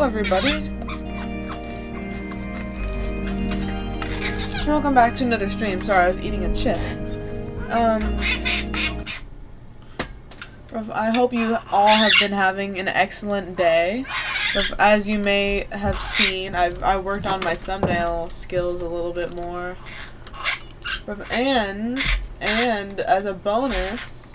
everybody. Welcome back to another stream. Sorry, I was eating a chip. I hope you all have been having an excellent day. As you may have seen, I worked on my thumbnail skills a little bit more. And as a bonus,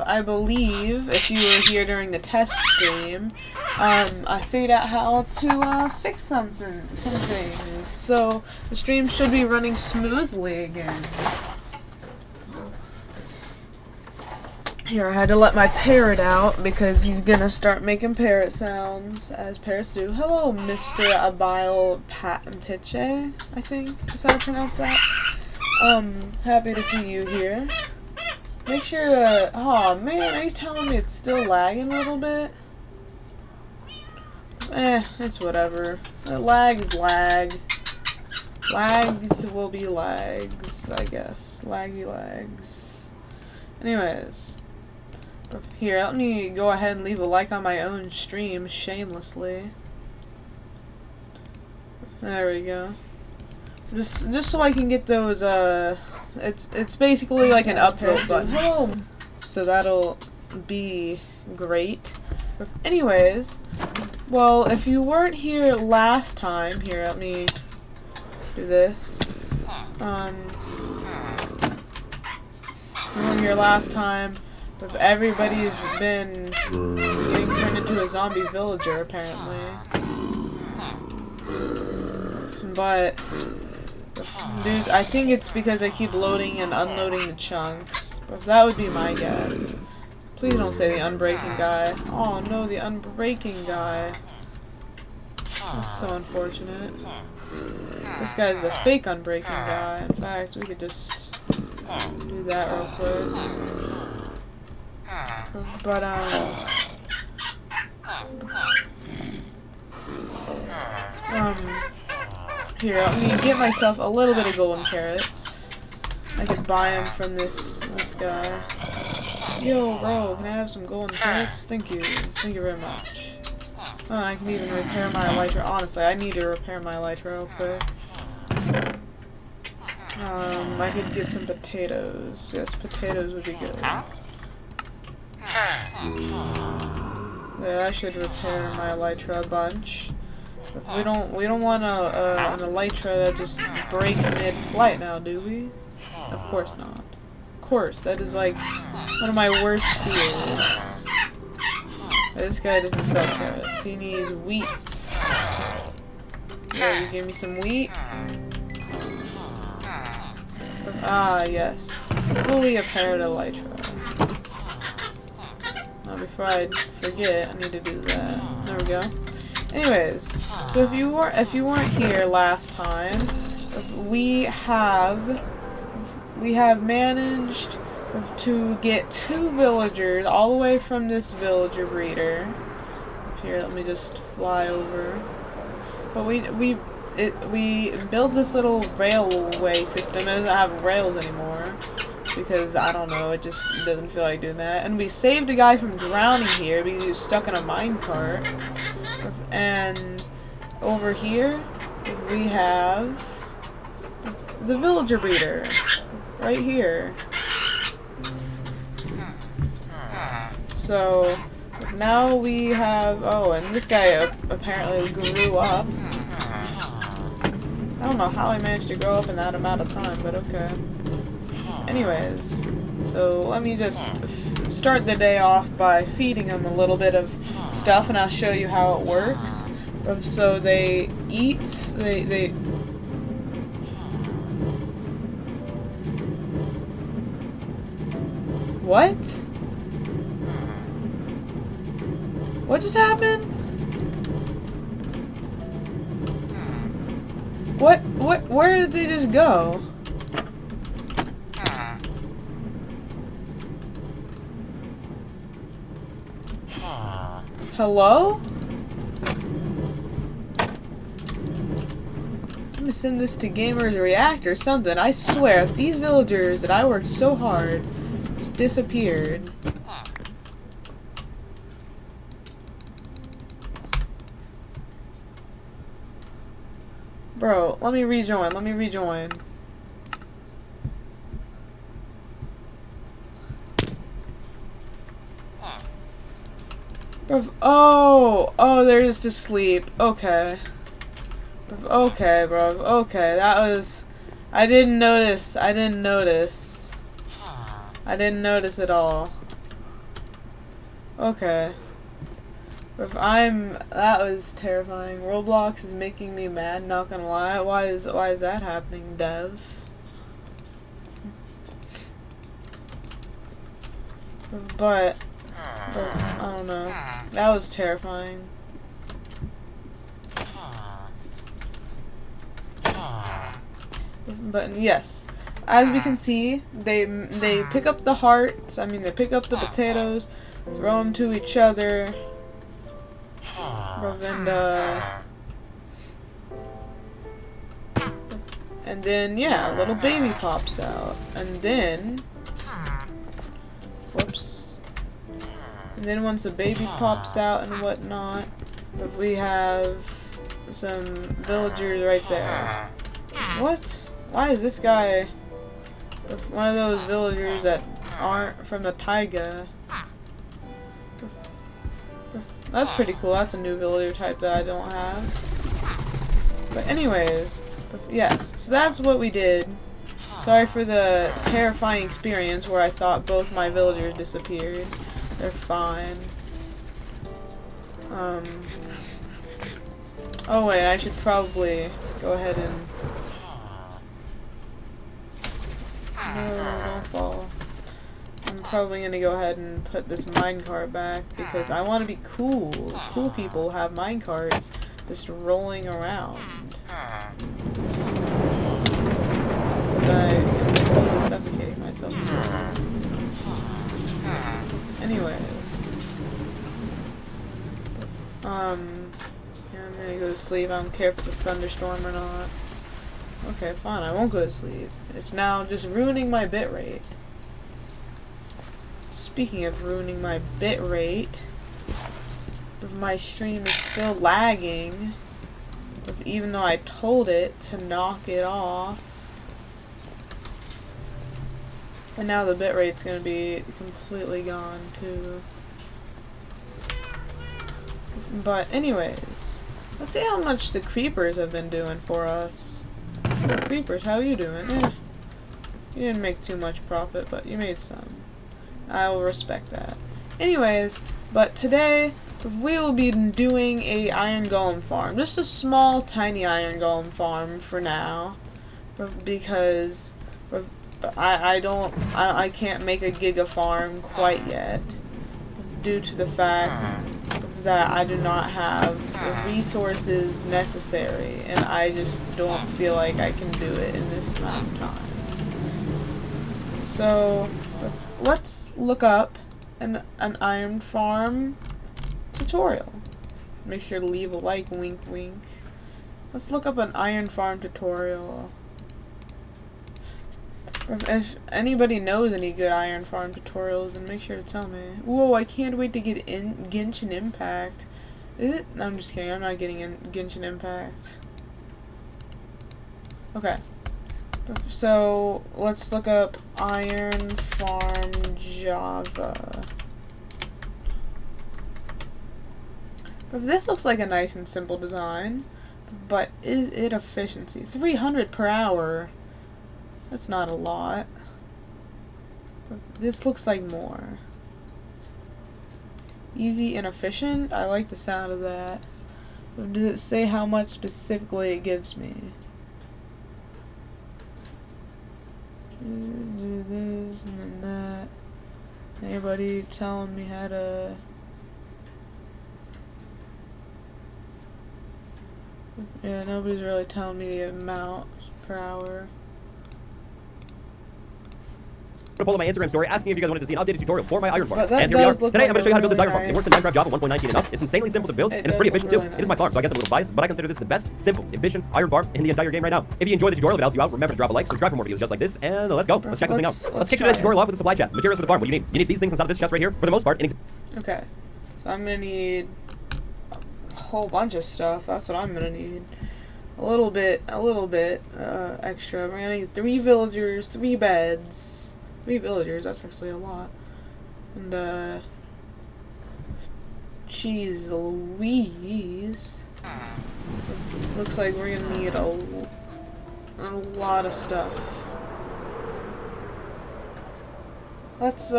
I believe if you were here during the test stream, I figured out how to fix some things. So the stream should be running smoothly again. Here, I had to let my parrot out because he's gonna start making parrot sounds, as parrots do. Hello, Mr. Abile Piche, I think is how to pronounce that. Happy to see you here. Make sure to... Oh man, are you telling me it's still lagging a little bit? It's whatever. Lag is lag. Lags will be lags, I guess. Laggy lags. Anyways. Here, let me go ahead and leave a like on my own stream shamelessly. There we go. Just so I can get those, it's basically like an upvote button. Hello! So that'll be great. But anyways, well, if you weren't here last time, here, let me do this. You weren't here last time. Everybody's been getting turned into a zombie villager, apparently. But, dude, I think it's because I keep loading and unloading the chunks. But that would be my guess. Please don't say the unbreaking guy. Oh no, the unbreaking guy. That's so unfortunate. This guy's the fake unbreaking guy. In fact, we could just do that real quick. But, here, let me get myself a little bit of golden carrots. I could buy them from this guy. Yo, bro, can I have some golden carrots? Thank you. Thank you very much. Oh, I can even repair my elytra. Honestly, I need to repair my elytra real quick. I could get some potatoes. Yes, potatoes would be good. Yeah, I should repair my elytra a bunch. We don't want an elytra that just breaks mid-flight now, do we? Of course not. Of course, that is like one of my worst fears. This guy doesn't sell carrots. He needs wheat. Yeah, you give me some wheat. Ah, yes. Fully repaired elytra. Now, before I forget, I need to do that. There we go. Anyways, so if you weren't here last time, we have managed to get 2 villagers all the way from this villager breeder. Here, let me just fly over. But we built this little railway system. It doesn't have rails anymore. Because, I don't know, it just doesn't feel like doing that. And we saved a guy from drowning here because he was stuck in a minecart. And over here, we have the villager breeder. Right here. So, now we have... Oh, and this guy apparently grew up. I don't know how he managed to grow up in that amount of time, but okay. Anyways, so let me just start the day off by feeding them a little bit of stuff, and I'll show you how it works. So they eat, they What? What just happened? Where did they just go? Hello? I'm gonna send this to Gamers React or something. I swear, if these villagers that I worked so hard just disappeared. Bro, let me rejoin. Let me rejoin. Bro, oh, they're just asleep. Okay. Okay, bro. Okay, that was... I didn't notice. I didn't notice. I didn't notice at all. Okay. That was terrifying. Roblox is making me mad, not gonna lie. Why is that happening, Dev? But I don't know. That was terrifying. But yes, as we can see, they pick up the hearts. I mean, they pick up the potatoes, throw them to each other, and then yeah, a little baby pops out, and then whoops. And then once the baby pops out and whatnot, we have some villagers right there. What? Why is this guy one of those villagers that aren't from the taiga? That's pretty cool. That's a new villager type that I don't have. But anyways, yes. So that's what we did. Sorry for the terrifying experience where I thought both my villagers disappeared. They're fine. Oh wait, I should probably go ahead and... No, don't fall. I'm probably gonna go ahead and put this minecart back because I want to be cool. Cool people have minecarts just rolling around. But I'm slowly suffocating myself. Anyways. Yeah, I'm gonna go to sleep. I don't care if it's a thunderstorm or not. Okay, fine. I won't go to sleep. It's now just ruining my bitrate. Speaking of ruining my bitrate, my stream is still lagging, even though I told it to knock it off. And now the bitrate's gonna be completely gone too. But anyways, let's see how much the creepers have been doing for us. Creepers, how you doing? You didn't make too much profit, but you made some. I will respect that. Anyways, but today we will be doing a iron golem farm. Just a small, tiny iron golem farm for now, because I can't make a giga farm quite yet, due to the fact that I do not have the resources necessary, and I just don't feel like I can do it in this amount of time. So let's look up an iron farm tutorial. Make sure to leave a like, wink wink. Let's look up an iron farm tutorial. If anybody knows any good iron farm tutorials, then make sure to tell me. Whoa, I can't wait to get in Genshin Impact. Is it? No, I'm just kidding. I'm not getting in Genshin Impact. Okay. So, let's look up iron farm Java. This looks like a nice and simple design, but is it efficiency? 300 per hour. That's not a lot. But this looks like more. Easy and efficient? I like the sound of that. But does it say how much specifically it gives me? Do this and then that. Anybody telling me how to... Yeah, nobody's really telling me the amount per hour. A poll on my Instagram story asking if you guys wanted to see an updated tutorial for my iron farm. And here we are. Today like I'm going to show you how to build this really iron farm. It works in nice. Minecraft Java 1.19 and up. It's insanely simple to build, and it's pretty efficient too. It is my farm, so I guess I'm a little biased, but I consider this the best, simple, efficient iron farm in the entire game right now. If you enjoyed the tutorial, if it helps you out, remember to drop a like, subscribe for more videos just like this, and let's go. Let's check this thing out. Let's kick today's tutorial off with the supply chest. Materials for the farm. What do you need? You need these things inside of this chest right here, for the most part. Okay. So I'm gonna need a whole bunch of stuff. That's what I'm gonna need. a little bit extra. We're gonna need 3 villagers, 3 beds. 3 villagers, that's actually a lot. And, jeez Louise. Looks like we're gonna need a lot of stuff. Let's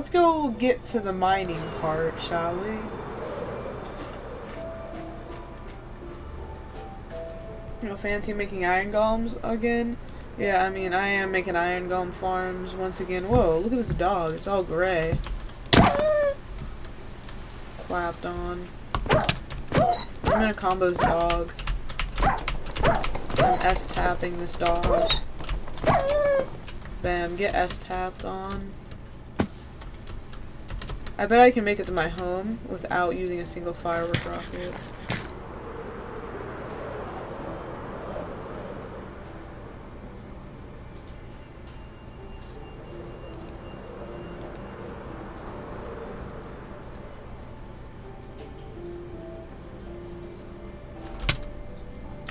go get to the mining part, shall we? You know, fancy making iron golems again? Yeah, I mean, I am making iron golem farms once again. Whoa, look at this dog. It's all gray. Clapped on. I'm gonna combo this dog. I'm S-tapping this dog. Bam, get S-tapped on. I bet I can make it to my home without using a single firework rocket.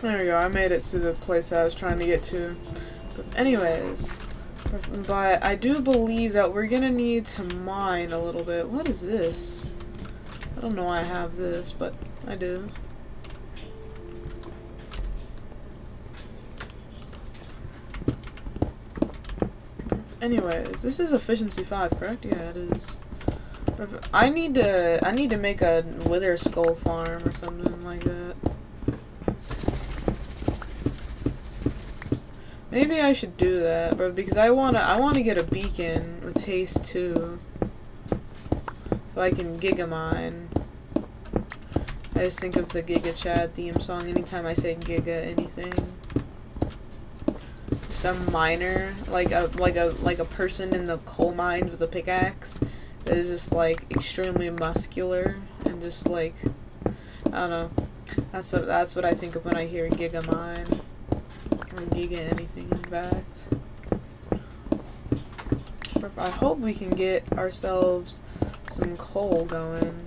There we go, I made it to the place I was trying to get to. But anyways, but I do believe that we're gonna need to mine a little bit. What is this? I don't know why I have this, but I do. Anyways, this is efficiency 5, correct? Yeah, it is. I need to make a wither skull farm or something like that. Maybe I should do that, but because I wanna get a beacon with haste too, so I can giga mine. I just think of the Giga Chad theme song anytime I say giga anything. Just a miner, like a person in the coal mines with a pickaxe that is just like extremely muscular and just like, I don't know. That's what I think of when I hear giga mine. Or giga anything, in fact. I hope we can get ourselves some coal going.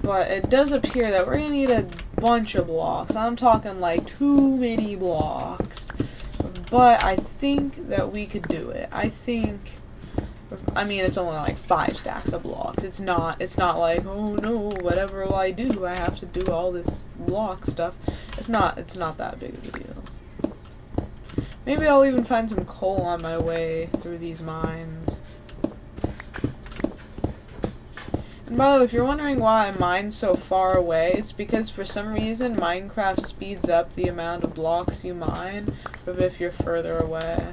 But it does appear that we're gonna need a bunch of blocks. I'm talking like too many blocks. But I think that we could do it. I mean, it's only like 5 stacks of blocks. It's not like, oh no, whatever will I do? I have to do all this block stuff. It's not that big of a deal. Maybe I'll even find some coal on my way through these mines. And by the way, if you're wondering why I mine so far away, it's because for some reason Minecraft speeds up the amount of blocks you mine if you're further away.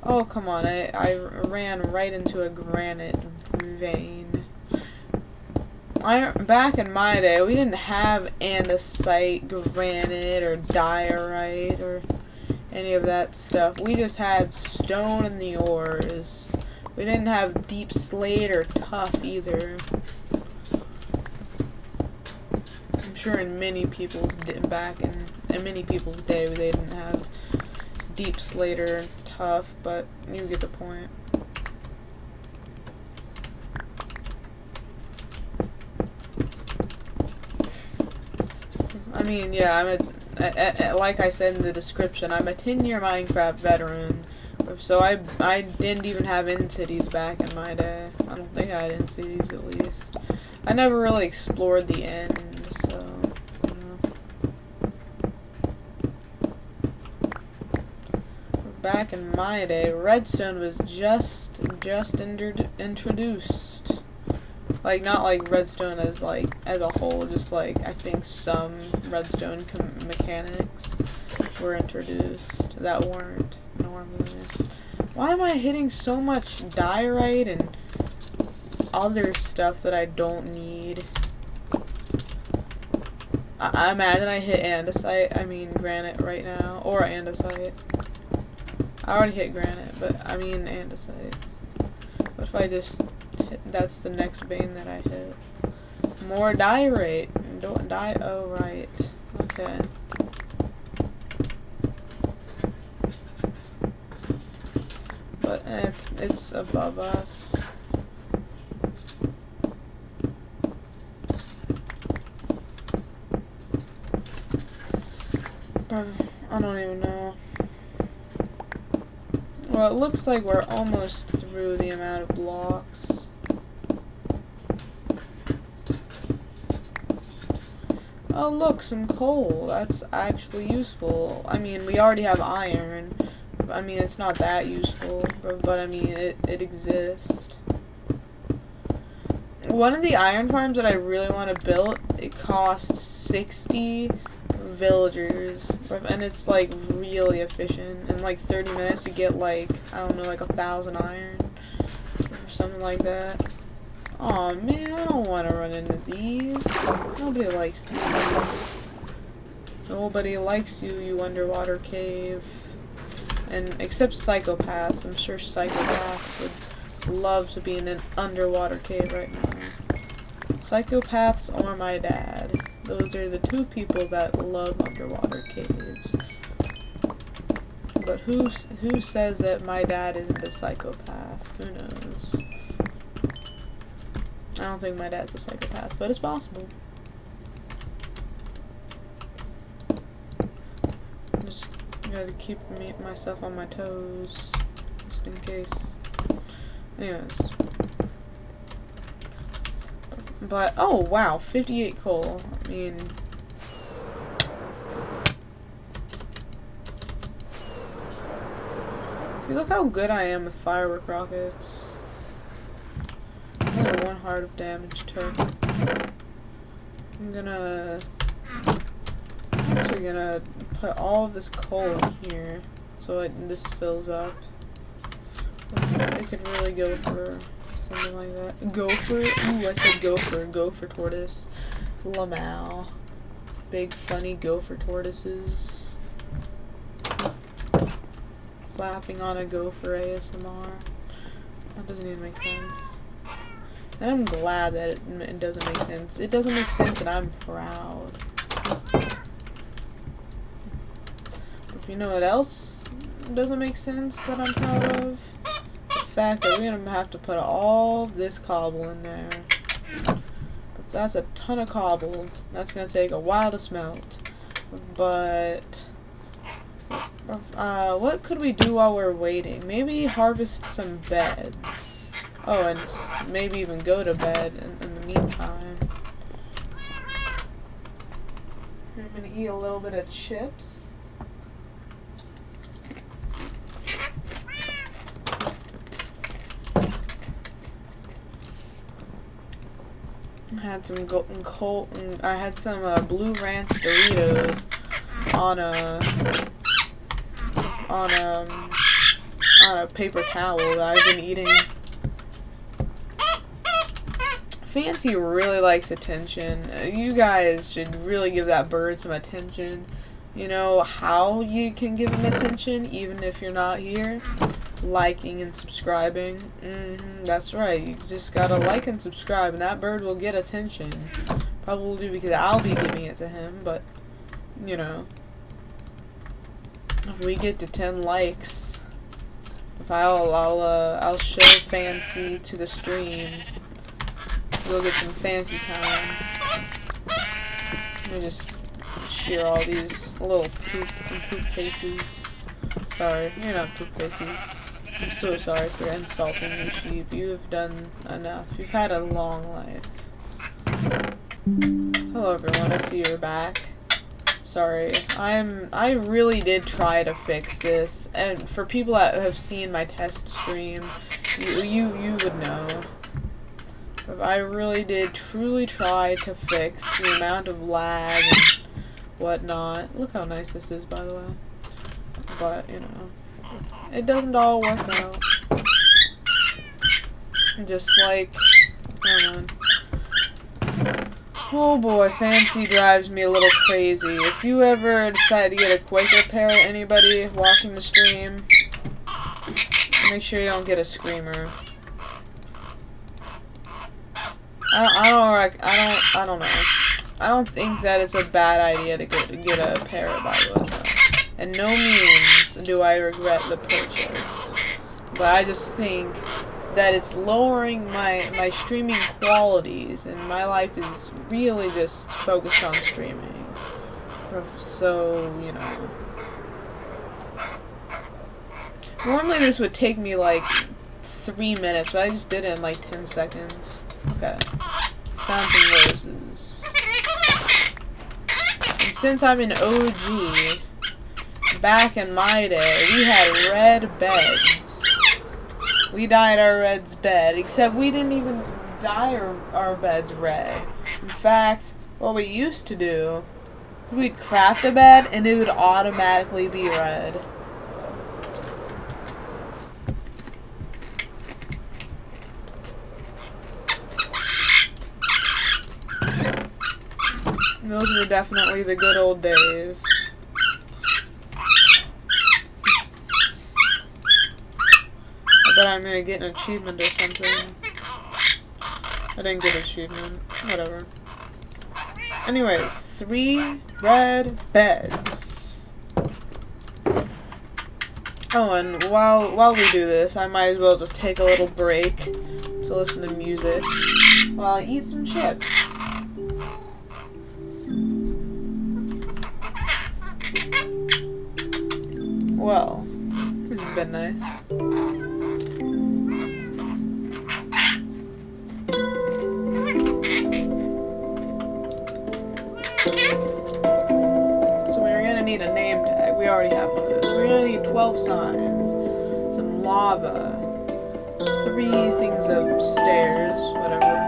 Oh, come on, I ran right into a granite vein. Back in my day, we didn't have andesite, granite, or diorite, or any of that stuff. We just had stone in the ores. We didn't have deep slate or tuff either. I'm sure in many people's day, they didn't have deep slate or tough, but you get the point. I mean, yeah, like I said in the description, I'm a 10-year Minecraft veteran, so I didn't even have end cities back in my day. I don't think I had end cities, at least. I never really explored the end, so... Back in my day, redstone was just introduced. Like, not like redstone as a whole, just like I think some redstone mechanics were introduced that weren't normally. Why am I hitting so much diorite and other stuff that I don't need? I imagine I hit granite right now, or andesite. I already hit granite, but I mean andesite. What if I just hit, that's the next vein that I hit. More diorite. Don't die, oh right. Okay. But but it's above us. I don't even know. Well, it looks like we're almost through the amount of blocks. Oh look, some coal. That's actually useful. I mean, we already have iron. I mean, it's not that useful, but I mean, it exists. One of the iron farms that I really want to build, it costs 60 villagers, and it's like really efficient. In like 30 minutes, you get like, I don't know, like 1,000 iron or something like that. Aw, man, I don't want to run into these. Nobody likes these. Nobody likes you, you underwater cave. And except psychopaths. I'm sure psychopaths would love to be in an underwater cave right now. Psychopaths or my dad. Those are the two people that love underwater caves. But who says that my dad isn't a psychopath? Who knows? I don't think my dad's a psychopath, but it's possible. Just gotta keep myself on my toes, just in case. Anyways. But, oh wow, 58 coal. I mean... See, look how good I am with firework rockets. Only 1 heart of damage took. I'm actually gonna put all of this coal in here so this fills up. I could really go for something like that. Gopher? Ooh, I said gopher. Gopher tortoise. Lamau. Big funny gopher tortoises. Clapping on a gopher ASMR. That doesn't even make sense. And I'm glad that it doesn't make sense. It doesn't make sense and I'm proud. If you know what else doesn't make sense that I'm proud of? The fact that we're gonna have to put all this cobble in there. But that's a ton of cobble. That's gonna take a while to smelt. But what could we do while we're waiting? Maybe harvest some beds. Oh, and maybe even go to bed in the meantime. I'm gonna eat a little bit of chips. I had some I had some Blue Ranch Doritos on a paper towel that I've been eating. Fancy really likes attention. You guys should really give that bird some attention. You know how you can give him attention even if you're not here? Liking and subscribing. That's right. You just gotta like and subscribe and that bird will get attention. Probably because I'll be giving it to him, but you know. If we get to 10 likes, I'll show Fancy to the stream. We'll get some fancy time. Let me just shear all these little poop faces. Sorry, you're not poop faces. I'm so sorry for insulting you, sheep. You have done enough. You've had a long life. Hello everyone, I see you're back. Sorry. I really did try to fix this, and for people that have seen my test stream, you would know. I really did truly try to fix the amount of lag and whatnot. Look how nice this is, by the way. But, you know, it doesn't all work out. Just like, hang on. Oh boy, Fancy drives me a little crazy. If you ever decide to get a Quaker parrot, anybody watching the stream, make sure you don't get a screamer. I don't know. I don't think that it's a bad idea to get a parrot, by the way. And no means do I regret the purchase. but I just think that it's lowering my streaming qualities, and my life is really just focused on streaming. So, you know. Normally this would take me like 3 minutes, but I just did it in like 10 seconds. Okay. Found some roses. And since I'm an OG, back in my day, we had red beds. We dyed our red's bed, except we didn't even dye our beds red. In fact, what we used to do, we'd craft a bed and it would automatically be red. Those were definitely the good old days. I bet I'm gonna get an achievement or something. I didn't get an achievement. Whatever. Anyways, 3 red beds. Oh, and while we do this, I might as well just take a little break to listen to music while I eat some chips. Well, this has been nice. So we're gonna need a name tag. We already have one of those. We're gonna need 12 signs, some lava, 3 things of stairs, whatever.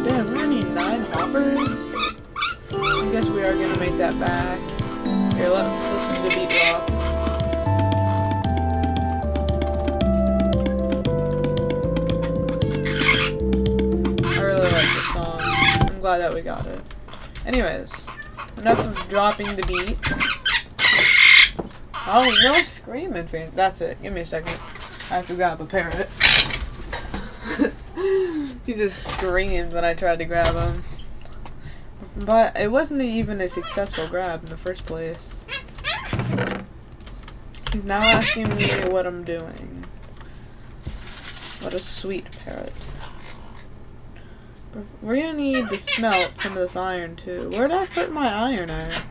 Damn, we're gonna need 9 hoppers. I guess we are gonna make that back. Here, let's listen to the beat drop. I really like this song. I'm glad that we got it. Anyways, enough of dropping the beat. Oh, no screaming fan. That's it. Give me a second. I have to grab a parrot. He just screamed when I tried to grab him. But it wasn't even a successful grab in the first place. He's now asking me what I'm doing. What a sweet parrot. We're gonna need to smelt some of this iron too. Where did I put my iron at?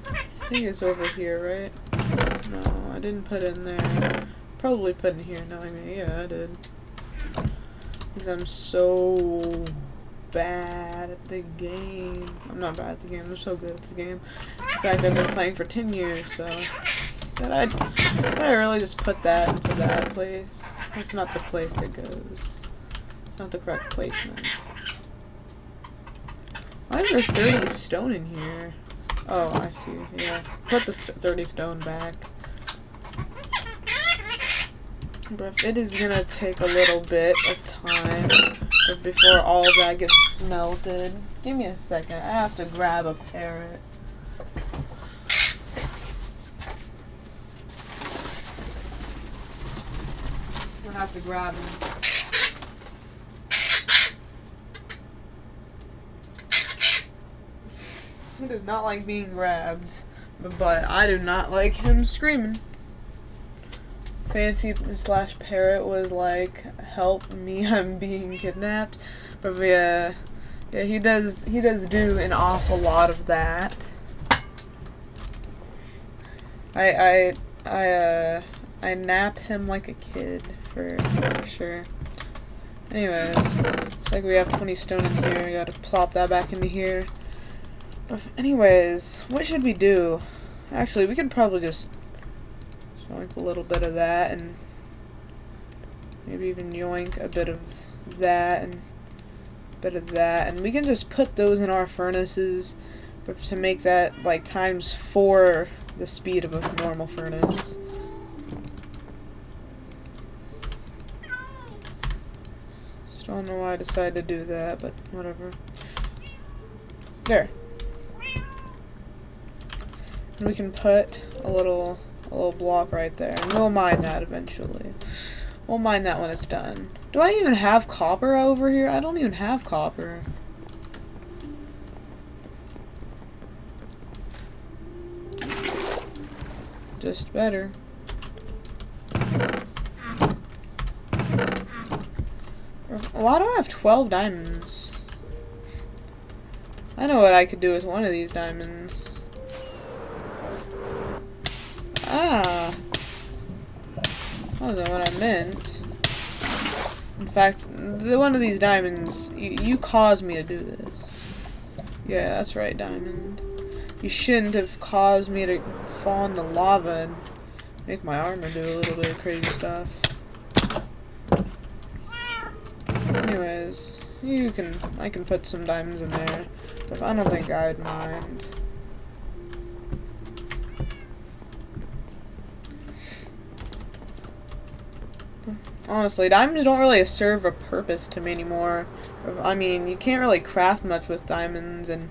I think it's over here, right? No, I didn't put it in there. Probably put it in here, knowing me. Yeah, I did. Because I'm so bad at the game. I'm not bad at the game. I'm so good at the game. In fact, I've been playing for 10 years, so... Did I really just put that into that place? That's not the place it goes. It's not the correct placement. Why is there 30 stone in here? Oh, I see. Yeah. Put the 30 stone back. But it is gonna take a little bit of time before all of that gets smelted. Give me a second. I have to grab a parrot. I have to grab him. He does not like being grabbed, but I do not like him screaming. Fancy / parrot was like, help me, I'm being kidnapped. But yeah, he does do an awful lot of that. I nap him like a kid for sure. Anyways, looks like we have 20 stone in here. We gotta plop that back into here. But anyways, what should we do? Actually, we could probably just yoink a little bit of that, and maybe even yoink a bit of that, and a bit of that, and we can just put those in our furnaces to make that like ×4 the speed of a normal furnace. Just don't know why I decided to do that, but whatever. There. And we can put a little A little block right there. And we'll mine that eventually. We'll mine that when it's done. Do I even have copper over here? I don't even have copper. Just better. Why do I have 12 diamonds? I know what I could do with one of these diamonds. Ah. That wasn't what I meant. In fact, one of these diamonds, you caused me to do this. Yeah, that's right, diamond. You shouldn't have caused me to fall into lava and make my armor do a little bit of crazy stuff. Anyways, I can put some diamonds in there, but I don't think I'd mind. Honestly, diamonds don't really serve a purpose to me anymore. I mean, you can't really craft much with diamonds, and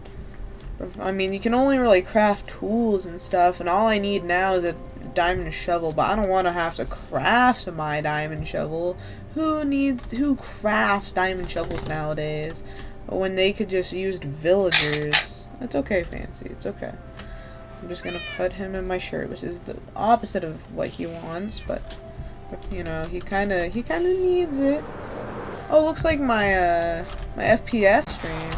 I mean, you can only really craft tools and stuff, and all I need now is a diamond shovel, but I don't want to have to craft my diamond shovel. Who crafts diamond shovels nowadays when they could just use villagers? It's okay, Fancy, it's okay. I'm just gonna put him in my shirt, which is the opposite of what he wants, but you know, he kinda needs it. Oh, looks like my my FPS stream.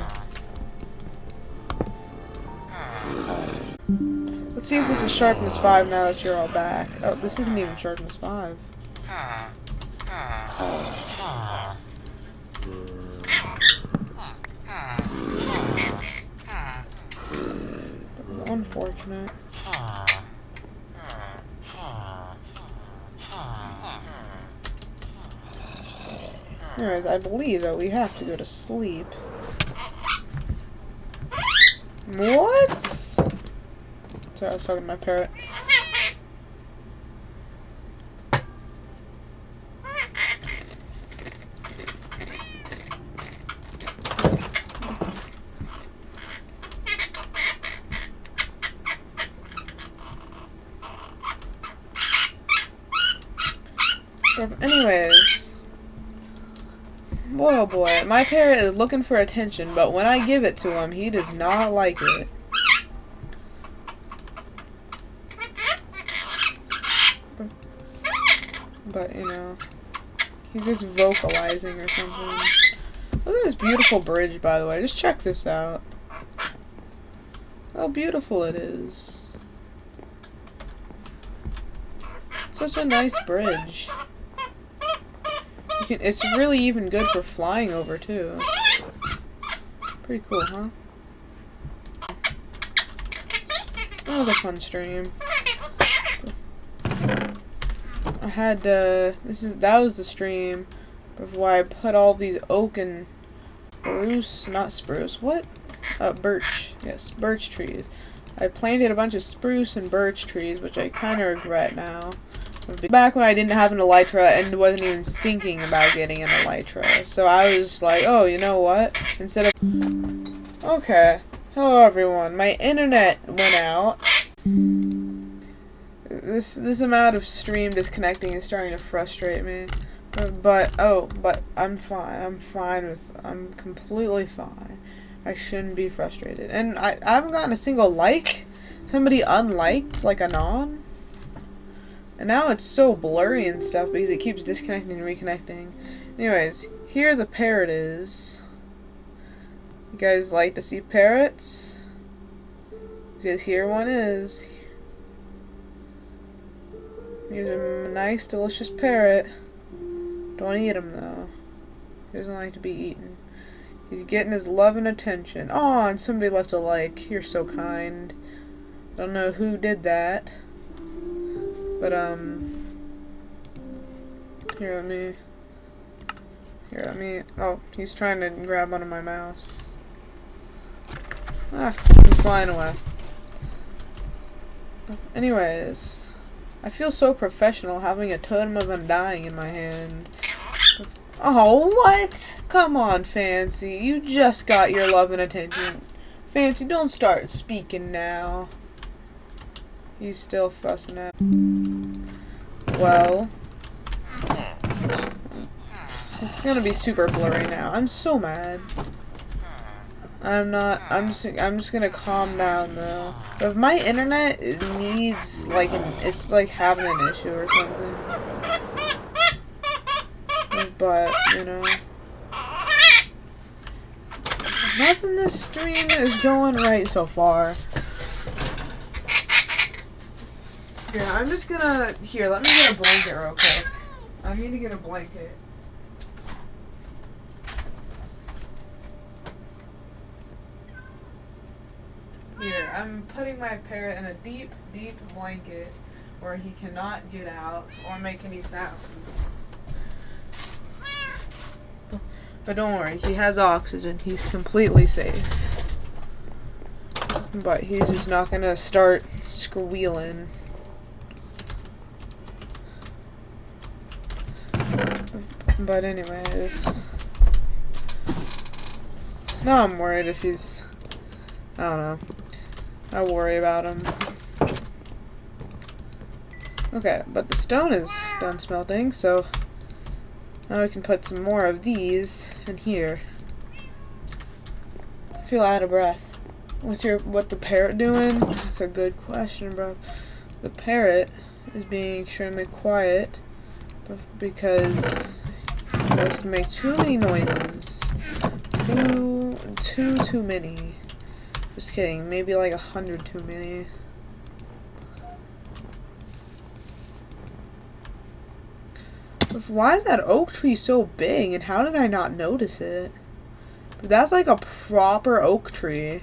Let's see if this is sharpness 5 now that you're all back. Oh, this isn't even sharpness 5. Unfortunate. Anyways, I believe that we have to go to sleep. What? Sorry, I was talking to my parrot. Anyways, boy oh boy, my parrot is looking for attention, but when I give it to him, he does not like it. But, you know, he's just vocalizing or something. Look at this beautiful bridge, by the way. Just check this out. How beautiful it is. Such a nice bridge. It's really even good for flying over, too. Pretty cool, huh? That was a fun stream. I had, that was the stream of why I put all these oak and not spruce, what? Birch, yes, birch trees. I planted a bunch of spruce and birch trees, which I kind of regret now. Back when I didn't have an elytra and wasn't even thinking about getting an elytra. So I was like, oh, you know what? Instead of... Okay. Hello, everyone. My internet went out. This amount of stream disconnecting is starting to frustrate me. But I'm fine. I'm completely fine. I shouldn't be frustrated. And I haven't gotten a single like. Somebody unliked, like Anon. And now it's so blurry and stuff because it keeps disconnecting and reconnecting. Anyways, here the parrot is. You guys like to see parrots? Because here one is. Here's a nice, delicious parrot. Don't eat him, though. He doesn't like to be eaten. He's getting his love and attention. Oh, and somebody left a like. You're so kind. I don't know who did that. But, here, let me, oh, he's trying to grab onto my mouse. Ah, he's flying away. Anyways, I feel so professional having a totem of undying in my hand. Oh, what? Come on, Fancy. You just got your love and attention. Fancy, don't start speaking now. He's still fussing at. Well, it's gonna be super blurry now. I'm so mad. I'm just gonna calm down though. But if my internet needs like it's like having an issue or something. But you know, nothing this stream is going right so far. Here, I'm just gonna let me get a blanket real quick. I need to get a blanket. Here, I'm putting my parrot in a deep, deep blanket where he cannot get out or make any sounds. But don't worry, he has oxygen. He's completely safe. But he's just not gonna start squealing. But anyways. No, I'm worried if he's... I don't know. I worry about him. Okay, but the stone is done smelting, so now we can put some more of these in here. I feel out of breath. What the parrot doing? That's a good question, bro. The parrot is being extremely quiet because he wants to make too many noises. Too many. Just kidding, maybe like 100 too many. Why is that oak tree so big and how did I not notice it? That's like a proper oak tree.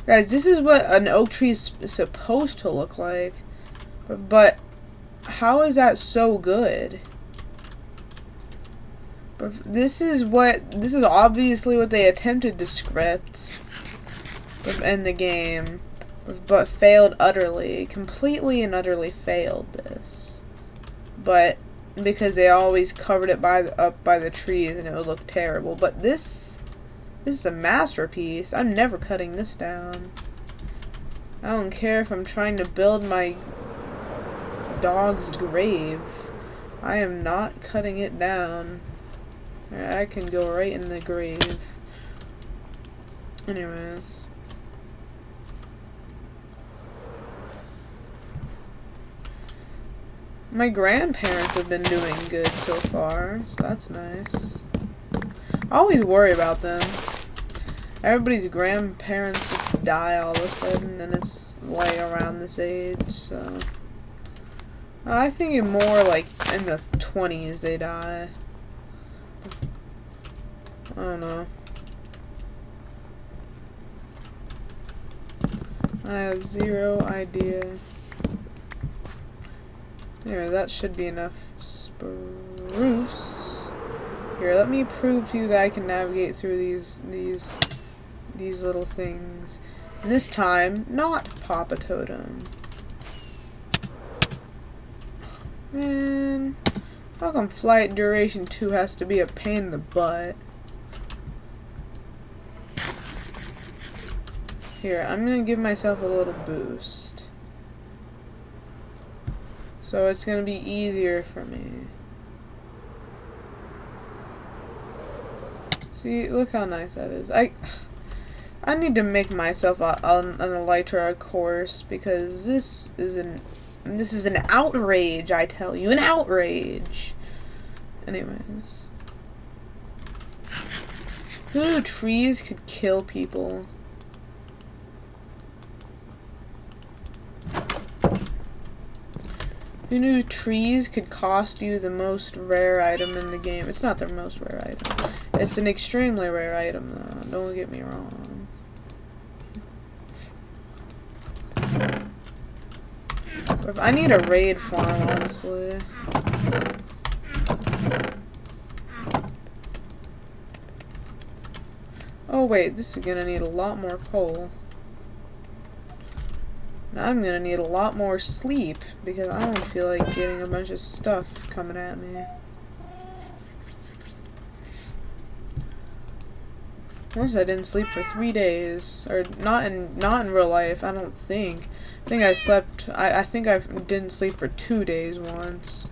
Guys, this is what an oak tree is supposed to look like. But how is that so good? This is obviously what they attempted to script in the game, but failed utterly. Completely and utterly failed this. But because they always covered it up by the trees and it would look terrible. But this is a masterpiece. I'm never cutting this down. I don't care if I'm trying to build my dog's grave. I am not cutting it down. I can go right in the grave. Anyways. My grandparents have been doing good so far, so that's nice. I always worry about them. Everybody's grandparents just die all of a sudden, and it's like around this age, so... I think more like in the 20s they die. I don't know. I have zero idea. There, that should be enough spruce. Here, let me prove to you that I can navigate through these little things. And this time, not pop a totem. Man, how come flight duration 2 has to be a pain in the butt? Here, I'm gonna give myself a little boost. So it's gonna be easier for me. See, look how nice that is. I need to make myself an elytra course because this is an outrage, I tell you, an outrage. Anyways, who knew trees could kill people? Who knew trees could cost you the most rare item in the game? It's not the most rare item. It's an extremely rare item, though. Don't get me wrong. But I need a raid farm, honestly. Oh, wait. This is gonna need a lot more coal. Now I'm gonna need a lot more sleep because I don't feel like getting a bunch of stuff coming at me. Once I didn't sleep for 3 days, or not in real life. I don't think. I think I slept. I think I didn't sleep for 2 days once,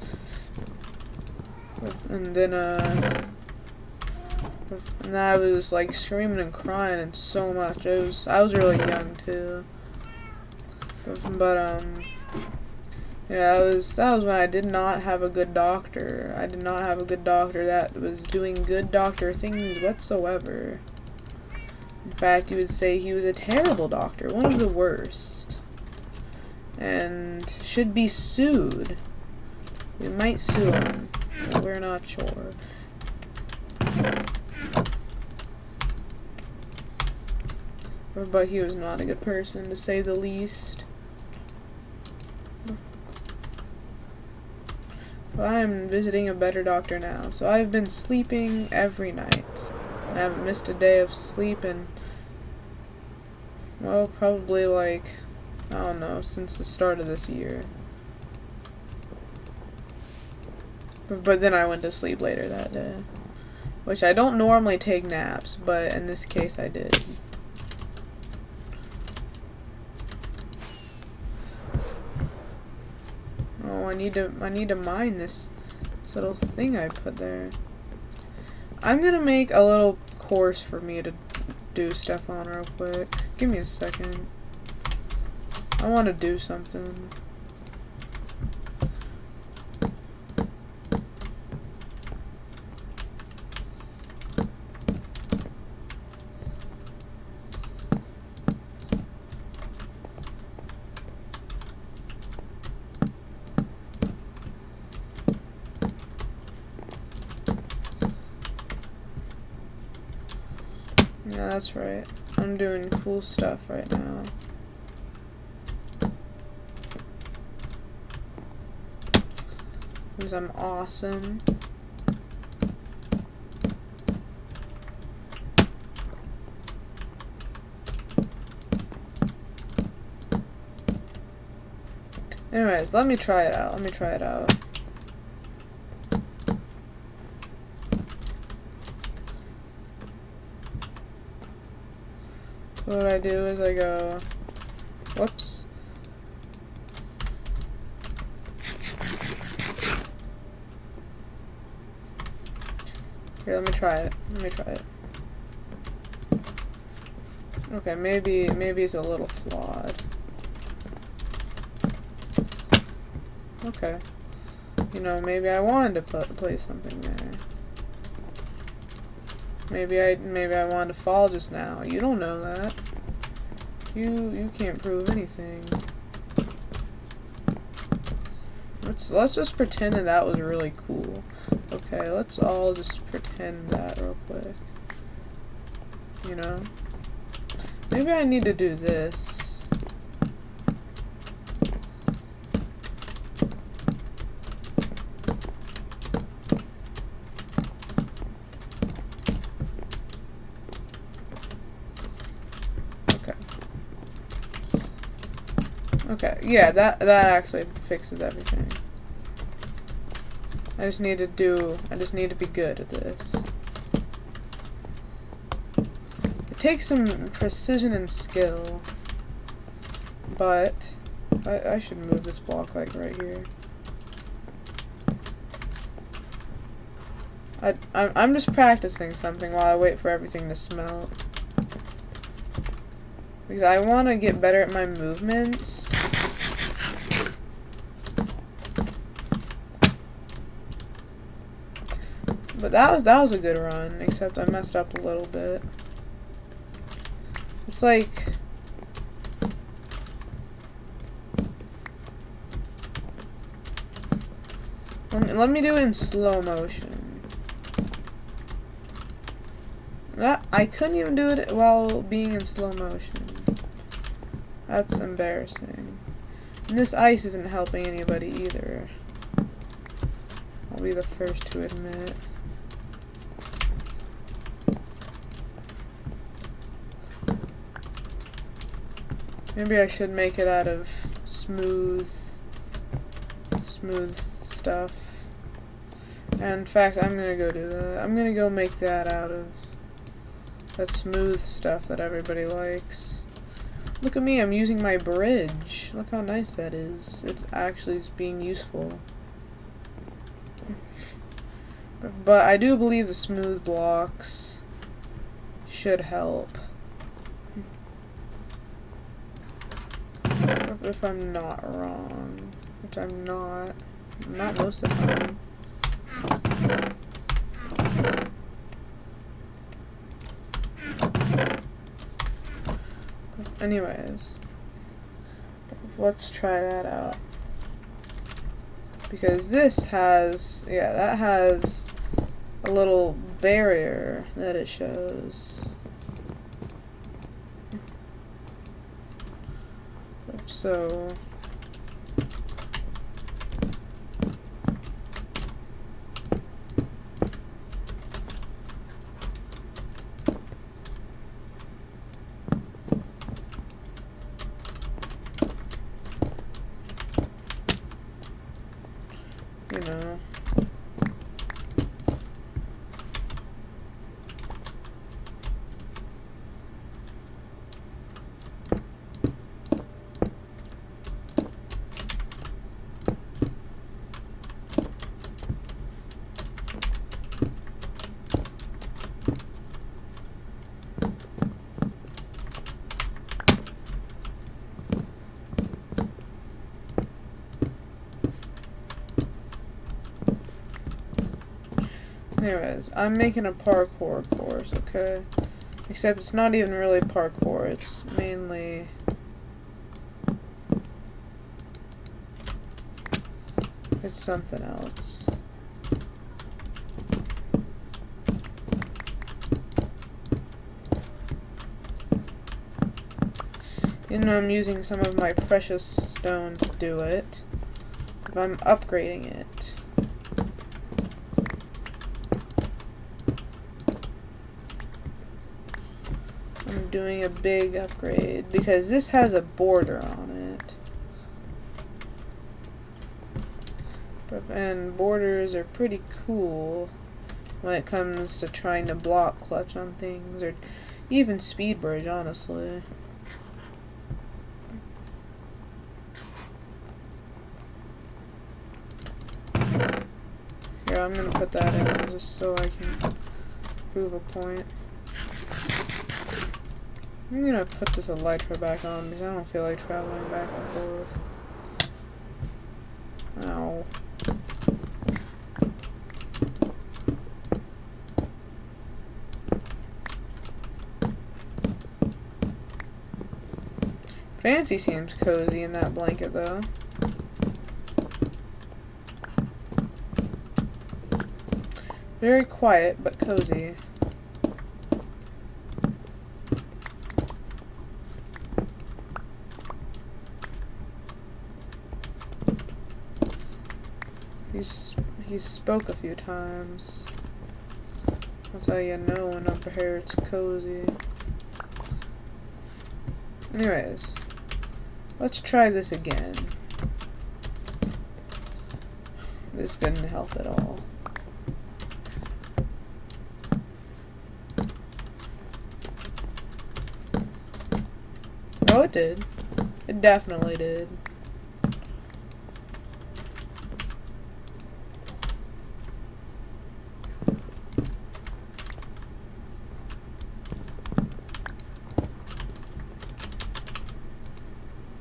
and then and I was like screaming and crying and so much. I was really young too, but yeah, that was when I did not have a good doctor. I did not have a good doctor that was doing good doctor things whatsoever. In fact, you would say he was a terrible doctor, one of the worst, and should be sued. We might sue him, but we're not sure. But he was not a good person, to say the least. But I'm visiting a better doctor now, so I've been sleeping every night. I haven't missed a day of sleep in, well, probably like, I don't know, since the start of this year. But then I went to sleep later that day. Which I don't normally take naps, but in this case I did. Oh, I need to mine this little thing I put there. I'm gonna make a little course for me to do stuff on real quick. Give me a second. I want to do something. Yeah, that's right. I'm doing cool stuff right now. Because I'm awesome. Anyways, let me try it out. What I do is I go, whoops. Here, let me try it. Okay, maybe it's a little flawed. Okay. You know, maybe I wanted to place something there. Maybe I wanted to fall just now. You don't know that. You can't prove anything. Let's just pretend that was really cool. Okay, let's all just pretend that real quick. You know? Maybe I need to do this. Okay, yeah, that actually fixes everything. I just need to be good at this. It takes some precision and skill, but I should move this block like right here. I'm just practicing something while I wait for everything to smelt. Because I want to get better at my movements. But that was a good run, except I messed up a little bit. It's like, let me do it in slow motion. I couldn't even do it while being in slow motion. That's embarrassing. And this ice isn't helping anybody either. I'll be the first to admit. Maybe I should make it out of smooth stuff. And in fact, I'm gonna go do that. I'm gonna go make that out of that smooth stuff that everybody likes. Look at me, I'm using my bridge. Look how nice that is. It actually is being useful. But I do believe the smooth blocks should help. If I'm not wrong. Which I'm not. Not most of the time. Anyways, let's try that out. Because this has, yeah, that has a little barrier that it shows. So, you know. Anyways, I'm making a parkour course, okay? Except it's not even really parkour, it's mainly... it's something else. Even though I'm using some of my precious stone to do it, if I'm upgrading it. I'm doing a big upgrade because this has a border on it. And borders are pretty cool when it comes to trying to block clutch on things, or even speed bridge, honestly. Here, I'm gonna put that in just so I can prove a point. I'm gonna put this elytra back on because I don't feel like traveling back and forth. Ow. Fancy seems cozy in that blanket, though. Very quiet, but cozy. He spoke a few times. That's how you know when up here it's cozy. Anyways, let's try this again. This didn't help at all. Oh, it did. It definitely did.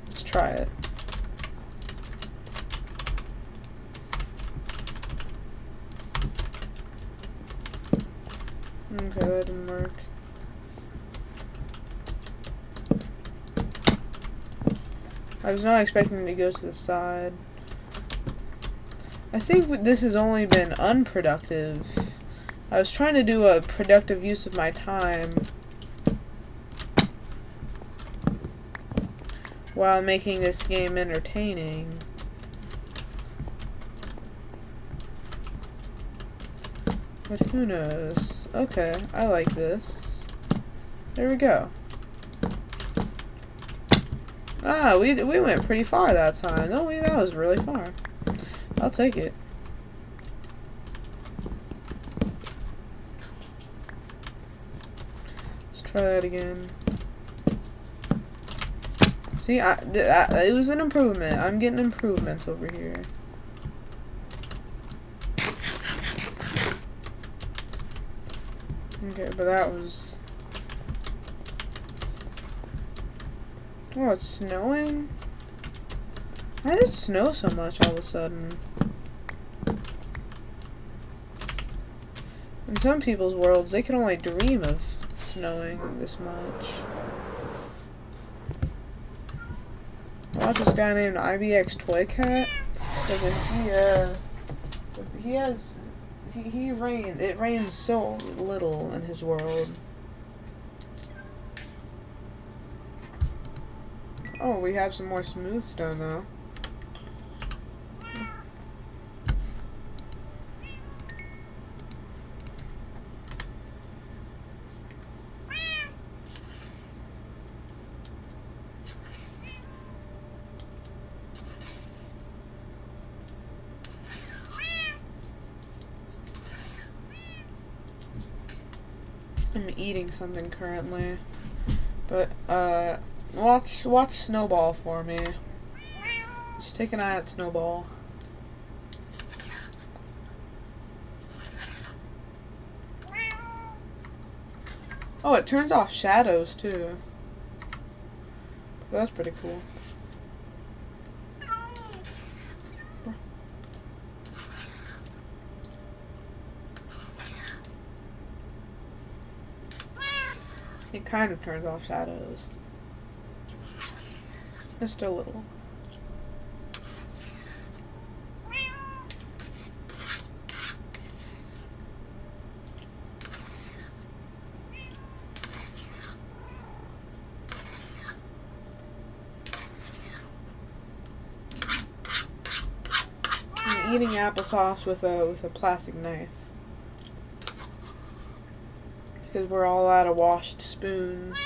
Let's try it. Okay, that didn't work. I was not expecting to go to the side. I think this has only been unproductive. I was trying to do a productive use of my time while making this game entertaining. But who knows? Okay, I like this. There we go. Ah, we went pretty far that time. No, that was really far. I'll take it. Try that again. See, it was an improvement. I'm getting improvements over here. Okay, but that was... Oh, it's snowing? Why did it snow so much all of a sudden? In some people's worlds, they can only dream of snowing this much. Watch this guy named IBX Toy Cat. It rains so little in his world. Oh, we have some more smooth stone though. I'm eating something currently, but watch Snowball for me. Just take an eye at Snowball. Oh, it turns off shadows too. That's pretty cool. It kind of turns off shadows. Just a little. I'm eating applesauce with a plastic knife. Because we're all out of washed spoons.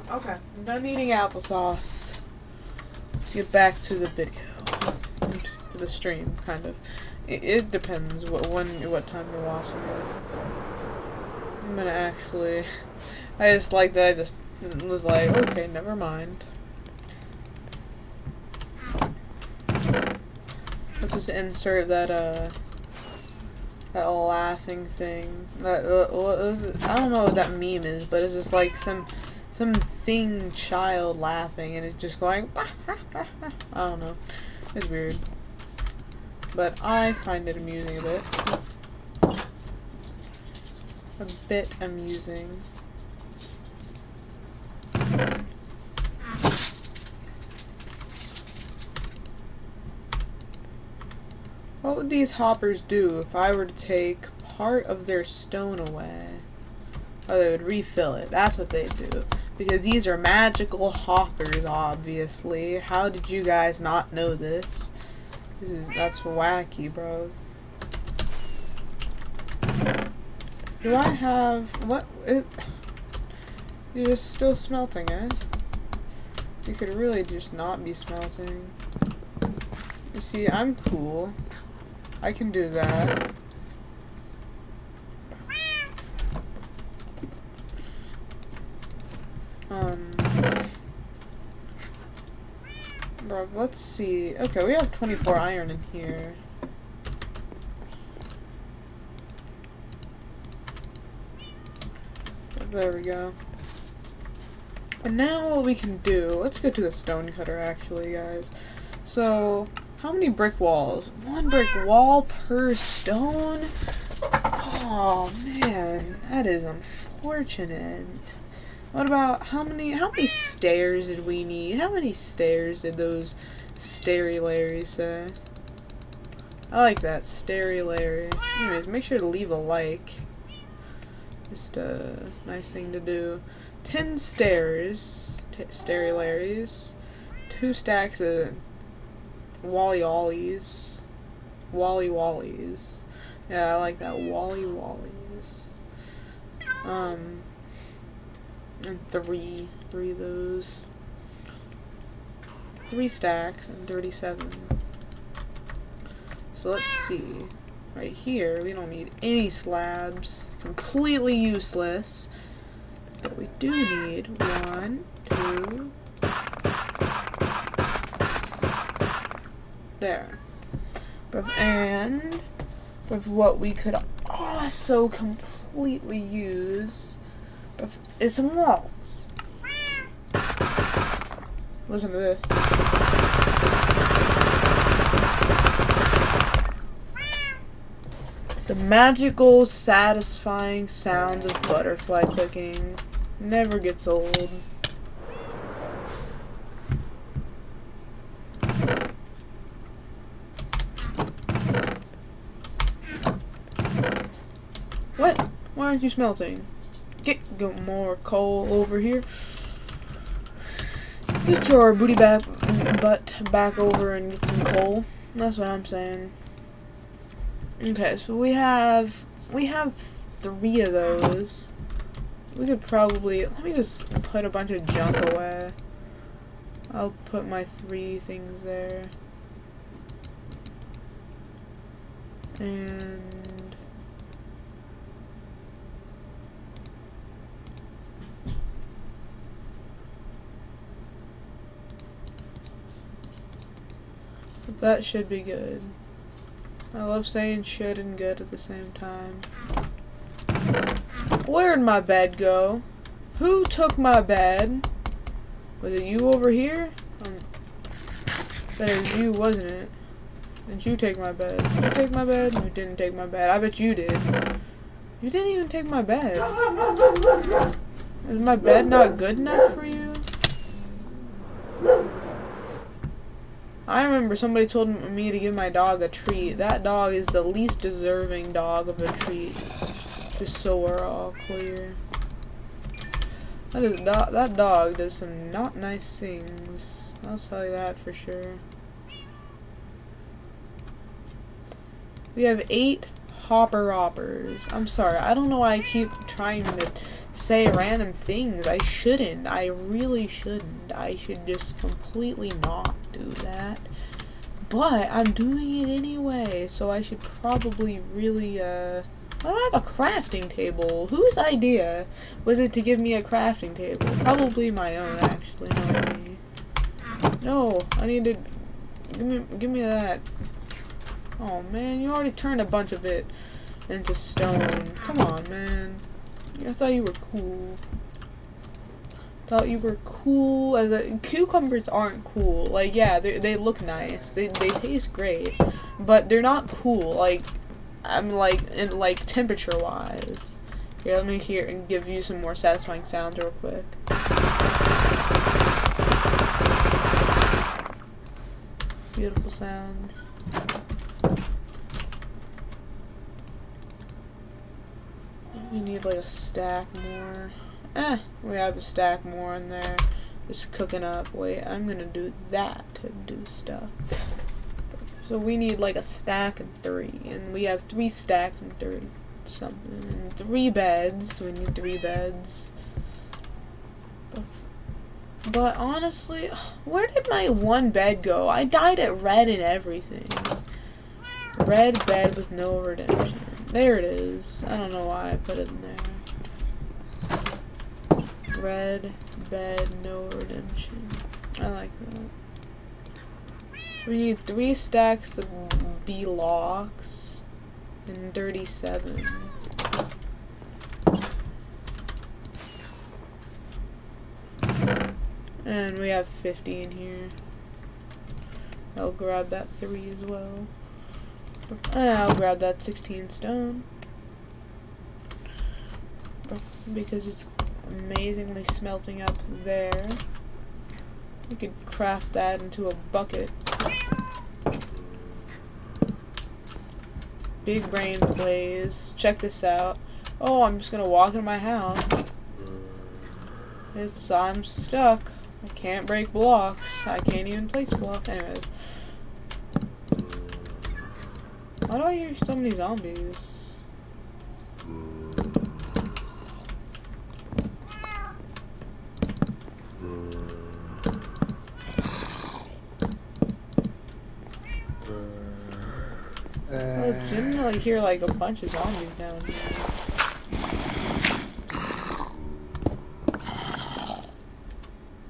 Okay, I'm done eating applesauce. Let's get back to the video. To the stream, kind of. It depends what time you're watching it. I'm gonna actually... I just like that I just was like, okay, never mind. I'll just insert that, that laughing thing. That, what is it? I don't know what that meme is, but it's just like some thing child laughing and it's just going, I don't know. It's weird. But I find it amusing a bit. A bit amusing. What would these hoppers do if I were to take part of their stone away? Oh, they would refill it. That's what they do. Because these are magical hoppers, obviously. How did you guys not know this? That's wacky, bro. Do I have... What? You're just still smelting, eh? You could really just not be smelting. You see, I'm cool. I can do that. Bro, let's see. Okay, we have 24 iron in here. There we go. And now what we can do, let's go to the stone cutter actually, guys. So, how many brick walls? 1 brick wall per stone? Oh man, that is unfortunate. What about how many stairs did we need? How many stairs did those Stairy Larrys say? I like that, Stairy Larry. Anyways, make sure to leave a like. Just a nice thing to do. 10 stairs, Stairy Larrys. 2 stacks of Wally Wallies. Wally Wallies. Yeah, I like that, Wally Wallies. And three of those. 3 stacks and 37. So let's see. Right here, we don't need any slabs. Completely useless. But we do need 1, 2. There. And with what we could also completely use is some walls. Listen to this. The magical, satisfying sounds of butterfly clicking never gets old. What? Why aren't you smelting? Get more coal over here. Get your butt back over and get some coal. That's what I'm saying. Okay, so we have 3 of those. We could probably, let me just put a bunch of junk away. I'll put my 3 things there. And that should be good. I love saying should and good at the same time. Where'd my bed go? Who took my bed? Was it you over here? That was you, wasn't it? Did you take my bed? Did you take my bed? You didn't take my bed. I bet you did. You didn't even take my bed. Is my bed not good enough for you? I remember somebody told me to give my dog a treat. That dog is the least deserving dog of a treat. Just so we're all clear. That dog does some not nice things. I'll tell you that for sure. We have 8 hoppers. I'm sorry. I don't know why I keep trying to say random things. I shouldn't. I really shouldn't. I should just completely not do that. But I'm doing it anyway, so I should probably really, I don't have a crafting table. Whose idea was it to give me a crafting table? Probably my own, actually. Not me. No, I need to... Give me that. Oh, man, you already turned a bunch of it into stone. Come on, man. I thought you were cool. Thought you were cool. Cucumbers aren't cool. Like, yeah, they look nice. They taste great. But they're not cool. Like, I'm like temperature wise. Here, let me hear and give you some more satisfying sounds real quick. Beautiful sounds. We need like a stack more. We have a stack more in there. Just cooking up. Wait, I'm gonna do that to do stuff. So we need like a stack and 3. And we have 3 stacks and 30 something. And 3 beds. We need 3 beds. But honestly, where did my 1 bed go? I dyed it red and everything. Red bed with no redemption. There it is. I don't know why I put it in there. Red bed, no redemption. I like that. We need 3 stacks of blocks and 37. And we have 50 in here. I'll grab that 3 as well. I'll grab that 16 stone. Because it's amazingly smelting up there. We could craft that into a bucket. Big brain plays. Check this out. Oh, I'm just gonna walk into my house. I'm stuck. I can't break blocks. I can't even place blocks. Anyways. Why do I hear so many zombies? didn't really hear like a bunch of zombies down here.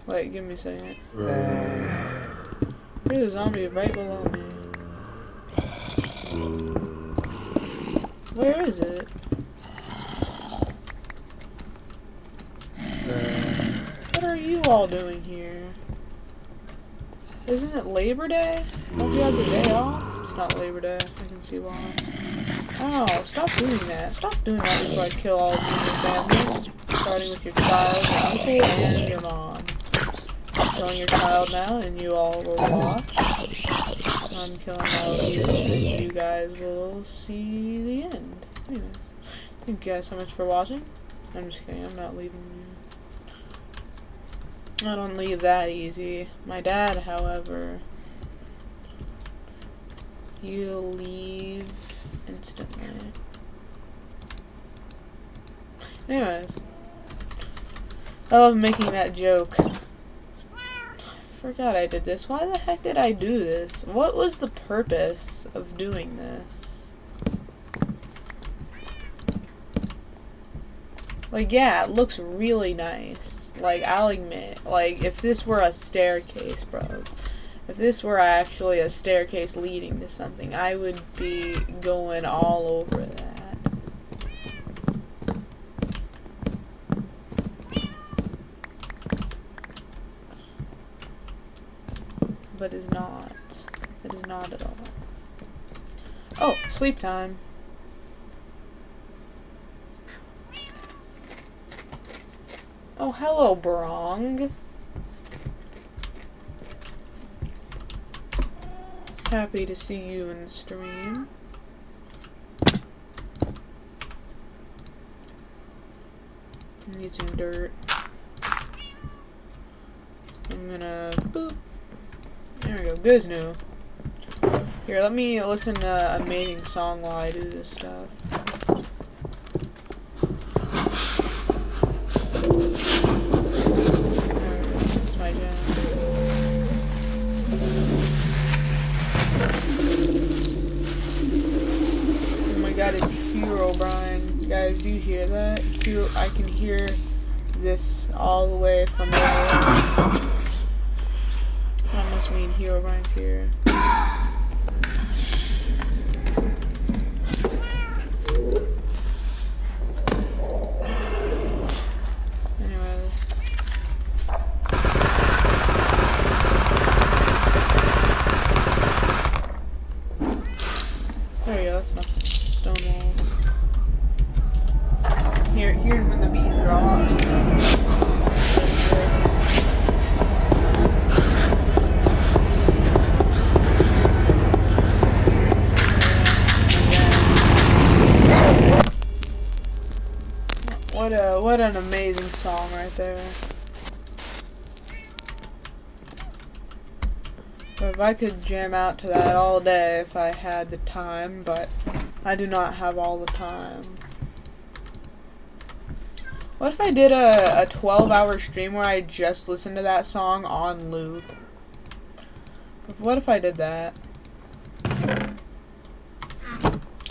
Wait, give me a second. There's a zombie right below me. Where is it? What are you all doing here? Isn't it Labor Day? Don't you have the day off? It's not Labor Day. I can see why. Oh, stop doing that. Stop doing that before I kill all of you in your family. Starting with your child, your uncle, and your mom. I'm killing your child now, and you all will watch. I'm killing all of you, and you guys will see the end. Anyways, thank you guys so much for watching. I'm just kidding. I'm not leaving you. I don't leave that easy. My dad, however, he'll leave instantly. Anyways, I love making that joke. I forgot I did this. Why the heck did I do this? What was the purpose of doing this? Like, yeah, it looks really nice. Like, I'll admit, like, if this were a staircase, bro, if this were actually a staircase leading to something, I would be going all over that. But it's not. It is not at all. Oh, sleep time. Oh, hello, Brong. Happy to see you in the stream. Need some dirt. I'm gonna boop. There we go. Guznu. Here, let me listen to an amazing song while I do this stuff. It's Hero Brian. You guys, do you hear that? I can hear this all the way from there. That must mean Hero Brian's here. Anyways. There you go, that's enough. Stone walls. Here's when the beat drops. What an amazing song right there. But if I could jam out to that all day if I had the time, but I do not have all the time. What if I did a 12-hour stream where I just listened to that song on loop? What if I did that?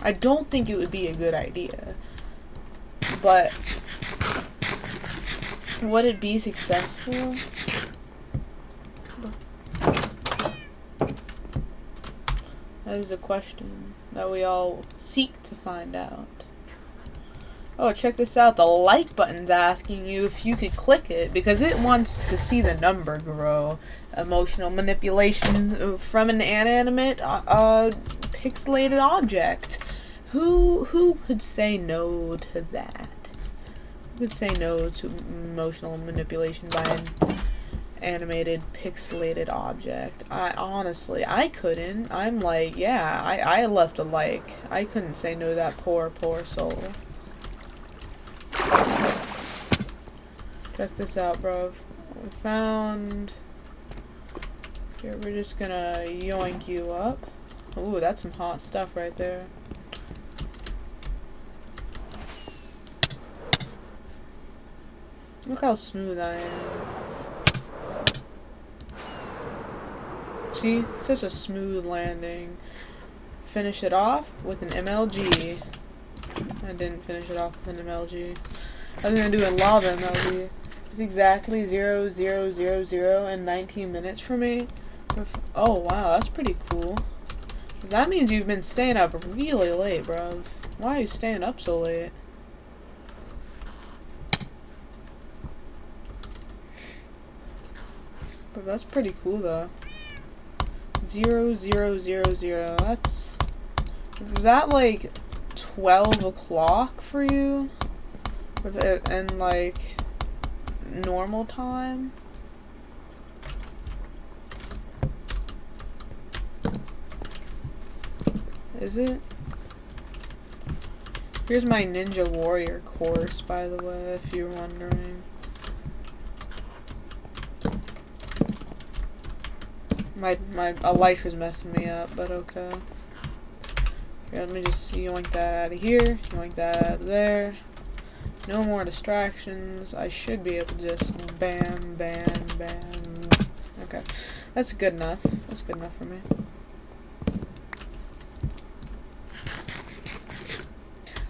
I don't think it would be a good idea. But would it be successful? That is a question that we all seek to find out. Oh, check this out. The like button's asking you if you could click it because it wants to see the number grow. Emotional manipulation from an inanimate, pixelated object. Who could say no to that? Who could say no to emotional manipulation by an animated pixelated object? I couldn't. I'm like, yeah, I left a like. I couldn't say no to that poor soul. Check this out, bro. We found... Here, we're just gonna yoink you up. Ooh, that's some hot stuff right there. Look how smooth I am. See? Such a smooth landing. finish it off with an MLG. I didn't finish it off with an MLG. I was gonna do a lava MLG. It's exactly 0, 0, 0, 0 and 19 minutes for me. Oh wow, that's pretty cool. That means you've been staying up really late, bro. Why are you staying up so late? But that's pretty cool though. 0, 0, 0, 0. That's... Was that like 12 o'clock for you? And like normal time? Is it? Here's my Ninja Warrior course, by the way, if you're wondering. My elytra's messing me up, but okay. Here, let me just yoink that out of here, yoink that out of there. No more distractions. I should be able to just bam, bam, bam. Okay, that's good enough. That's good enough for me.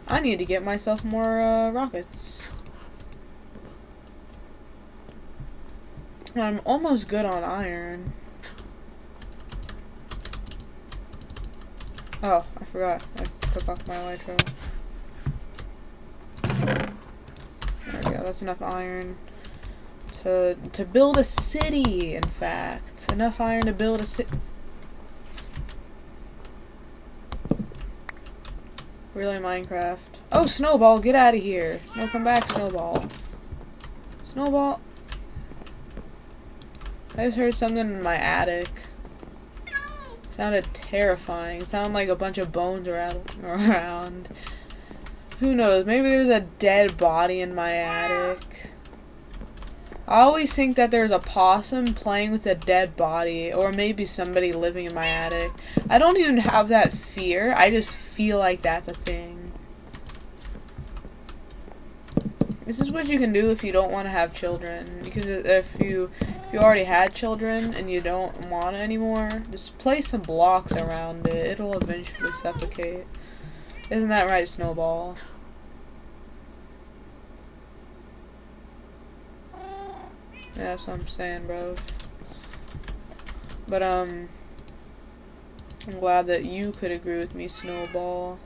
I need to get myself more rockets. I'm almost good on iron. Oh, I forgot. I took off my elytra. There we go. That's enough iron to build a city. In fact, enough iron to build a city. Really, Minecraft? Oh, Snowball, get out of here! No, come back, Snowball. Snowball. I just heard something in my attic. Sounded terrifying. It sounded like a bunch of bones around. Who knows? Maybe there's a dead body in my attic. I always think that there's a possum playing with a dead body, or maybe somebody living in my attic. I don't even have that fear. I just feel like that's a thing. This is what you can do if you don't want to have children. You can, if you already had children and you don't want it anymore, just place some blocks around it. It'll eventually suffocate. Isn't that right, Snowball? Yeah, that's what I'm saying, bro. But, I'm glad that you could agree with me, Snowball.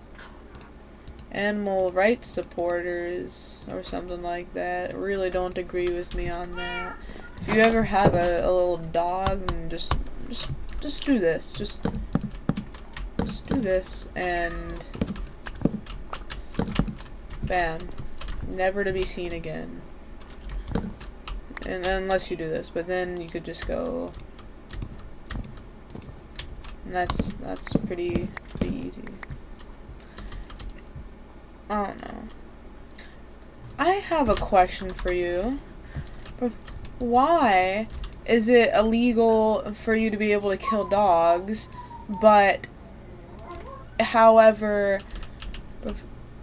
Animal rights supporters, or something like that, really don't agree with me on that. If you ever have a little dog, and just do this. Just do this, and bam. Never to be seen again. And unless you do this, but then you could just go, and that's pretty easy. I don't know. I have a question for you. Why is it illegal for you to be able to kill dogs, but however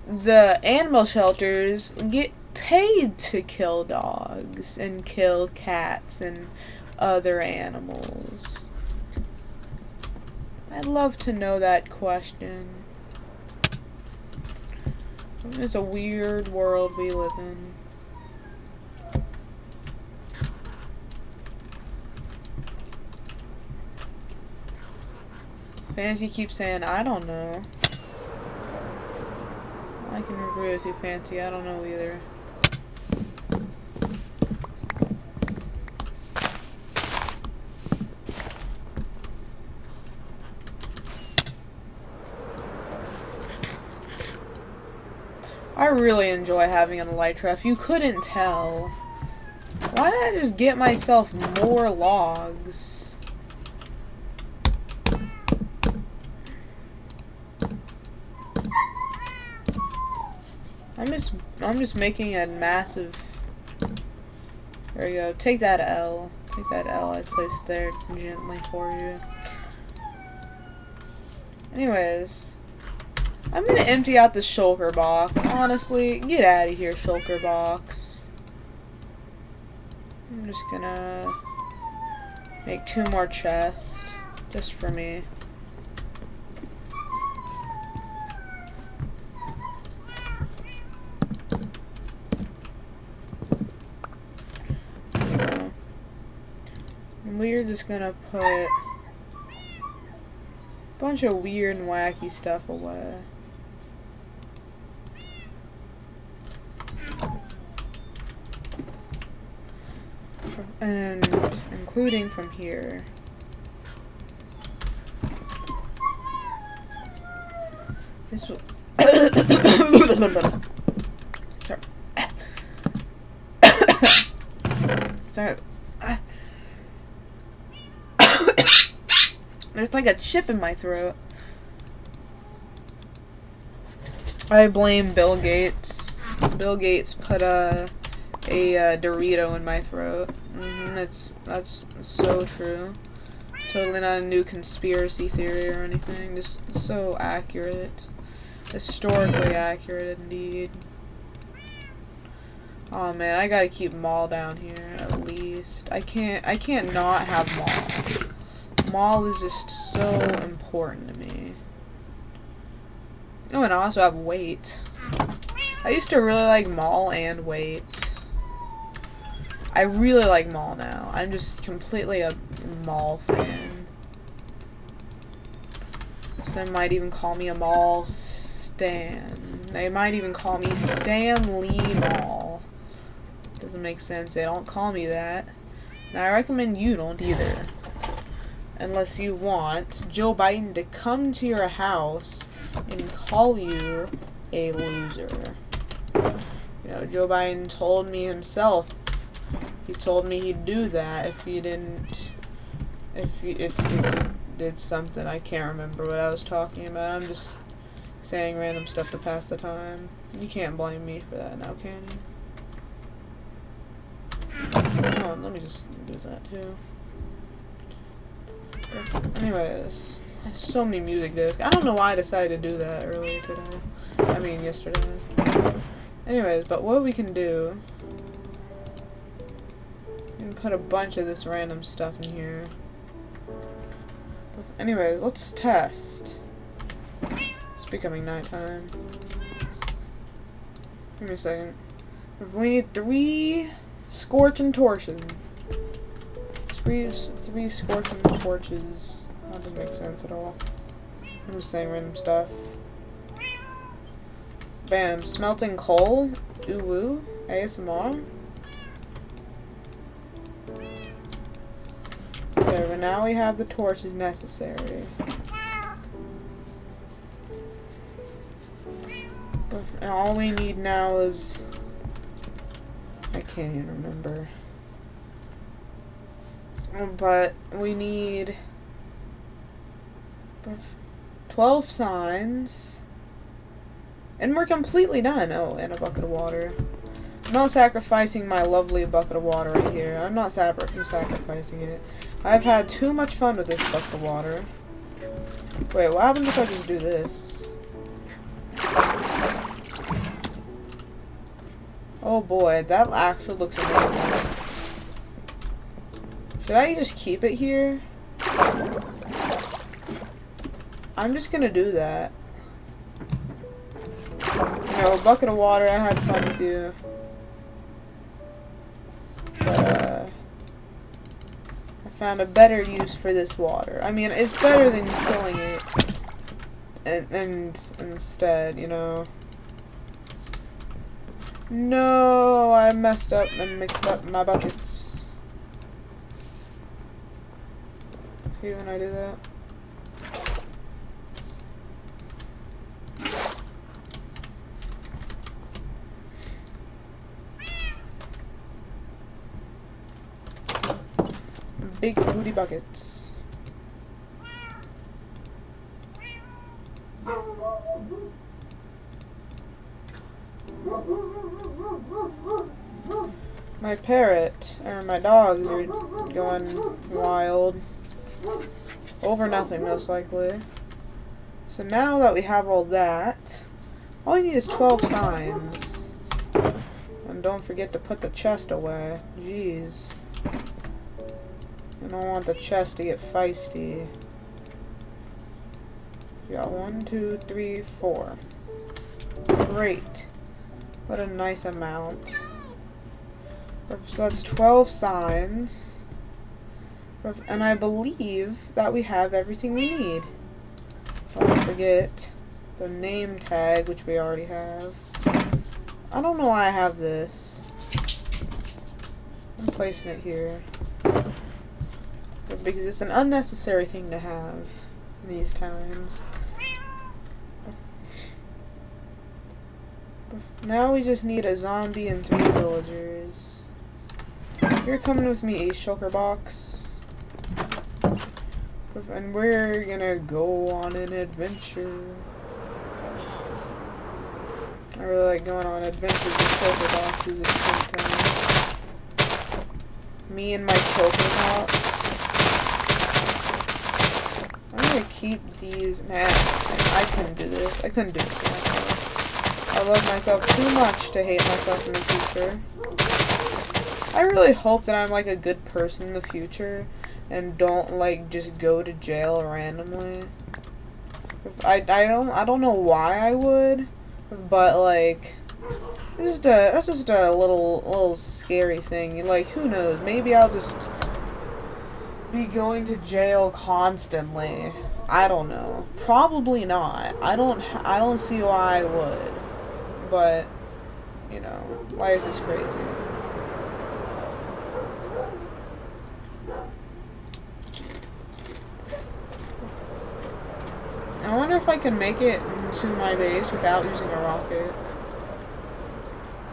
the animal shelters get paid to kill dogs and kill cats and other animals? I'd love to know that question. It's a weird world we live in. Fancy keeps saying, I don't know. I can agree with you, Fancy. I don't know either. I really enjoy having an elytra. If you couldn't tell, why don't I just get myself more logs? I'm just making a massive. There we go. Take that L. Take that L I placed there gently for you. Anyways. I'm gonna empty out the shulker box. Honestly, get out of here, shulker box. I'm just gonna make 2 more chests, just for me. We're just gonna put a bunch of weird and wacky stuff away. And including from here. This will sorry. Sorry. There's like a chip in my throat. I blame Bill Gates. Bill Gates put a Dorito in my throat. That's so true. Totally not a new conspiracy theory or anything. Just so accurate. Historically accurate indeed. Oh man, I gotta keep Maul down here at least. I can't not have Maul. Maul is just so important to me. Oh, and I also have Weight. I used to really like Maul and Weight. I really like Maul now. I'm just completely a Maul fan. Some might even call me a Maul stan. They might even call me Stan Lee Maul. Doesn't make sense. They don't call me that. And I recommend you don't either. Unless you want Joe Biden to come to your house and call you a loser. You know, Joe Biden told me himself. He told me he'd do that if you didn't, if you did something. I can't remember what I was talking about. I'm just saying random stuff to pass the time. You can't blame me for that now, can you? Come on, let me just do that too. But anyways, there's so many music discs. I don't know why I decided to do that earlier today. I mean, yesterday. Anyways, but what we can do... and put a bunch of this random stuff in here. Anyways, let's test. It's becoming nighttime. Give me a second. We need 3 scorching torches. 3 scorching torches. That doesn't make sense at all. I'm just saying random stuff. Bam. Smelting coal. Ooh woo. ASMR. Okay, but now we have the torches necessary. But all we need now is... I can't even remember. But we need 12 signs. And we're completely done. Oh, and a bucket of water. I'm not sacrificing my lovely bucket of water right here. I'm not sacrificing it. I've had too much fun with this bucket of water. Wait, what happens if I just do this? Oh boy, that actually looks amazing. Should I just keep it here? I'm just gonna do that. You know, a bucket of water, I had fun with you. But, I found a better use for this water. I mean, it's better than killing it. And instead, you know. No, I messed up and mixed up my buckets. See when I do that? Big booty buckets. My parrot, or my dogs are going wild. Over nothing, most likely. So now that we have all that, all we need is 12 signs. And don't forget to put the chest away. Jeez. I don't want the chest to get feisty. We got 1, 2, 3, 4. Great. What a nice amount. So that's 12 signs. And I believe that we have everything we need. So don't forget the name tag, which we already have. I don't know why I have this. I'm placing it here. Because it's an unnecessary thing to have in these times. Now we just need a zombie and 3 villagers. You're coming with me, a shulker box. And we're gonna go on an adventure. I really like going on adventures with shulker boxes at the same time. Me and my shulker box. I'm gonna keep these. Nah, I couldn't do this. I couldn't do it to myself. I love myself too much to hate myself in the future. I really hope that I'm like a good person in the future and don't like just go to jail randomly. I don't know why I would, but like that's just a little scary thing. Like, who knows? Maybe I'll just be going to jail constantly. I don't know. Probably not. I don't see why I would. But, you know, life is crazy. I wonder if I can make it to my base without using a rocket.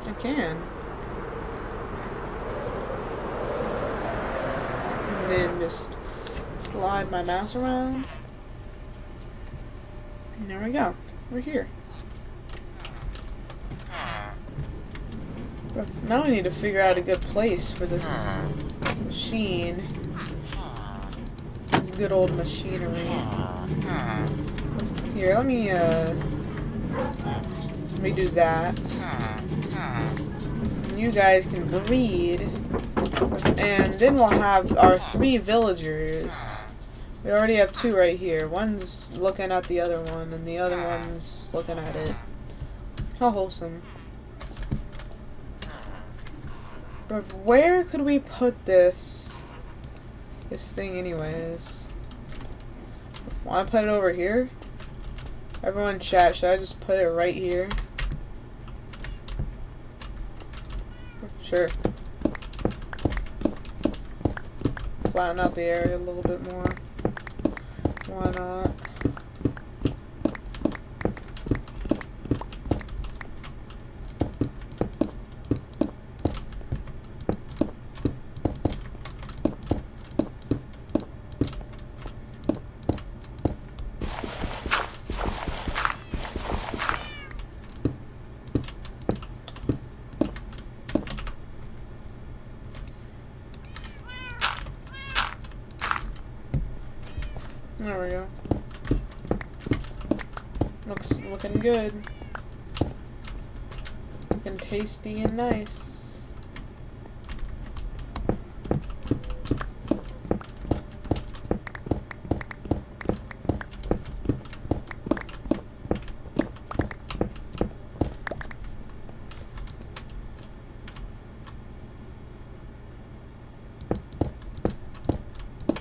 I can. And then just slide my mouse around. And there we go. We're here. But now we need to figure out a good place for this machine. This good old machinery. Here, let me do that. And you guys can breed. And then we'll have our 3 villagers. We already have 2 right here. One's looking at the other one, and the other one's looking at it. How wholesome. But where could we put this thing anyways? Want to put it over here? Everyone chat, should I just put it right here? Sure. Flatten out the area a little bit more. Why not? There we go. Looking good. Looking tasty and nice.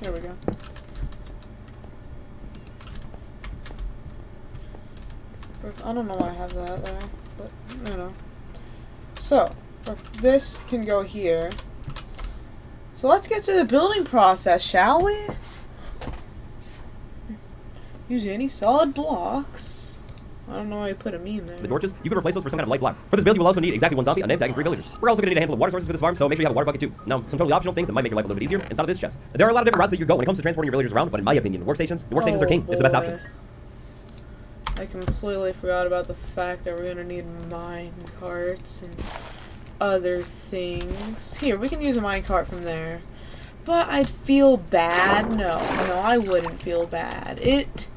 There we go. I don't know why I have that there, but, you know. So, this can go here. So let's get to the building process, shall we? Use any solid blocks. I don't know why I put a meme there. The torches, you can replace those for some kind of light block. For this build, you will also need exactly 1 zombie, a name tag, and 3 villagers. We're also going to need a handful of water sources for this farm, so make sure you have a water bucket too. Now, some totally optional things that might make your life a little bit easier inside of this chest. There are a lot of different routes that you go when it comes to transporting your villagers around, but in my opinion, the workstations are king. It's the best option. I completely forgot about the fact that we're gonna need mine carts and other things. Here, we can use a mine cart from there. But I'd feel bad. No, I wouldn't feel bad. It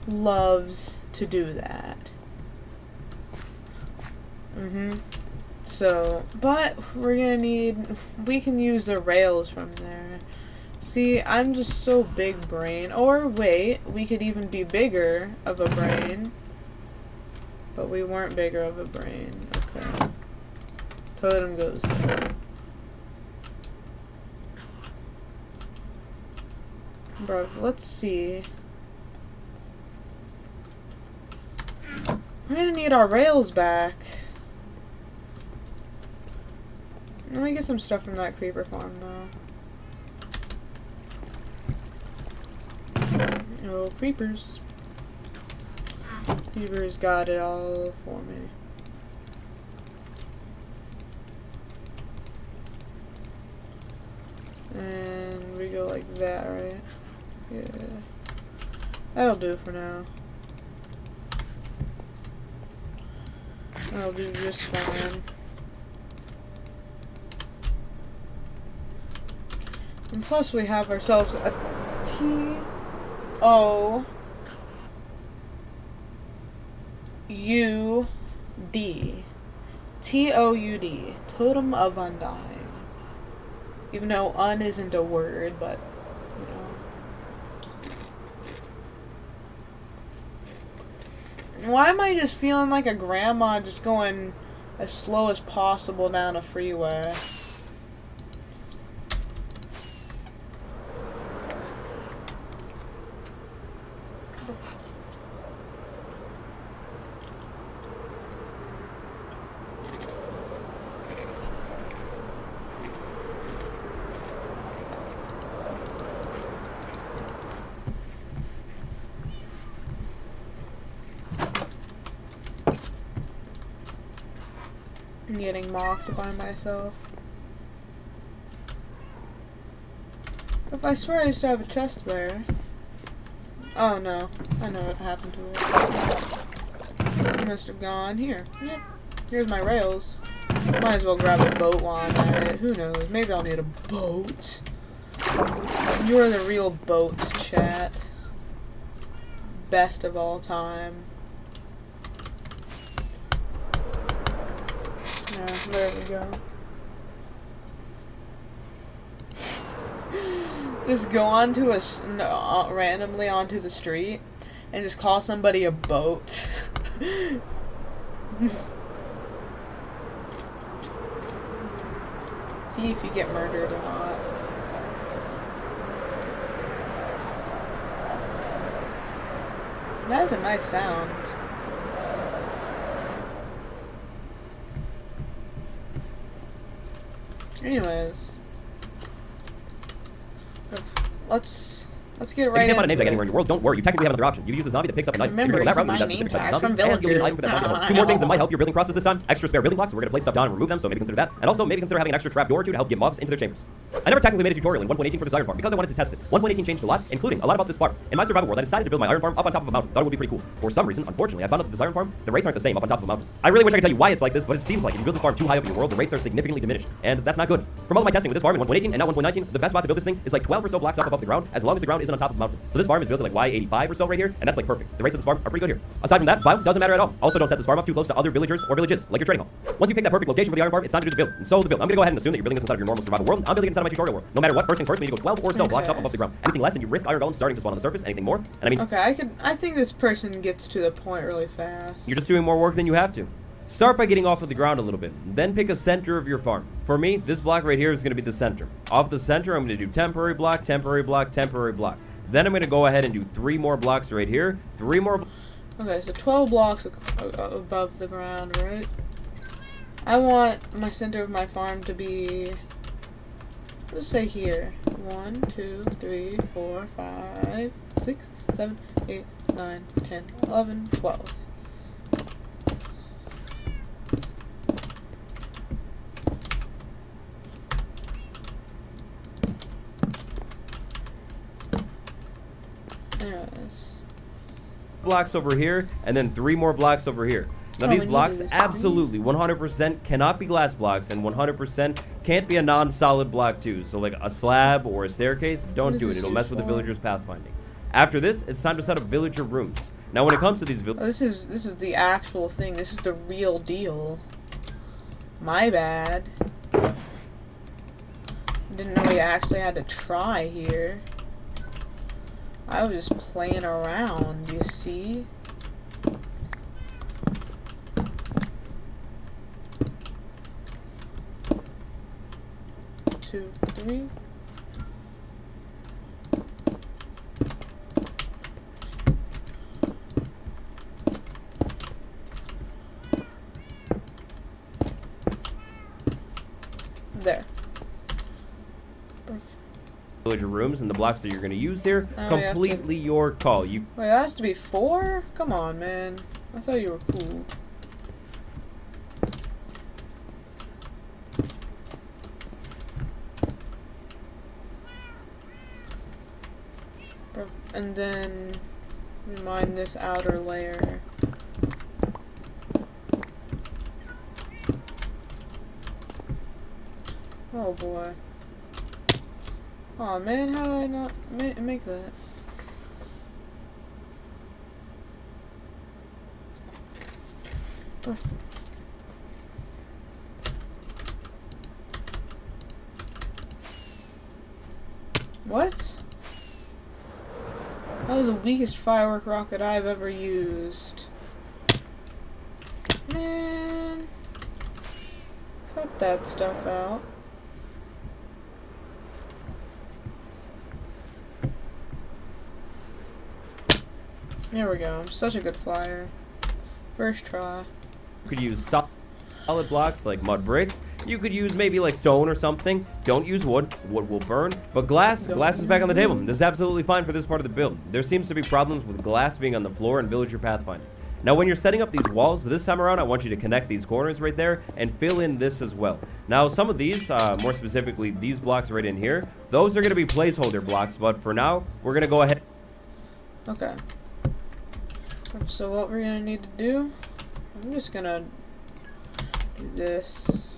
loves to do that. So, but we're gonna need, we can use the rails from there. See, I'm just so big brain. Or wait, we could even be bigger of a brain. But we weren't bigger of a brain. Okay. Totem goes there. Bro, let's see. We're gonna need our rails back. Let me get some stuff from that creeper farm, though. No creepers. Creepers got it all for me. And we go like that, right? Yeah. That'll do for now. That'll do just fine. And plus we have ourselves a T-O-U-D. T-O-U-D. Totem of Undying. Even though un isn't a word, but, you know. Why am I just feeling like a grandma just going as slow as possible down a freeway? I'm getting mocked by myself. If I swear I used to have a chest there. Oh no, I know what happened to it. It must have gone here. Yeah. Here's my rails. Might as well grab a boat while I'm at it. Who knows? Maybe I'll need a boat. You're the real boat, chat. Best of all time. Yeah, there we go. Just go onto a randomly onto the street and just call somebody a boat. See if you get murdered or not. That is a nice sound. Anyways, let's get right into it. If you can't find a name tag anywhere in your world, don't worry. You technically have another option. You can use a zombie that picks up a knife. You can go that route, you use that specific type of zombie, and you'll need an item for that zombie to hold. Two more things that might help your building process this time. Extra spare building blocks, so we're going to place stuff down and remove them, so maybe consider that. And also, maybe consider having an extra trap door or two to help get mobs into their chambers. I never technically made a tutorial in 1.18 for this iron farm because I wanted to test it. 1.18 changed a lot, including a lot about this farm. In my survival world, I decided to build my iron farm up on top of a mountain. Thought it would be pretty cool. For some reason, unfortunately, I found out that this iron farm, the rates aren't the same up on top of a mountain. I really wish I could tell you why it's like this, but it seems like if you build this farm too high up in your world, the rates are significantly diminished, and that's not good. From all of my testing with this farm in 1.18 and now 1.19, the best spot to build this thing is like 12 or so blocks up above the ground, as long as the ground isn't on top of the mountain. So this farm is built at like Y85 or so right here, and that's like perfect. The rates of this farm are pretty good here. Aside from that, biome doesn't matter at all. Also, don't set this farm up too close to other villagers or villages, like your trading hall. Once you pick that perfect location for the iron farm, it's time to do the build. And so the build. I'm gonna go ahead and assume that you're building this inside of your normal survival world. I'm building it inside of my tutorial world. No matter what, first things first, we need to go 12 or so blocks up above the ground. Anything less, and you risk iron golems starting to spawn on the surface. Anything more, and I mean, okay, I think this person gets to the point really fast. You're just doing more work than you have to. Start by getting off of the ground a little bit. Then pick a center of your farm. For me, this block right here is going to be the center. Off the center, I'm going to do temporary block, temporary block, temporary block. Then I'm going to go ahead and do 3 more blocks right here. 3 more. Okay, so 12 blocks above the ground, right? I want my center of my farm to be, let's say here. 1, 2, 3, 4, 5, 6, 7, 8, 9, 10, 11, 12. Anyways. Blocks over here, and then 3 more blocks over here. Now these blocks absolutely 100% cannot be glass blocks, and 100% can't be a non-solid block too. So like a slab or a staircase, don't do it. It'll mess with the villager's pathfinding. After this, it's time to set up villager rooms. Now when it comes to these this is the actual thing. This is the real deal. My bad. Didn't know we actually had to try here. I was just playing around, you see? Two, three. villager rooms and the blocks that you're going to use here. Oh, Completely your call. Wait, that has to be 4? Come on, man. I thought you were cool. And then we mine this outer layer. Oh boy. Oh man, how did I not make that? What? That was the weakest firework rocket I've ever used. Man. Cut that stuff out. There we go. I'm such a good flyer. First try. You could use solid blocks like mud bricks. You could use maybe like stone or something. Don't use wood. Wood will burn. But glass is back on the table. This is absolutely fine for this part of the build. There seems to be problems with glass being on the floor in Villager Pathfinder. Now when you're setting up these walls, this time around I want you to connect these corners right there and fill in this as well. Now some of these, more specifically these blocks right in here, those are going to be placeholder blocks, but for now, we're going to go ahead. Okay. So what we're going to need to do, I'm just going to do this.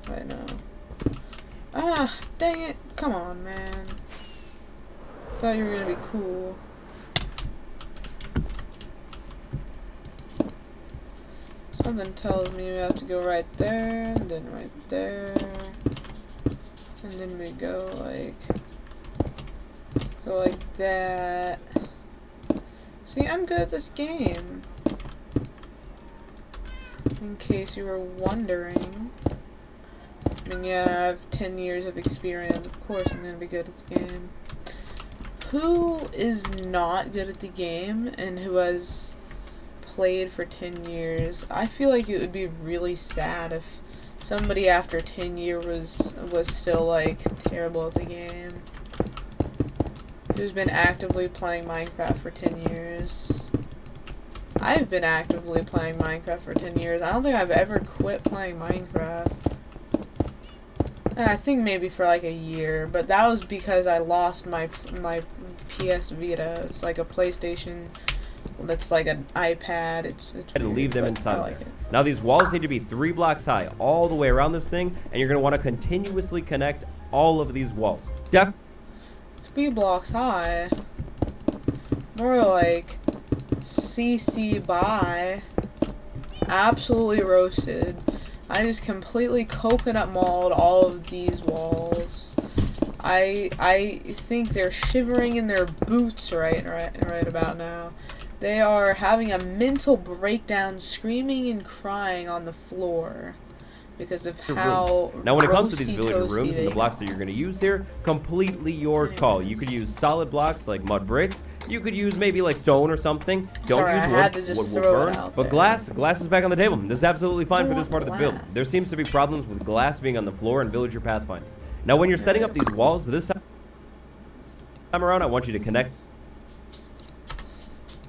Right now. Ah, dang it. Come on, man. Thought you were going to be cool. Something tells me we have to go right there, and then right there, and then we go like that. See, I'm good at this game. In case you were wondering. I mean, yeah, I have 10 years of experience. Of course I'm gonna be good at this game. Who is not good at the game and who has played for 10 years? I feel like it would be really sad if somebody after 10 years was still like terrible at the game. Who's been actively playing Minecraft for 10 years? I've been actively playing Minecraft for 10 years. I don't think I've ever quit playing Minecraft. I think maybe for like a year, but that was because I lost my PS Vita. It's like a PlayStation. That's like an iPad. It's and weird, leave them but inside I like there. it. Now these walls need to be 3 blocks high all the way around this thing, and you're going to want to continuously connect all of these walls. 3 blocks high. More like CC by. Absolutely roasted. I just completely coconut mauled all of these walls. I think they're shivering in their boots right about now. They are having a mental breakdown, screaming and crying on the floor because of how now when it comes to these villager roasty rooms and the blocks that you're going to use here, completely your call. You could use solid blocks like mud bricks. You could use maybe like stone or something. Don't use wood. Wood will burn. But glass is back on the table. This is absolutely fine for this part of the build. There seems to be problems with glass being on the floor in Villager Pathfinder. Now when you're setting up these walls, this time around I want you to connect.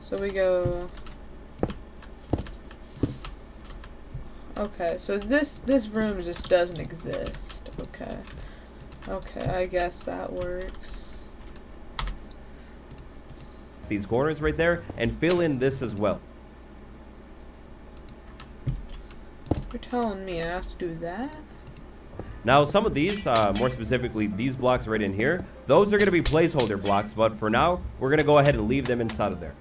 So we go. Okay, so this room just doesn't exist. Okay. Okay, I guess that works. These corners right there and fill in this as well. You're telling me I have to do that? Now some of these, more specifically these blocks right in here, those are going to be placeholder blocks, but for now we're going to go ahead and leave them inside of there.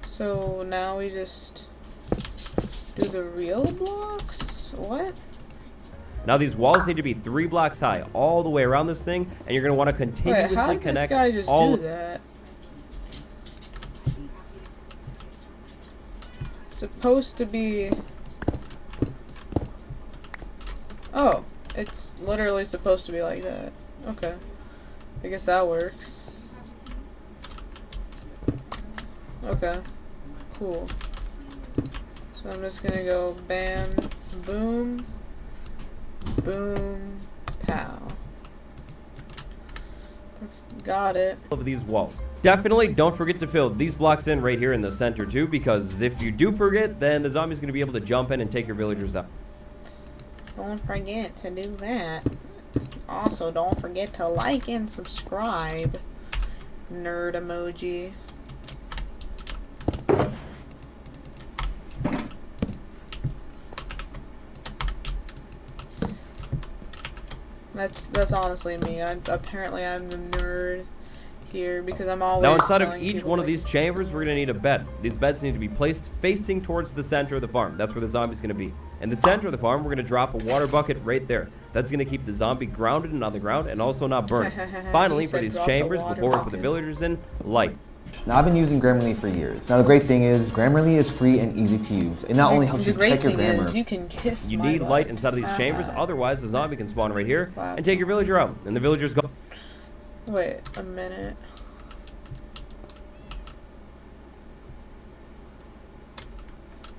So now we just do the real blocks? What? Now these walls need to be 3 blocks high all the way around this thing, and you're going to want to continuously how did connect this guy just all do that? It's supposed to be... Oh, it's literally supposed to be like that. Okay. I guess that works. Okay. Cool. So I'm just gonna go bam, boom, boom, pow. Got it. Of these walls. Definitely don't forget to fill these blocks in right here in the center too, because if you do forget, then the zombie's going to be able to jump in and take your villagers out. Don't forget to do that. Also, don't forget to like and subscribe. Nerd emoji. That's honestly me. Apparently I'm the nerd here because I'm always. Now inside of each one of these chambers, we're gonna need a bed. These beds need to be placed facing towards the center of the farm. That's where the zombie's gonna be. In the center of the farm, we're gonna drop a water bucket right there. That's gonna keep the zombie grounded and on the ground and also not burn. Finally, for these chambers, before we put the villagers in, light. Now, I've been using Grammarly for years. Now, the great thing is, Grammarly is free and easy to use. It not only helps you check your grammar. You can kiss You my need butt. light inside of these chambers, otherwise the zombie can spawn right here and take your villager out. And the villagers go. Wait a minute.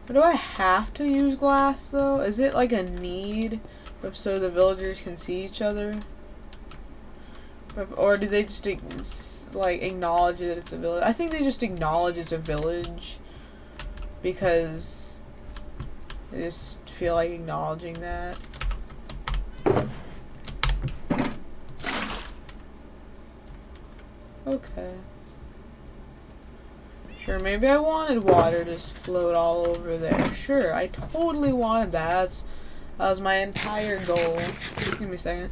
But do I have to use glass though? Is it like a need, so the villagers can see each other? Or do they just like acknowledge that it's a village? I think they just acknowledge it's a village because they just feel like acknowledging that. Okay. Sure, maybe I wanted water to just float all over there. Sure, I totally wanted that. That was my entire goal. Give me a second.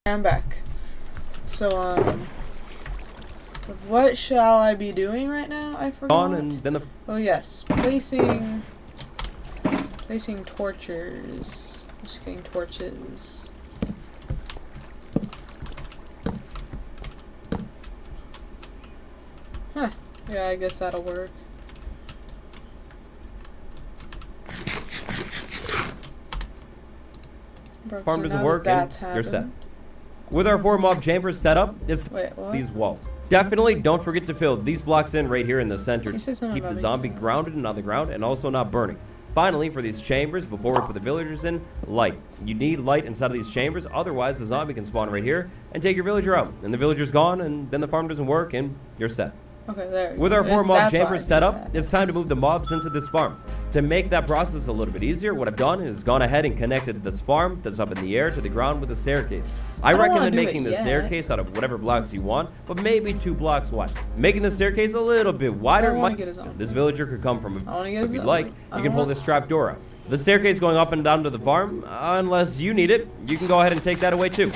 I'm back. So, what shall I be doing right now? I forgot. On and then the. Oh yes, placing torches. Just getting torches. Huh. Yeah, I guess that'll work. Farm doesn't work and you're set. With our 4 mob chambers set up, it's these walls. Definitely don't forget to fill these blocks in right here in the center to keep the zombie grounded and on the ground and also not burning. Finally, for these chambers, before we put the villagers in, light. You need light inside of these chambers, otherwise the zombie can spawn right here and take your villager out. And the villager's gone, and then the farm doesn't work, and you're set. Okay, there. With our 4 mob chambers set up, it's time to move the mobs into this farm. To make that process a little bit easier, what I've done is gone ahead and connected this farm that's up in the air to the ground with a staircase. I recommend making the staircase out of whatever blocks you want, but maybe 2 blocks wide. Making the staircase a little bit wider might. This villager could come from if you'd like, you can pull this trap door out. The staircase going up and down to the farm, unless you need it, you can go ahead and take that away too.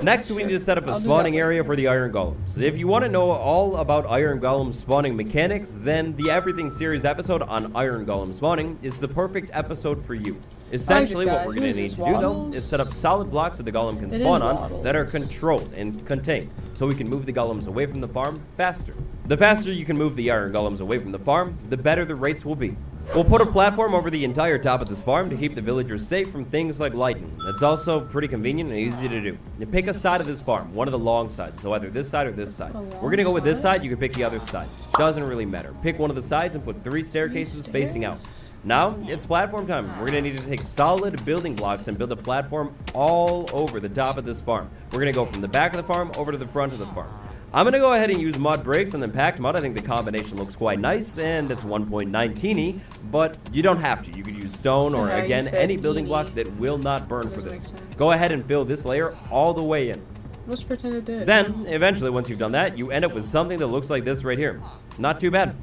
Next, we need to set up a spawning area for the iron golems. If you want to know all about iron golem spawning mechanics, then the Everything series episode on iron golem spawning is the perfect episode for you. Essentially, what we're going to need to do though is set up solid blocks that the golem can spawn on that are controlled and contained, so we can move the golems away from the farm faster. The faster you can move the iron golems away from the farm, the better the rates will be. We'll put a platform over the entire top of this farm to keep the villagers safe from things like lightning. It's also pretty convenient and easy to do. You pick a side of this farm, one of the long sides, so either this side or this side. We're gonna go with this side, you can pick the other side. Doesn't really matter. Pick one of the sides and put 3 staircases facing out. Now, it's platform time. We're gonna need to take solid building blocks and build a platform all over the top of this farm. We're gonna go from the back of the farm over to the front of the farm. I'm going to go ahead and use mud bricks and then packed mud. I think the combination looks quite nice, and it's 1.19, but you don't have to. You could use stone or, again, any building block that will not burn for this. Go ahead and fill this layer all the way in. Let's pretend it did. Then, eventually, once you've done that, you end up with something that looks like this right here. Not too bad.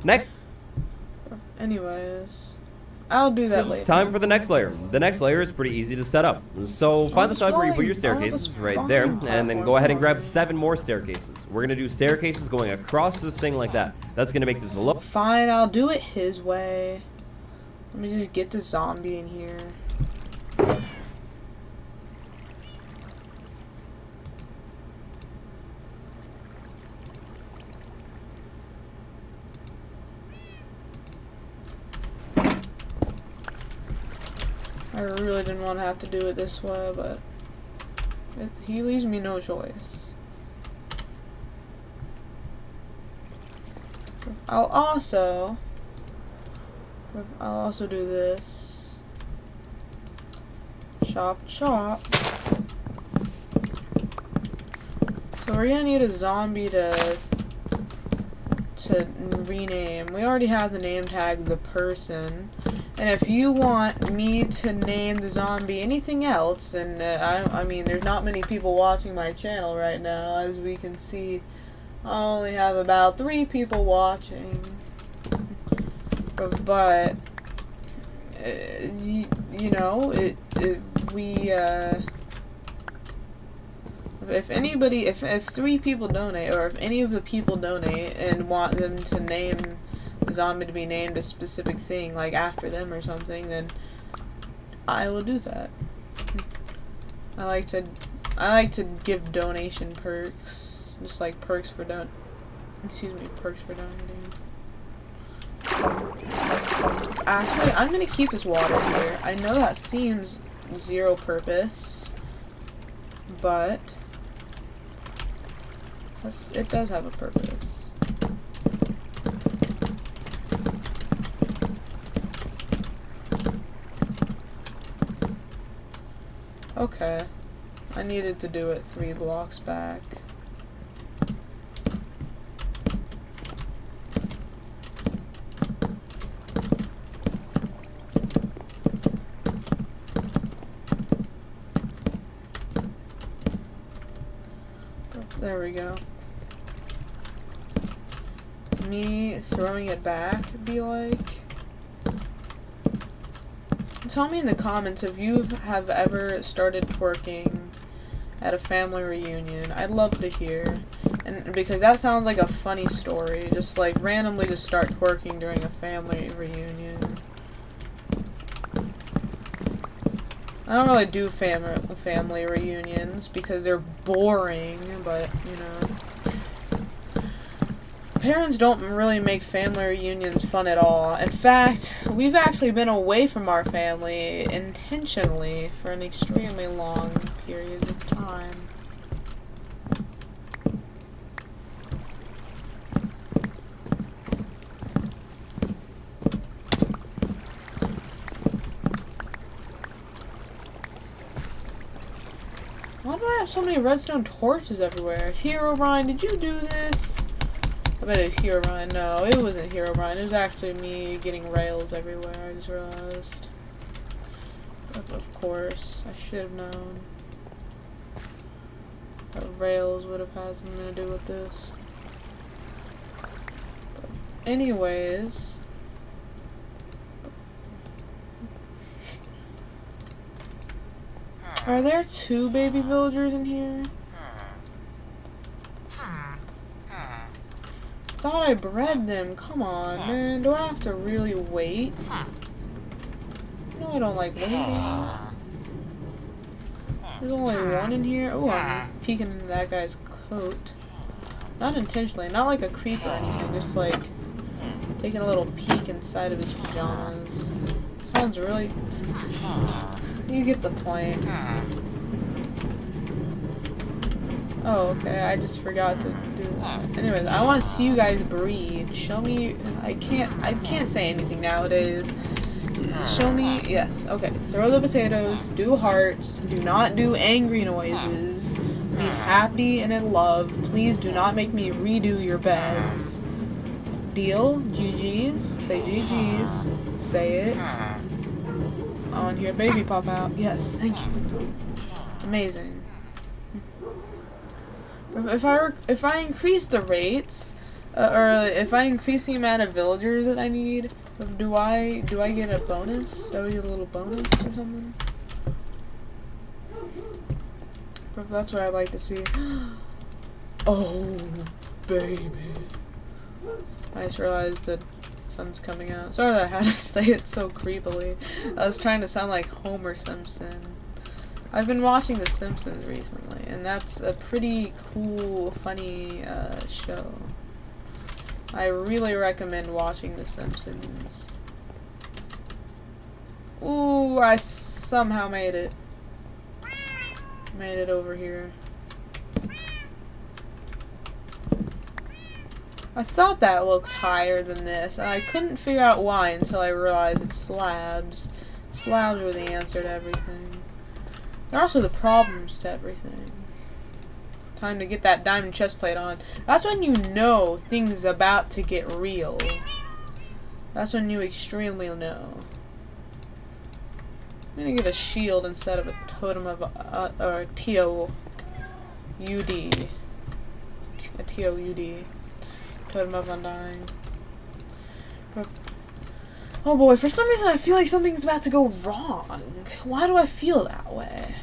Next. Anyways, I'll do that later. It's time for the next layer. The next layer is pretty easy to set up. So find the side where you put your staircases right there, and then go ahead and grab 7 more staircases. We're going to do staircases going across this thing like that. That's going to make this a look. Fine, I'll do it his way. Let me just get the zombie in here. I really really didn't want to have to do it this way, but he leaves me no choice. I'll also do this. Chop, chop. So we're gonna need a zombie to rename. We already have the name tag, the person. And if you want me to name the zombie anything else, and I mean, there's not many people watching my channel right now, as we can see. I only have about 3 people watching. But you know, if 3 people donate, or if any of the people donate and want them to name the zombie to be named a specific thing, like after them or something, then I will do that. I like to give donation perks, just like perks for donating. Actually, I'm gonna keep this water here. I know that seems zero purpose, but it does have a purpose. Okay. I needed to do it 3 blocks back. There we go. Me throwing it back be like... Tell me in the comments if you have ever started twerking at a family reunion. I'd love to hear. And because that sounds like a funny story. Just like randomly just start twerking during a family reunion. I don't really do family reunions because they're boring, but, you know. Parents don't really make family reunions fun at all. In fact, we've actually been away from our family intentionally for an extremely long period of time. Why do I have so many redstone torches everywhere? Herobrine, did you do this? I bet it's Herobrine. No, it wasn't Herobrine. It was actually me getting rails everywhere. I just realized. Of course, I should have known that rails would have had something to do with this. But anyways. Are there 2 baby villagers in here? Thought I bred them. Come on, man. Do I have to really wait? No, I don't like waiting. There's only 1 in here. Oh, I'm peeking into that guy's coat. Not intentionally. Not like a creep or anything. Just like taking a little peek inside of his pajamas. Sounds really... You get the point. Oh, okay. I just forgot to do that. Anyways, I want to see you guys breed. Show me. I can't say anything nowadays. Show me. Yes. Okay. Throw the potatoes. Do hearts. Do not do angry noises. Be happy and in love. Please do not make me redo your beds. Deal. GG's. Say GG's. Say it. I want to hear baby pop out. Yes. Thank you. Amazing. If I increase the rates, or if I increase the amount of villagers that I need, do I get a bonus? Do I get a little bonus or something? That's what I'd like to see. Oh, baby! I just realized that sun's coming out. Sorry that I had to say it so creepily. I was trying to sound like Homer Simpson. I've been watching The Simpsons recently, and that's a pretty cool, funny show. I really recommend watching The Simpsons. Ooh, I somehow made it. Made it over here. I thought that looked higher than this, and I couldn't figure out why until I realized it's slabs. Slabs were the answer to everything. They're also the problems to everything. Time to get that diamond chest plate on. That's when you know things about to get real. That's when you extremely know. I'm gonna get a shield instead of a totem of or a T-O-U-D. A T-O-U-D. Totem of Undying. Oh boy, for some reason I feel like something's about to go wrong. Why do I feel that way?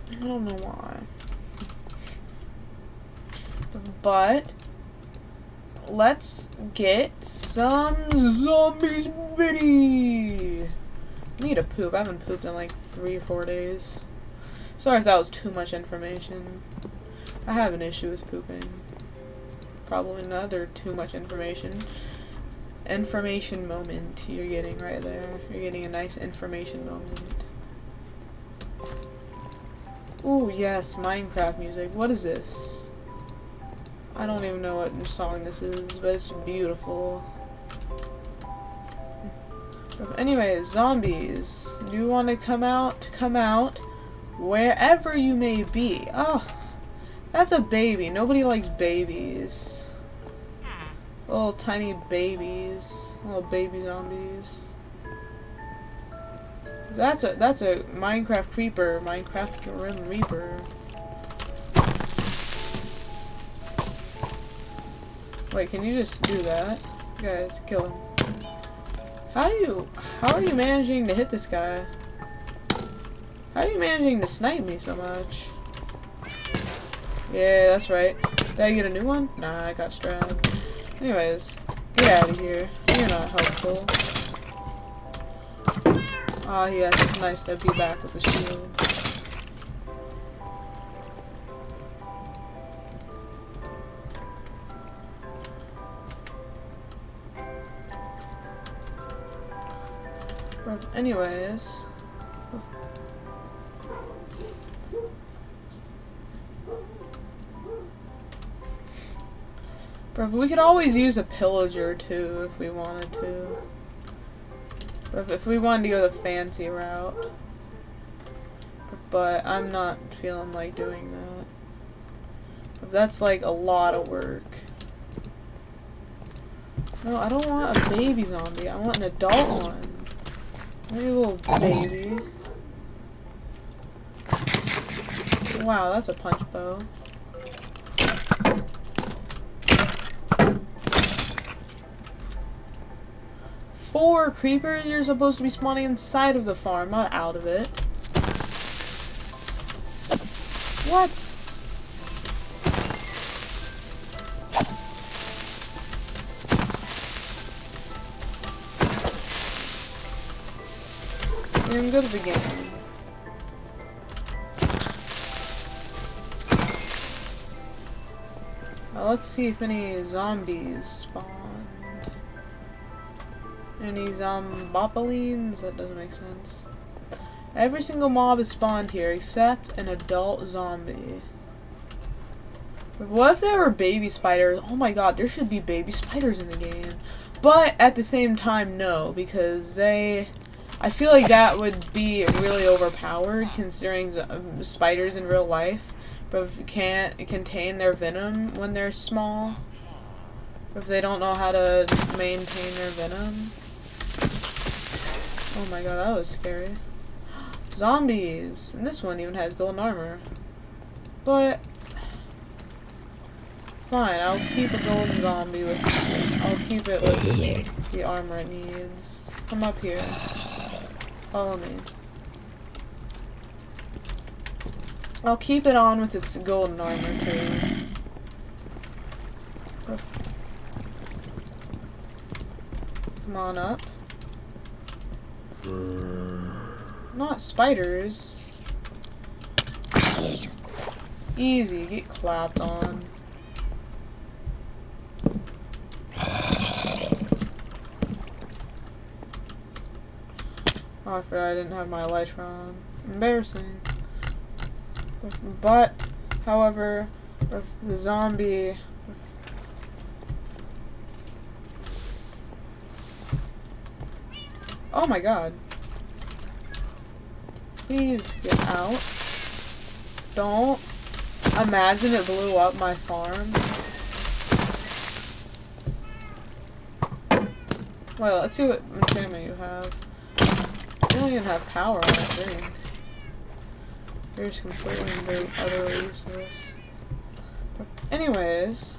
I don't know why. But let's get some zombies, bitty! I need to poop. I haven't pooped in like 3 or 4 days. Sorry if that was too much information. I have an issue with pooping. Probably another too much information. Information moment you're getting right there. You're getting a nice information moment. Ooh, yes, Minecraft music. What is this? I don't even know what song this is, but it's beautiful. Anyways, zombies. Do you want to come out? Come out. Wherever you may be. Oh, that's a baby. Nobody likes babies. Little tiny babies. Little baby zombies. That's a Minecraft creeper. Minecraft Grim Reaper. Wait, can you just do that? Guys, kill him. How are you managing to hit this guy? How are you managing to snipe me so much? Yeah, that's right. Did I get a new one? Nah, I got strabbed. Anyways, get out of here. You're not helpful. Oh yes, it's nice to be back with the shield. But anyways. But we could always use a pillager too if we wanted to. But if we wanted to go the fancy route. But I'm not feeling like doing that. But that's like a lot of work. No, I don't want a baby zombie. I want an adult one. Maybe a little baby. Wow, that's a punch bow. Four creepers, you're supposed to be spawning inside of the farm, not out of it. What? You're in good at the game. Well, let's see if any zombies spawned. Any zombopolines? That doesn't make sense. Every single mob is spawned here except an adult zombie. But what if there were baby spiders? Oh my god, there should be baby spiders in the game. But at the same time, no, because I feel like that would be really overpowered considering spiders in real life. But if you can't contain their venom when they're small. If they don't know how to maintain their venom. Oh my god, that was scary. Zombies! And this one even has golden armor. But fine, I'll keep a golden zombie with I'll keep it with the armor it needs. Come up here. Follow me. I'll keep it on with its golden armor too. Come on up. Not spiders. Easy, get clapped on. Oh, I forgot I didn't have my elytron. Embarrassing. But, however, the zombie... Oh my god. Please get out. Don't imagine it blew up my farm. Well, let's see what enchantment you have. You don't even have power on that thing. You're just completely and utterly useless. Anyways.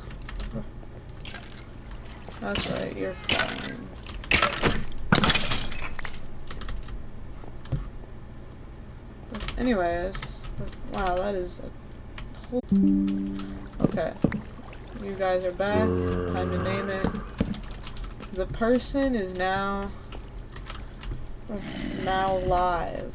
That's right, you're fine. Anyways. Wow, that is a whole... Okay. You guys are back. Time to name it. The person is now live.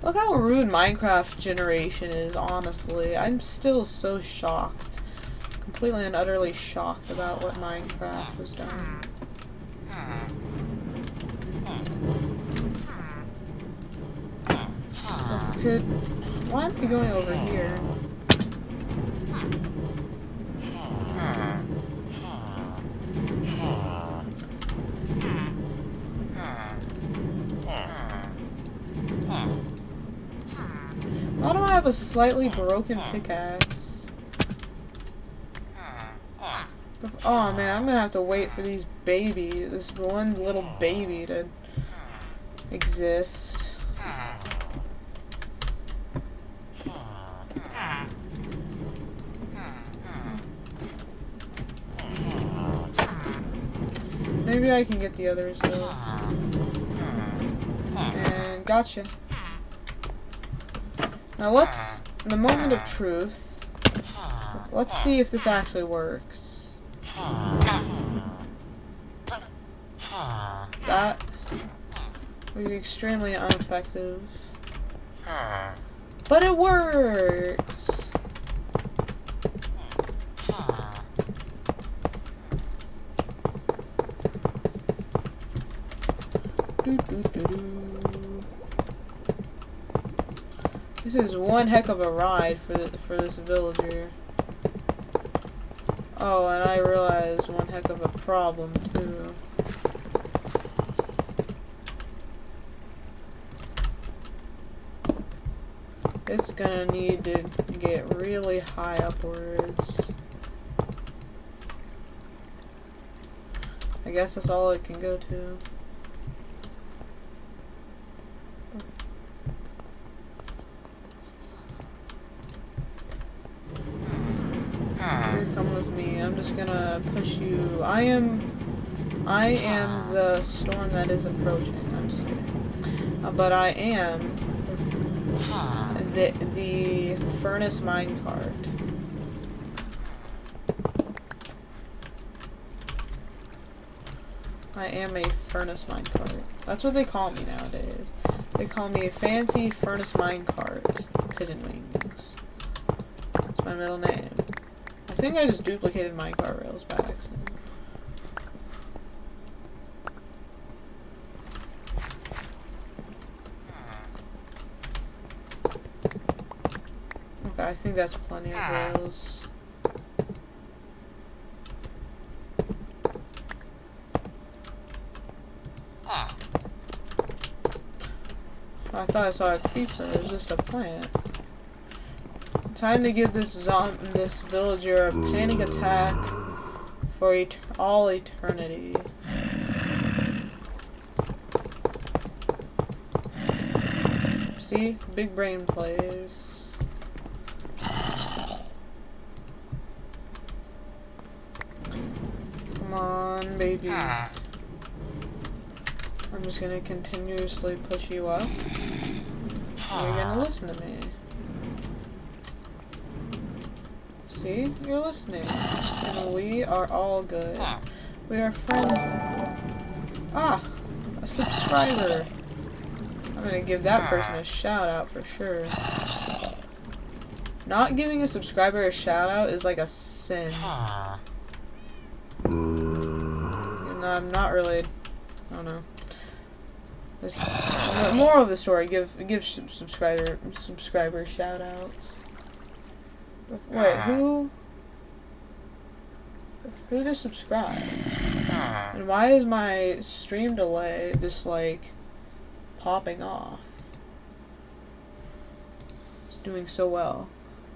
Look how rude Minecraft generation is, honestly. I'm still so shocked. Completely and utterly shocked about what Minecraft was done. Good. Why am I going over here? Why do I have a slightly broken pickaxe? Oh man, I'm gonna have to wait for this one little baby to exist. Maybe I can get the others though. And gotcha. Now the moment of truth. Let's see if this actually works. That was extremely ineffective. But it works! This is one heck of a ride for this villager. Oh, and I realized one heck of a problem too. It's gonna need to get really high upwards. I guess that's all it can go to. Here, come with me. I'm just gonna push you. I am the storm that is approaching. I'm just kidding. But I am the furnace minecart. I am a furnace minecart. That's what they call me nowadays. They call me a fancy furnace minecart. Pigeon wings. That's my middle name. I think I just duplicated minecart rails by accident. Okay, I think that's plenty of rails. I thought I saw a creeper. It was just a plant. Time to give this villager a panic attack for all eternity. See? Big brain plays. Come on, baby. I'm just gonna continuously push you up. And you're gonna listen to me. See? You're listening. And we are all good. We are friends. Ah! A subscriber! I'm gonna give that person a shout out for sure. Not giving a subscriber a shout out is like a sin. No, I'm not really. I don't know. The moral of the story: give subscriber shout outs. Wait, who just subscribed? And why is my stream delay just like popping off? It's doing so well.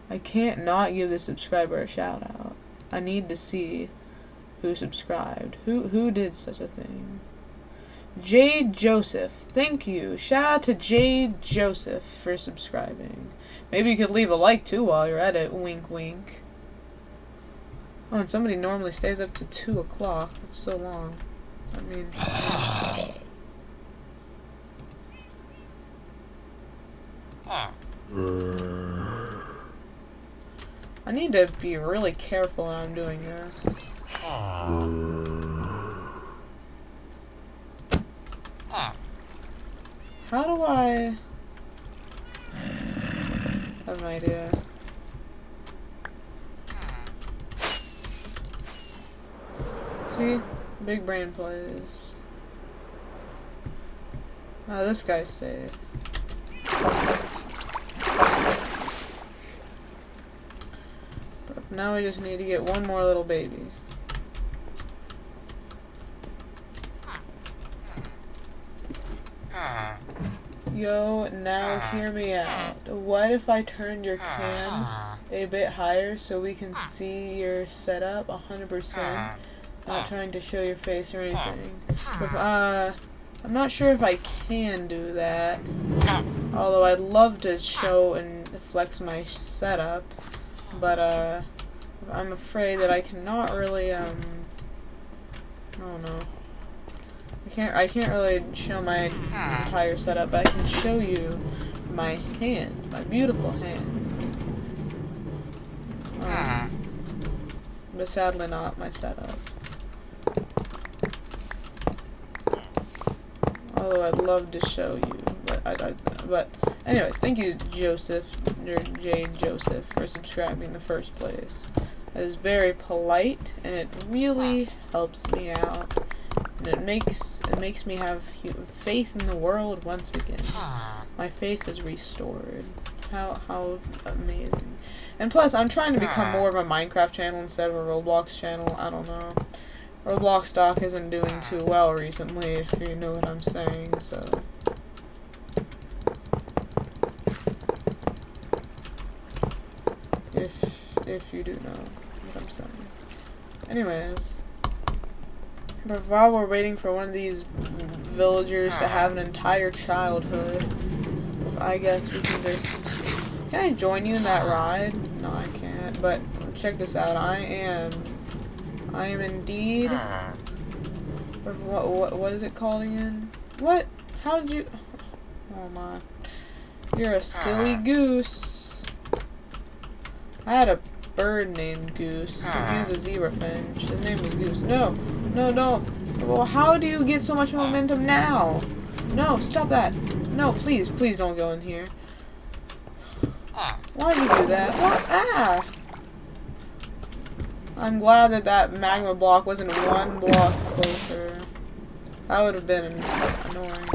I can't not give the subscriber a shout out. I need to see who subscribed. Who did such a thing? Jade Joseph. Thank you. Shout out to Jade Joseph for subscribing. Maybe you could leave a like too while you're at it. Wink wink. Oh, and somebody normally stays up to 2 o'clock. That's so long. I mean... I need to be really careful when I'm doing this. How do I... I have no idea. See? Big brain plays. Oh, this guy's safe. But now we just need to get one more little baby. Yo, now hear me out. What if I turned your cam a bit higher so we can see your setup 100%? Not trying to show your face or anything. But, I'm not sure if I can do that. Although I'd love to show and flex my setup. But, I'm afraid that I cannot really, I don't know. I can't really show my entire setup, but I can show you my hand, my beautiful hand. But sadly not my setup. Although I'd love to show you, but anyways, thank you Joseph, or Jade Joseph, for subscribing in the first place. That is very polite, and it really helps me out. And it makes me have faith in the world once again. My faith is restored. How amazing. And plus, I'm trying to become more of a Minecraft channel instead of a Roblox channel. I don't know. Roblox stock isn't doing too well recently, if you know what I'm saying, so... If you do know what I'm saying. Anyways... But while we're waiting for one of these villagers to have an entire childhood, I guess we can just... Can I join you in that ride? No, I can't. But check this out. I am indeed... What is it called again? What? How did you... Oh my. You're a silly goose. I had a bird named Goose. He was a zebra finch. His name was Goose. No. No, no. Well, how do you get so much momentum now? No, stop that. No, please, please don't go in here. Why did you do that? What? Ah! I'm glad that magma block wasn't one block closer. That would have been annoying.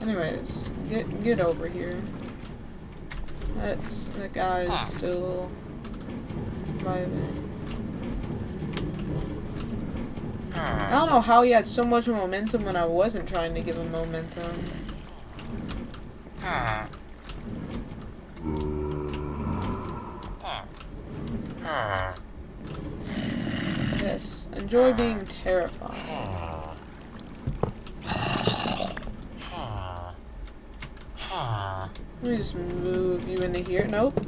Anyways, get over here. The guy's still vibing. I don't know how he had so much momentum when I wasn't trying to give him momentum. Yes, enjoy being terrified. Let me just move you into here. Nope.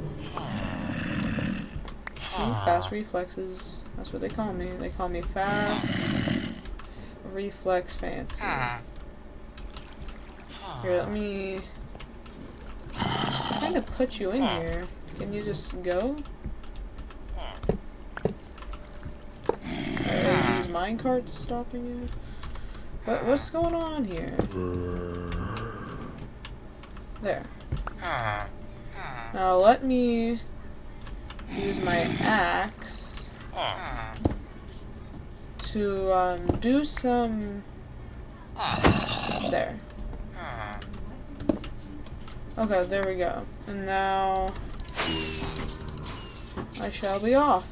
See, fast reflexes. That's what they call me. They call me fast reflex fancy. Here, let me kind of put you in here. Can you just go? Are these minecarts stopping you? What's going on here? There. Now let me use my axe to do some... There. Okay, there we go. And now I shall be off.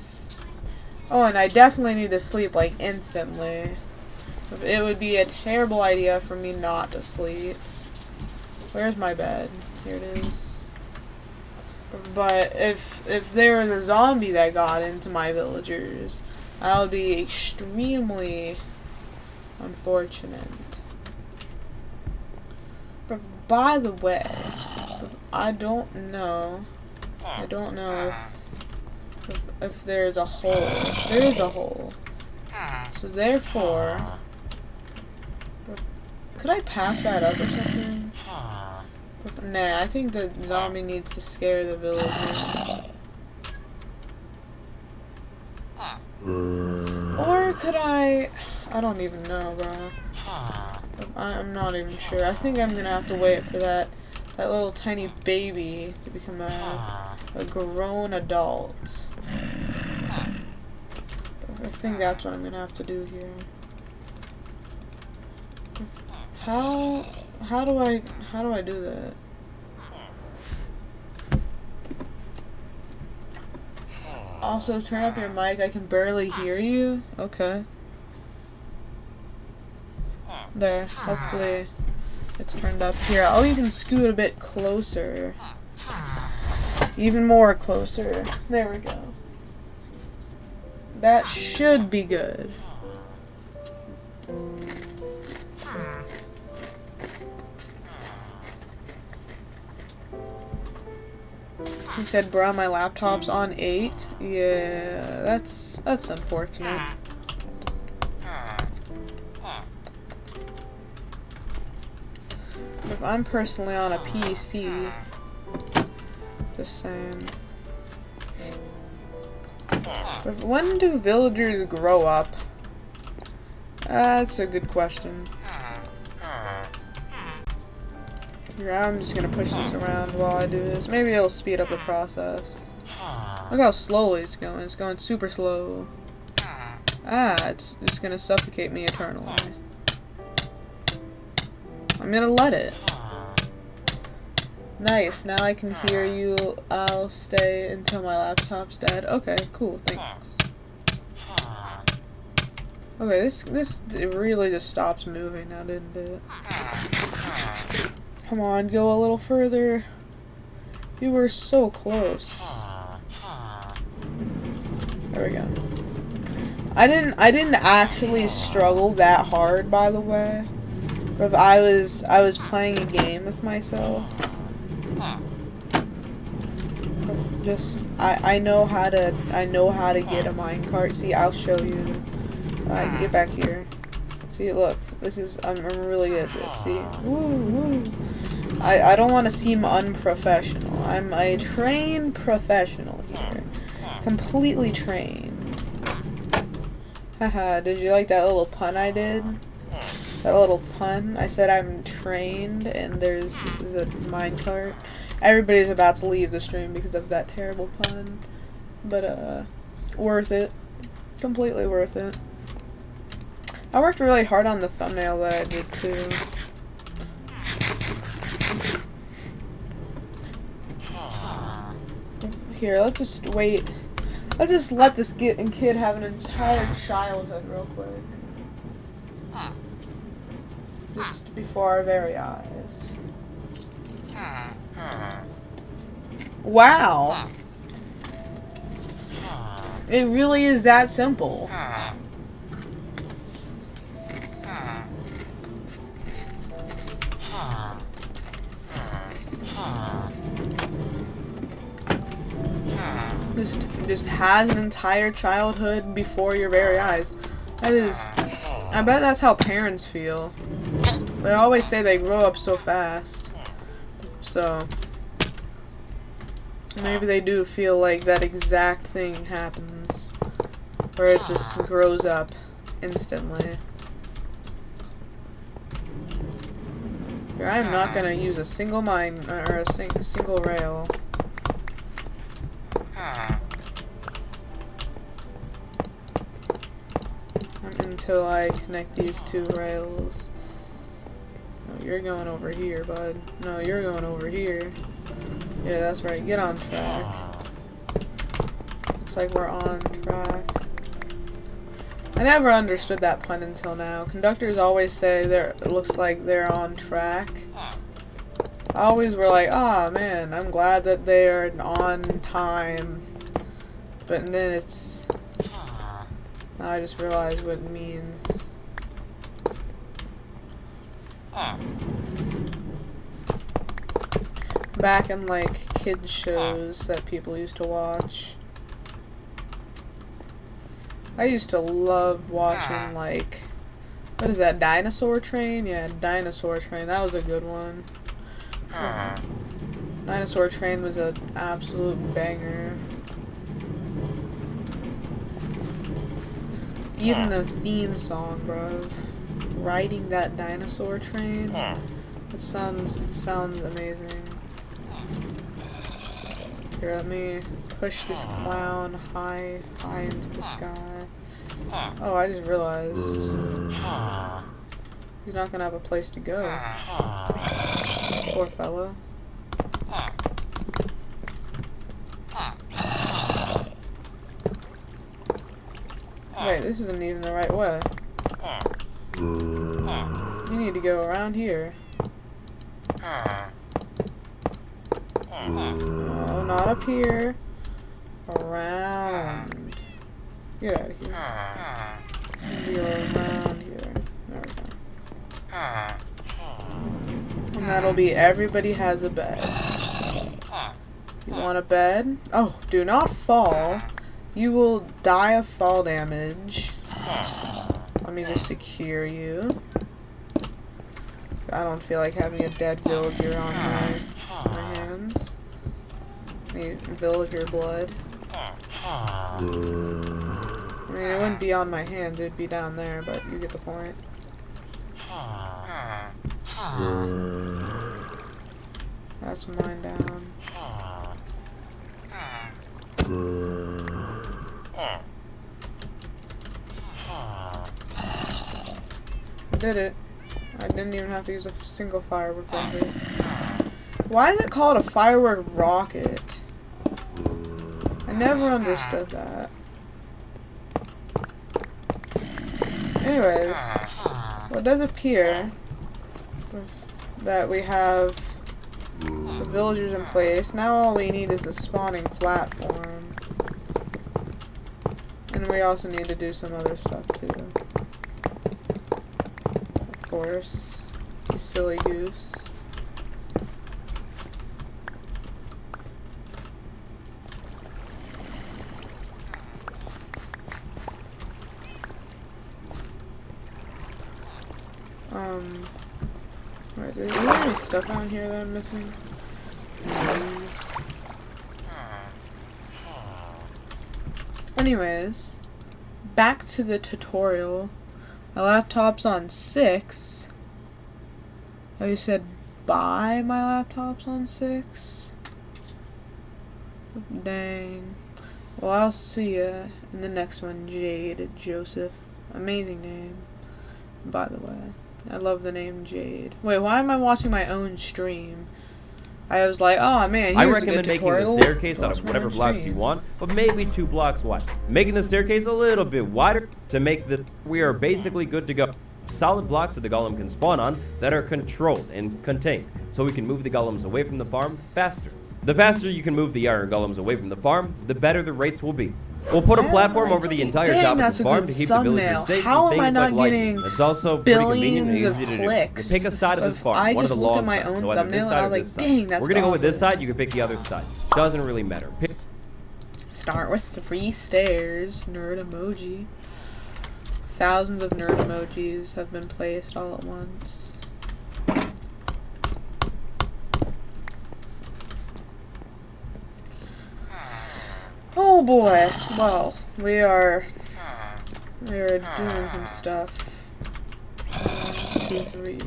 Oh, and I definitely need to sleep, like, instantly. It would be a terrible idea for me not to sleep. Where's my bed? Here it is. But if there was a zombie that got into my villagers, that would be extremely unfortunate. But by the way, I don't know if there's a hole. There is a hole. So therefore, could I pass that up or something? Nah, I think the zombie needs to scare the villager. Or could I don't even know, bro. I'm not even sure. I think I'm gonna have to wait for that little tiny baby to become a grown adult. I think that's what I'm gonna have to do here. How do I do that? Also, turn up your mic. I can barely hear you. Okay. There. Hopefully it's turned up here. I'll even scoot a bit closer. Even more closer. There we go. That should be good. He said, "Bruh, my laptop's on 8." Yeah, that's unfortunate. If I'm personally on a PC, just saying. But when do villagers grow up? That's a good question. Here, I'm just gonna push this around while I do this. Maybe it'll speed up the process. Look how slowly it's going. It's going super slow. It's just gonna suffocate me eternally. I'm gonna let it. Nice, now I can hear you. I'll stay until my laptop's dead. Okay, cool, thanks. Okay, this it really just stops moving now, didn't it? Come on, go a little further. You were so close. There we go. I didn't actually struggle that hard, by the way. But I was playing a game with myself. Just I know how to get a minecart. See, I'll show you. Get back here. See, look. I'm really good at this. See? Woo, woo. I don't want to seem unprofessional. I'm a trained professional here. Completely trained. Haha, did you like that little pun I did? That little pun? I said I'm trained and this is a minecart. Everybody's about to leave the stream because of that terrible pun. But, worth it. Completely worth it. I worked really hard on the thumbnail that I did too. Here, let's just wait. Let's just let this kid have an entire childhood real quick. Just before our very eyes. Wow! It really is that simple. Just has an entire childhood before your very eyes. That is, I bet that's how parents feel. They always say they grow up so fast. So, maybe they do feel like that exact thing happens. Where it just grows up instantly. Here, I am not gonna use a single mine, or a single rail. to like connect these two rails. No, you're going over here, bud. No, you're going over here. Yeah, that's right. Get on track. Looks like we're on track. I never understood that pun until now. Conductors always say it looks like they're on track. I always were like, ah, man, I'm glad that they're on time. But then it's... Now I just realized what it means. Back in, like, kids shows that people used to watch. I used to love watching, like... What is that, Dinosaur Train? Yeah, Dinosaur Train. That was a good one. Dinosaur Train was an absolute banger. Even the theme song, bro. Riding that dinosaur train. It sounds amazing. Here, let me push this clown high into the sky. Oh, I just realized. He's not gonna have a place to go. Poor fella. Wait, this isn't even the right way. You need to go around here. No, not up here. Around. Get out of here. Go around here. There we go. And that'll be everybody has a bed. You want a bed? Oh, do not fall. You will die of fall damage. Let me just secure you. I don't feel like having a dead villager on my hands. Need villager blood. I mean, it wouldn't be on my hands, it'd be down there, but you get the point. That's mine down. I did it. I didn't even have to use a single firework rocket. Why is it called a firework rocket? I never understood that. Anyways, well, it does appear that we have the villagers in place. Now all we need is a spawning platform. And we also need to do some other stuff too. Of course. You silly goose. Right, is there any stuff on here that I'm missing? Anyways, back to the tutorial. My laptop's on 6. Oh, you said buy my laptop's on 6? Dang. Well, I'll see ya in the next one, Jade Joseph. Amazing name, by the way. I love the name Jade. Wait, why am I watching my own stream? I was like, oh man, I here's recommend a good making the tutorial. staircase out of whatever blocks you want, but maybe 2 blocks wide. Making the staircase a little bit wider to make the... We are basically good to go. Solid blocks that the golem can spawn on that are controlled and contained, so we can move the golems away from the farm faster. The faster you can move the iron golems away from the farm, the better the rates will be. We'll put a platform over the entire top of the farm to keep the villagers safe How from am I things not like getting lightning. It's also pretty convenient and billions easy of to do. clicks? We'll pick a side of this farm, I one of just the looked long at my sides, own so either this thumbnail and side I or was like, this side. dang, that's We're gonna go with this awful. side, you can pick the other side. Doesn't really matter. Start with 3 stairs. Nerd emoji. Thousands of nerd emojis have been placed all at once. Oh boy. Well, we are doing some stuff. 1, 2, 3.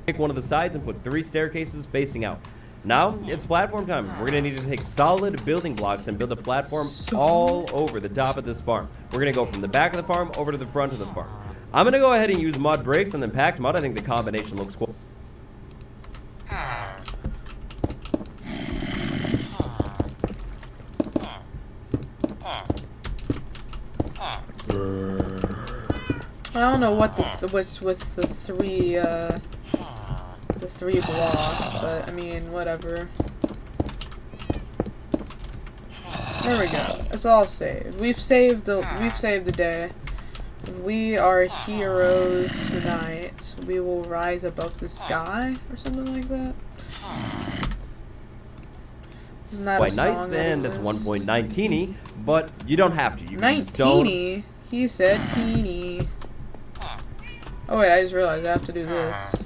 Pick one of the sides and put 3 staircases facing out. Now, it's platform time. We're going to need to take solid building blocks and build a platform all over the top of this farm. We're going to go from the back of the farm over to the front of the farm. I'm going to go ahead and use mud bricks and then packed mud. I think the combination looks cool. I don't know what what's with the three blocks, but I mean, whatever. There we go. It's all saved. We've saved the day. We are heroes tonight. We will rise above the sky or something like that. Isn't that Quite a song nice, and it's 1.19, but you don't have to. You can use stone. 19. He said teeny. Oh wait, I just realized I have to do this.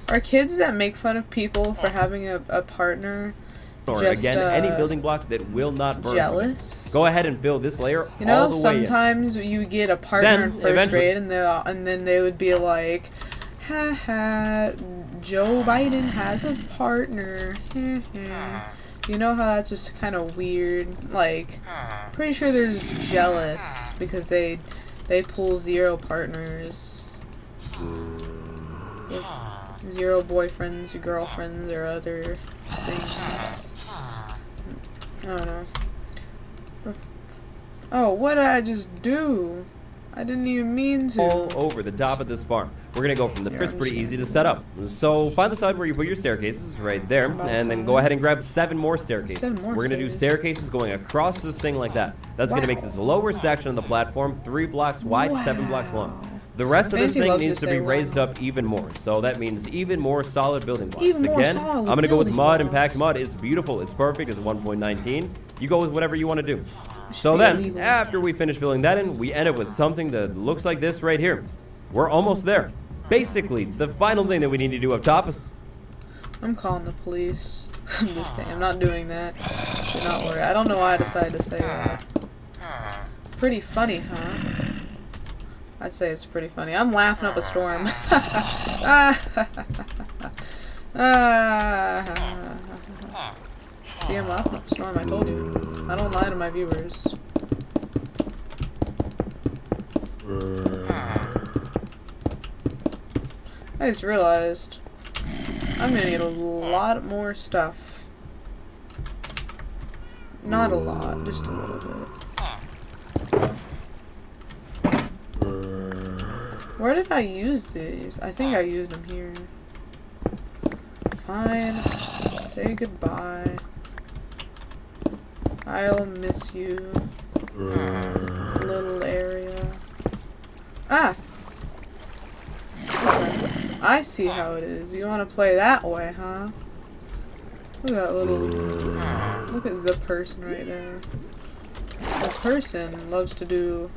Are kids that make fun of people for having a partner Or just, again, any building block that will not burn. jealous? Go ahead and fill this layer You know, all the way in. sometimes you get a partner Then, in first eventually- grade and then they would be like, haha, Joe Biden has a partner. You know how that's just kind of weird? Like, pretty sure there's jealous because they pull 0 partners. With 0 boyfriends, girlfriends, or other things. I don't know. Oh, what did I just do? I didn't even mean to. All over the top of this farm. We're gonna go from the first, pretty easy to set up. So find the side where you put your staircases, right there, and then go ahead and grab 7 more staircases. 7 more We're gonna do staircases going across this thing like that. That's gonna make this lower section of the platform 3 blocks wide, 7 blocks long. The rest of this Fancy thing loves needs to to be say raised wow. up even more. So that means even more solid building blocks. Even more Again, solid I'm gonna go with building mud and blocks. packed mud. It's beautiful. It's perfect. It's 1.19. You go with whatever you want to do. So then, after we finish filling that in, we end up with something that looks like this right here. We're almost there. Basically, the final thing that we need to do up top is... I'm calling the police. I'm just kidding. I'm not doing that. Do not worry. I don't know why I decided to say that. Pretty funny, huh? I'd say it's pretty funny. I'm laughing up a storm. See, I'm laughing up a storm. I told you. I don't lie to my viewers. I just realized I'm gonna need a lot more stuff. Not a lot, just a little bit. Where did I use these? I think I used them here. Fine. Say goodbye. I'll miss you. Little area. Ah! Okay. I see how it is. You want to play that way, huh? Look at that little... Look at the person right there. The person loves to do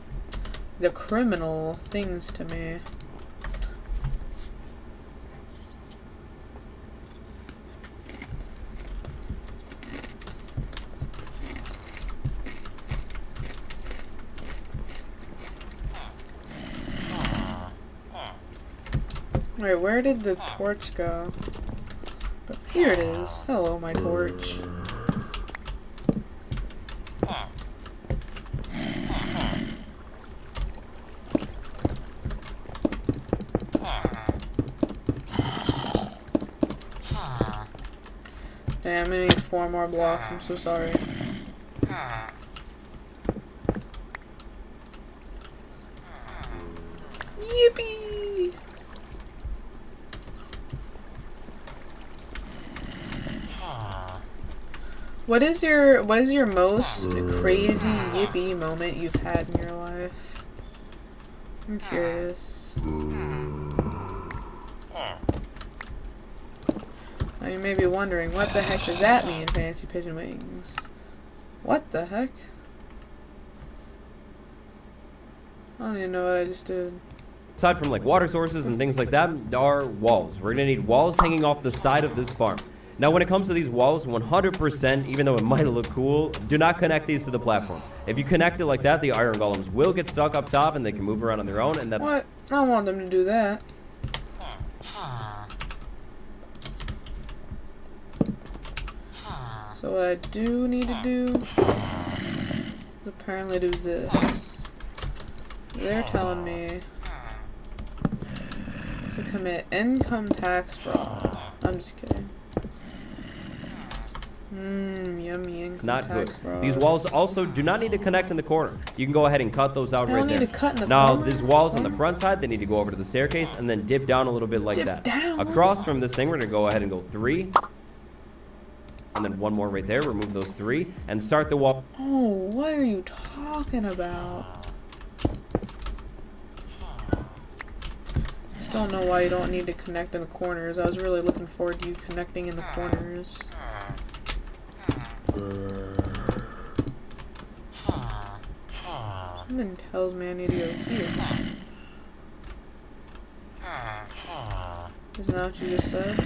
the criminal things to me. Wait, where did the torch go? But here it is. Hello, my torch. Damn, I'm gonna need 4 more blocks. I'm so sorry. Yippee! What is your most crazy yippee moment you've had in your life? I'm curious. Now you may be wondering, what the heck does that mean, Fancy Pigeon Wings? What the heck? I don't even know what I just did. aside from like water sources and things like that, are walls. We're gonna need walls hanging off the side of this farm. Now, when it comes to these walls, 100%, even though it might look cool, do not connect these to the platform. If you connect it like that, the iron golems will get stuck up top and they can move around on their own, and that's... What? I don't want them to do that. So what I do need to do is apparently do this. They're telling me to commit income tax fraud. I'm just kidding. Yummy income It's not good. tax fraud. These walls also do not need to connect in the corner. You can go ahead and cut those out They right don't there. need to cut in the Now, corner? these walls on the front side, they need to go over to the staircase and then dip down a little bit like Dip that. down? Across from this thing, we're going to go ahead and go 3. And then one more right there. Remove those 3 and start the wall. Oh, what are you talking about? Just don't know why you don't need to connect in the corners. I was really looking forward to you connecting in the corners. Something tells me I need to go here. Isn't that what you just said?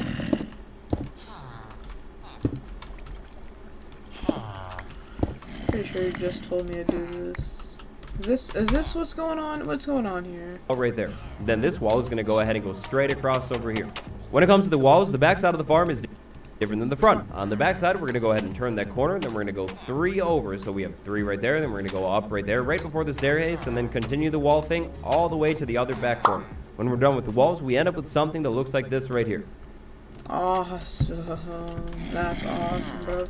Pretty sure you just told me to do this. Is this what's going on? What's going on here? Right there. Then this wall is going to go ahead and go straight across over here. When it comes to the walls, the back side of the farm is different than the front. On the back side, we're going to go ahead and turn that corner. Then we're going to go 3 over. So we have 3 right there. Then we're going to go up right there, right before the staircase, and then continue the wall thing all the way to the other back corner. When we're done with the walls, we end up with something that looks like this right here. Awesome. That's awesome, bro.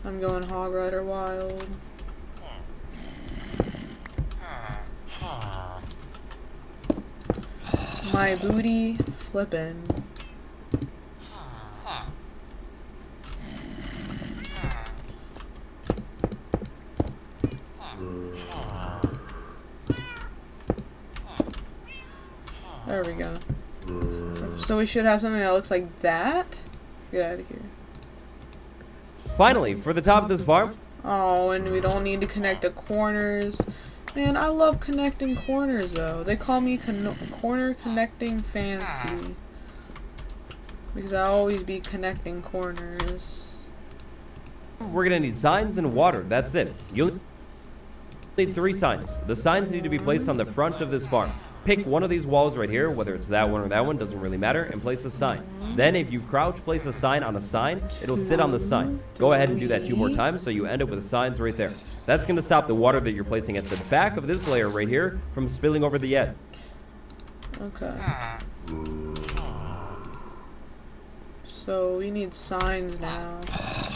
I'm going Hog Rider wild. My booty flippin'. There we go. So we should have something that looks like that? Get out of here. Finally, for the top of this farm, Oh, and we don't need to connect the corners. Man, I love connecting corners, though. They call me corner connecting fancy. Because I always be connecting corners. we're going to need signs and water. That's it. You'll need 3 signs. The signs need to be placed on the front of this farm. Pick one of these walls right here, whether it's that one or that one, doesn't really matter, and place a sign. Then if you crouch place a sign on a sign, it'll sit on the sign. Go ahead and do that 2 more times so you end up with signs right there. That's going to stop the water that you're placing at the back of this layer right here from spilling over the edge. Okay. So we need signs now.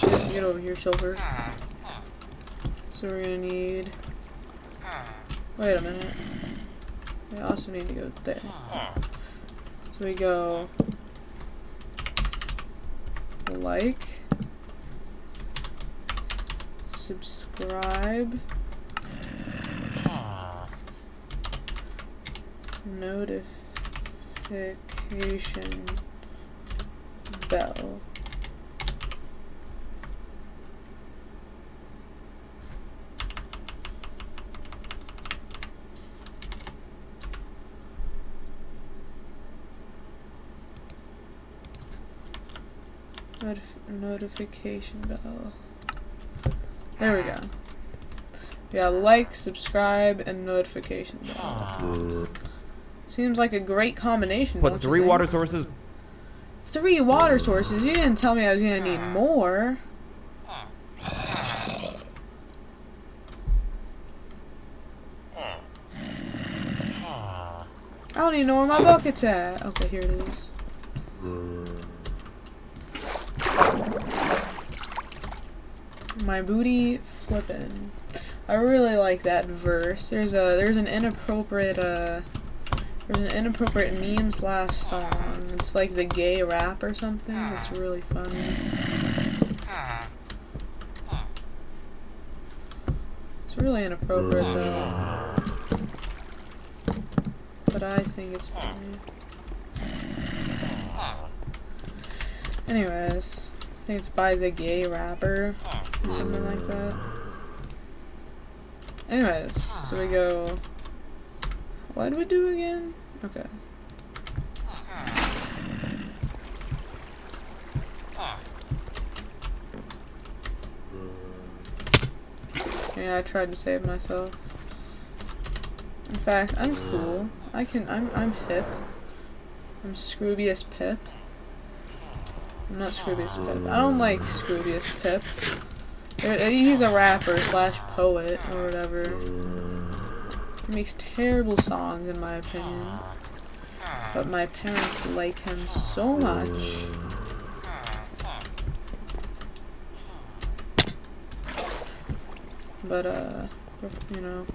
Get over here, Silver. So we're gonna need... Wait a minute. We also need to go there. So we go... Like... Subscribe... Notification... Bell. Notification bell. There we go. Yeah, like, subscribe, and notification bell. Seems like a great combination. Put 3 water sources. 3 water sources? You didn't tell me I was gonna need more. I don't even know where my bucket's at. Okay, here it is. My booty flippin'. I really like that verse. There's an inappropriate meme / song. It's like the gay rap or something. It's really funny. It's really inappropriate though. But I think it's funny. Anyways, I think it's by the gay rapper. Or something like that. Anyways, so we go... What did we do again? Okay. Yeah, I tried to save myself. In fact, I'm cool. I'm hip. I'm Scroobius Pip. I'm not Scroobius Pip. I don't like Scroobius Pip. He's a rapper slash poet or whatever. He makes terrible songs in my opinion. But my parents like him so much. But, you know,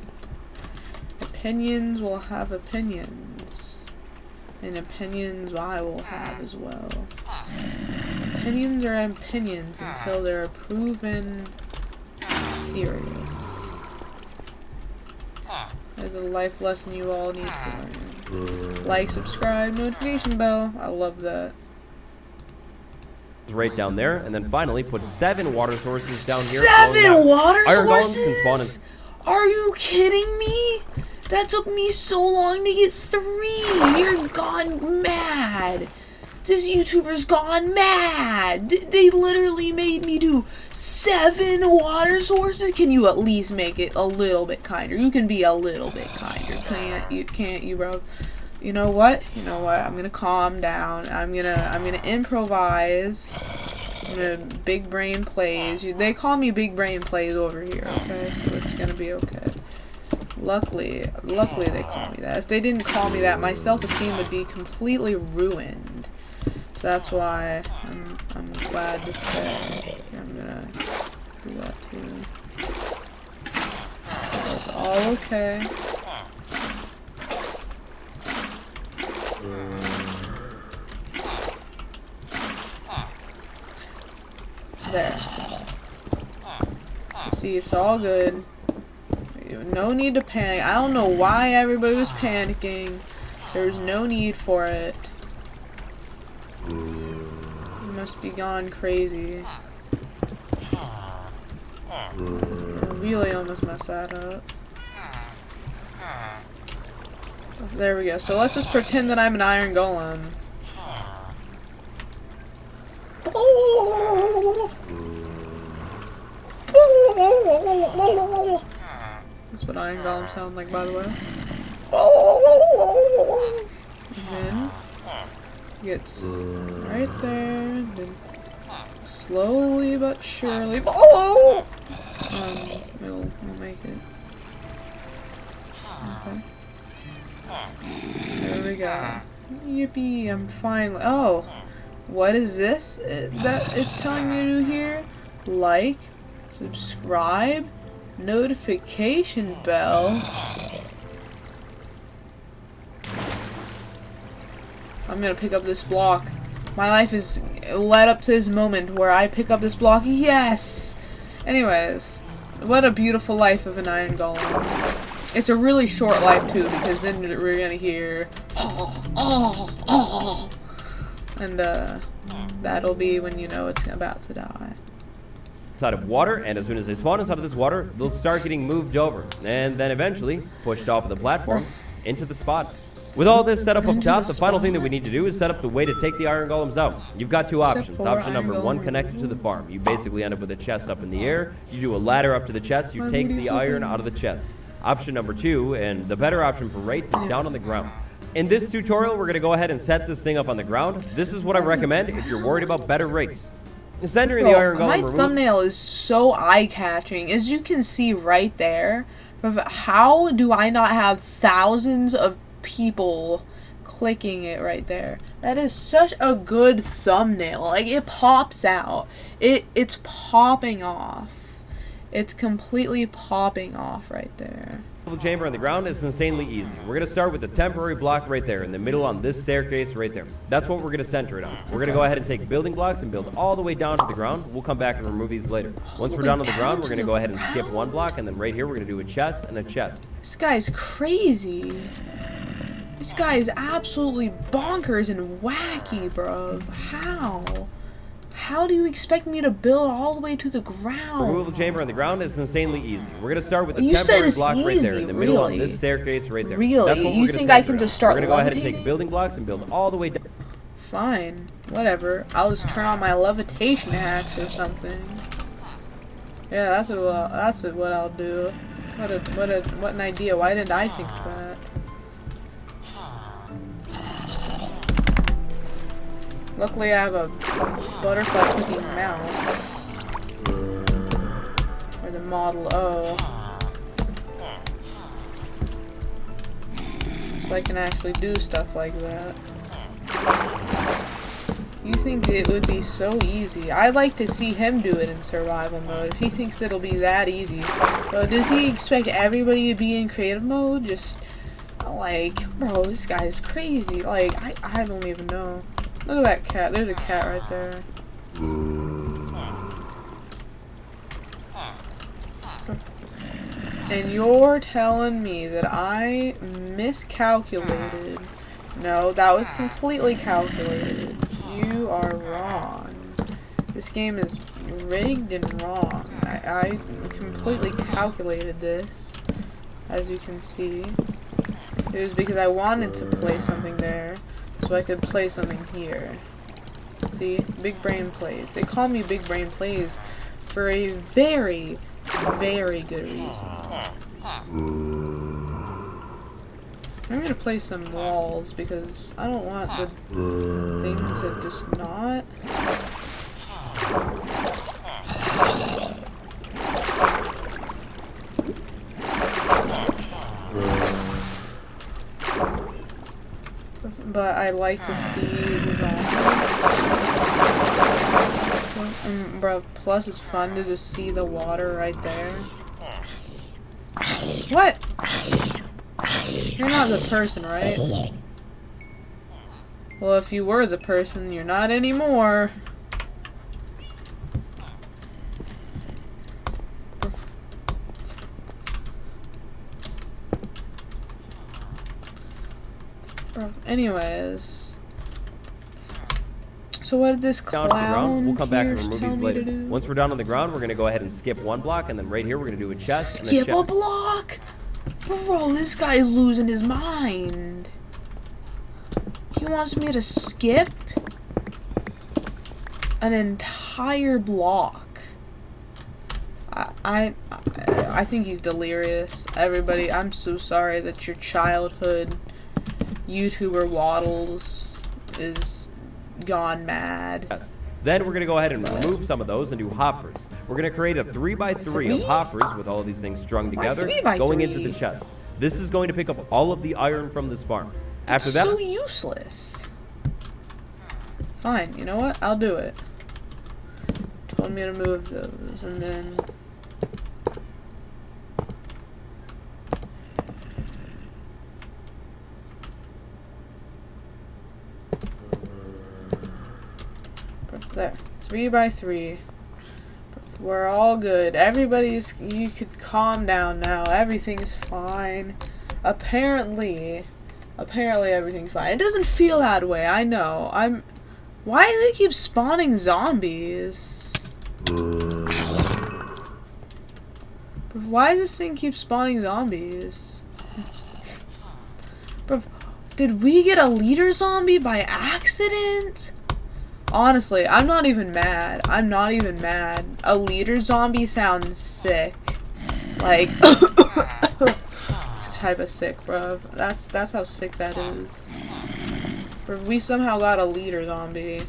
opinions will have opinions. And opinions I will have as well. Opinions are opinions until they're proven serious. There's a life lesson you all need to learn. Like, subscribe, notification bell. I love that. Right down there, and then finally put 7 water sources down here. 7 water Iron sources? golems can spawn in. Are you kidding me? That took me so long to get 3. You're gone mad. This YouTuber's gone mad. They literally made me do 7 water sources. Can you at least make it a little bit kinder? You can be a little bit kinder, can't you, bro? You know what? I'm gonna calm down. I'm gonna improvise. I'm gonna big brain plays. They call me big brain plays over here, okay? So it's gonna be okay. Luckily they call me that. If they didn't call me that, my self-esteem would be completely ruined. So that's why I'm glad to say I'm gonna do that too. It's all okay. There. See, it's all good. No need to panic. I don't know why everybody was panicking. There's no need for it. You must be gone crazy. I really almost messed that up. There we go. So let's just pretend that I'm an iron golem. That's what iron golems sound like, by the way. And then gets right there, and then slowly but surely, we'll make it. Okay. There we go. Yippee! I'm finally. Oh, what is this? That it's telling me to do here? Like, subscribe, notification bell. I'm gonna pick up this block. My life is led up to this moment where I pick up this block. Yes! Anyways, what a beautiful life of an iron golem. It's a really short life too, because then we're gonna hear and that'll be when you know it's about to die. Inside of water, and as soon as they spawn inside of this water, they'll start getting moved over, and then eventually pushed off of the platform into the spot. With all this set up up top, the final thing that we need to do is set up the way to take the iron golems out. You've got 2 options. Option number 1, connected to the farm. You basically end up with a chest up in the air. You do a ladder up to the chest. You take the iron out of the chest. Option number 2, and the better option for rates, is down on the ground. In this tutorial, we're going to go ahead and set this thing up on the ground. This is what I recommend if you're worried about better rates. Centering the iron golem my removed. thumbnail is so eye-catching, as you can see right there. How do I not have thousands of people clicking it right there? That is such a good thumbnail. Like, it pops out. It's popping off. It's completely popping off right there. The chamber on the ground is insanely easy. We're going to start with the temporary block right there in the middle on this staircase right there. That's what we're going to center it on. We're going to go ahead and take building blocks and build all the way down to the ground. We'll come back and remove these later. Once we're down on the ground, we're going to go ahead and skip 1 block, and then right here we're going to do a chest and a chest. This guy's crazy. This guy is absolutely bonkers and wacky, bro. How? how do you expect me to build all the way to the ground? Removal chamber on the ground is insanely easy. We're gonna start with the You said temporary it's block right there in the middle of really? this staircase right there. Really? That's what You we're gonna think I start can with. just start We're gonna go ahead and levitating? take building blocks and build all the way down. Fine, whatever. I'll just turn on my levitation axe or something. Yeah, that's what I'll do. What an idea. Why didn't I think of that? Luckily I have a butterfly cooking mouse. Or the Model O. So I can actually do stuff like that. You think it would be so easy? I'd like to see him do it in survival mode. If he thinks it'll be that easy. But does he expect everybody to be in creative mode? Just, like, bro, this guy is crazy. Like, I don't even know. Look at that cat. There's a cat right there. And you're telling me that I miscalculated. No, that was completely calculated. You are wrong. This game is rigged and wrong. I completely calculated this, as you can see. It was because I wanted to play something there, so I could play something here. See? Big brain plays. They call me Big Brain Plays for a very, very good reason. I'm gonna play some walls because I don't want the thing to just not. But I like to see the zombies. Bro, plus it's fun to just see the water right there. What? You're not the person, right? Well, if you were the person, you're not anymore. Anyways. So what did this clown Down to the ground. We'll come back and here remove tell these me later. to do? Once we're down on the ground, we're gonna go ahead and skip one block, and then right here we're gonna do a chest. Skip and a block? Bro, this guy is losing his mind. He wants me to skip an entire block. I think he's delirious. Everybody, I'm so sorry that your childhood YouTuber Waddles is gone mad. Then we're going to go ahead and remove some of those and do hoppers. We're going to create a 3x3 of hoppers with all of these things strung together, 3x3? going into the chest. This is going to pick up all of the iron from this farm. After that, so useless. Fine, you know what? I'll do it. Told me to move those, and then there. 3x3. We're all good. You could calm down now. Everything's fine. Apparently everything's fine. It doesn't feel that way. I know. Why do they keep spawning zombies? Why does this thing keep spawning zombies? Bro, did we get a leader zombie by accident? Honestly, I'm not even mad. A leader zombie sounds sick. Like, type of sick, bro. That's how sick that is. We somehow got a leader zombie.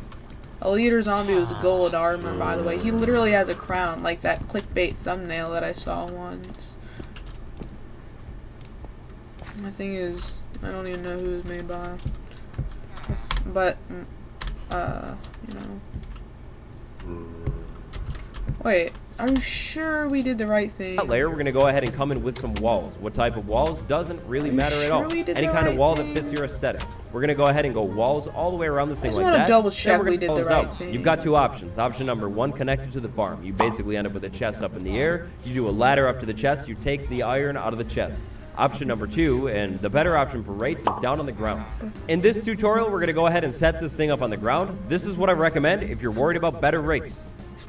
A leader zombie with gold armor, by the way. He literally has a crown, like that clickbait thumbnail that I saw once. The thing is, I don't even know who it was made by. But, you know. Wait, I'm sure we did the right thing. that layer, we're going to go ahead and come in with some walls. What type of walls doesn't really matter at all. Any kind of wall that fits your aesthetic. We're going to go ahead and go walls all the way around this thing like that. I just want to double check we did did the right thing. You've got two options. Option number one, connected to the farm. You basically end up with a chest up in the air. You do a ladder up to the chest. You take the iron out of the chest. option number 2, and the better option for rates, is down on the ground. In this tutorial, we're going to go ahead and set this thing up on the ground. This is what I recommend if you're worried about better rates.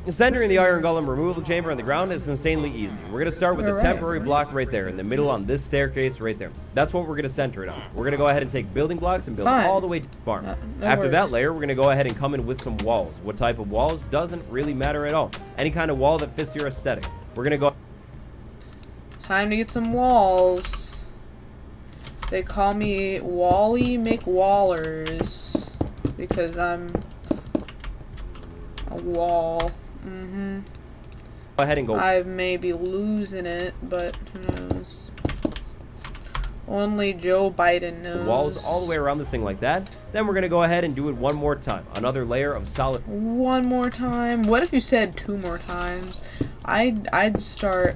Centering the iron golem removable chamber on the ground is insanely easy. We're going to start with a temporary block right there in the middle on this staircase right there. That's what we're going to center it on. We're going to go ahead and take building blocks and build all the way to the barn. After that layer, we're going to go ahead and come in with some walls. What type of walls doesn't really matter at all. Any kind of wall that fits your aesthetic. We're going to go... Time to get some walls. They call me Wally McWallers because I'm a wall. Go ahead and go. I may be losing it, but who knows? Only Joe Biden knows. Walls all the way around this thing like that. Then we're gonna go ahead and do it one more time. Another layer of solid. One more time. What if you said 2 more times? I'd start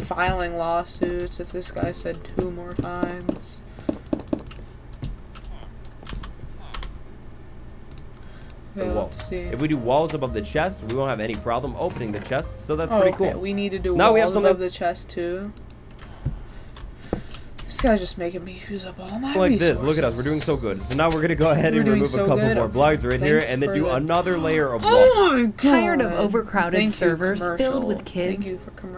filing lawsuits if this guy said 2 more times. Okay, let's see. If we do walls above the chest, we won't have any problem opening the chest, so that's pretty cool. We need to do now walls above the chest too. This guy's just making me use up all my resources. This. Look at us. We're doing so good. So now we're going to go ahead and remove a couple more blocks right here and then do another layer of walls. Oh my God. Tired of overcrowded servers filled with kids?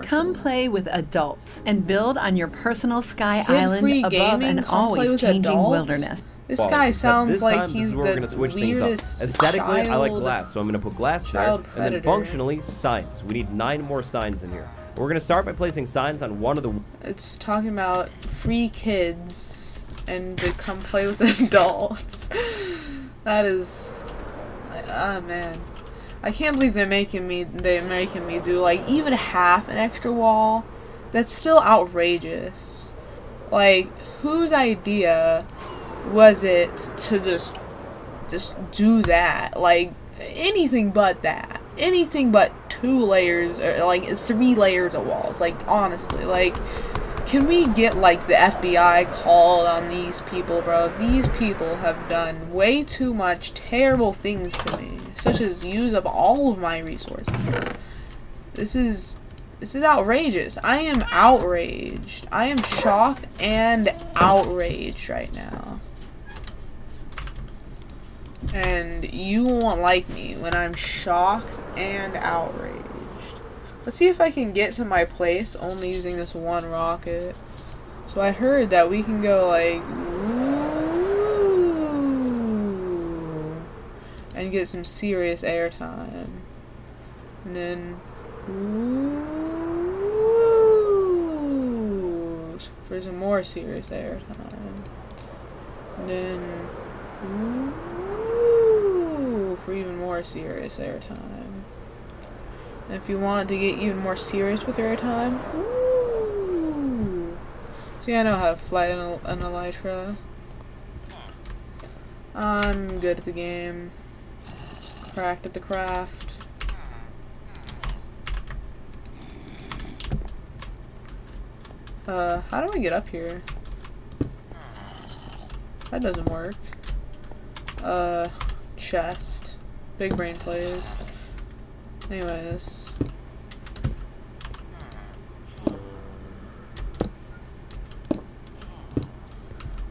Come play with adults and build on your personal sky island above an always changing wilderness. This guy sounds like he's the weirdest Aesthetically, I like glass, so I'm going to put glass there. And then functionally, signs. We need 9 more signs in here. We're going to start by placing signs on one of the... It's talking about free kids and to come play with adults. That is... Oh, man. I can't believe they're making me do, like, even half an extra wall. That's still outrageous. Like, whose idea was it to just do that? Like, anything but that. Anything but 2 layers, or like 3 layers of walls. Like, honestly, like, can we get like the FBI called on these people, bro? These people have done way too much terrible things to me, such as use up all of my resources. This is outrageous. I am outraged. I am shocked and outraged right now. And you won't like me when I'm shocked and outraged. Let's see if I can get to my place only using this one rocket. So I heard that we can go like, ooh, and get some serious airtime. And then, ooh, for some more serious airtime. And then, ooh, for even more serious airtime. And if you want to get even more serious with airtime, see, I know how to fly an elytra. I'm good at the game. Cracked at the craft. How do I get up here? That doesn't work. Chest. Big brain plays. Anyways.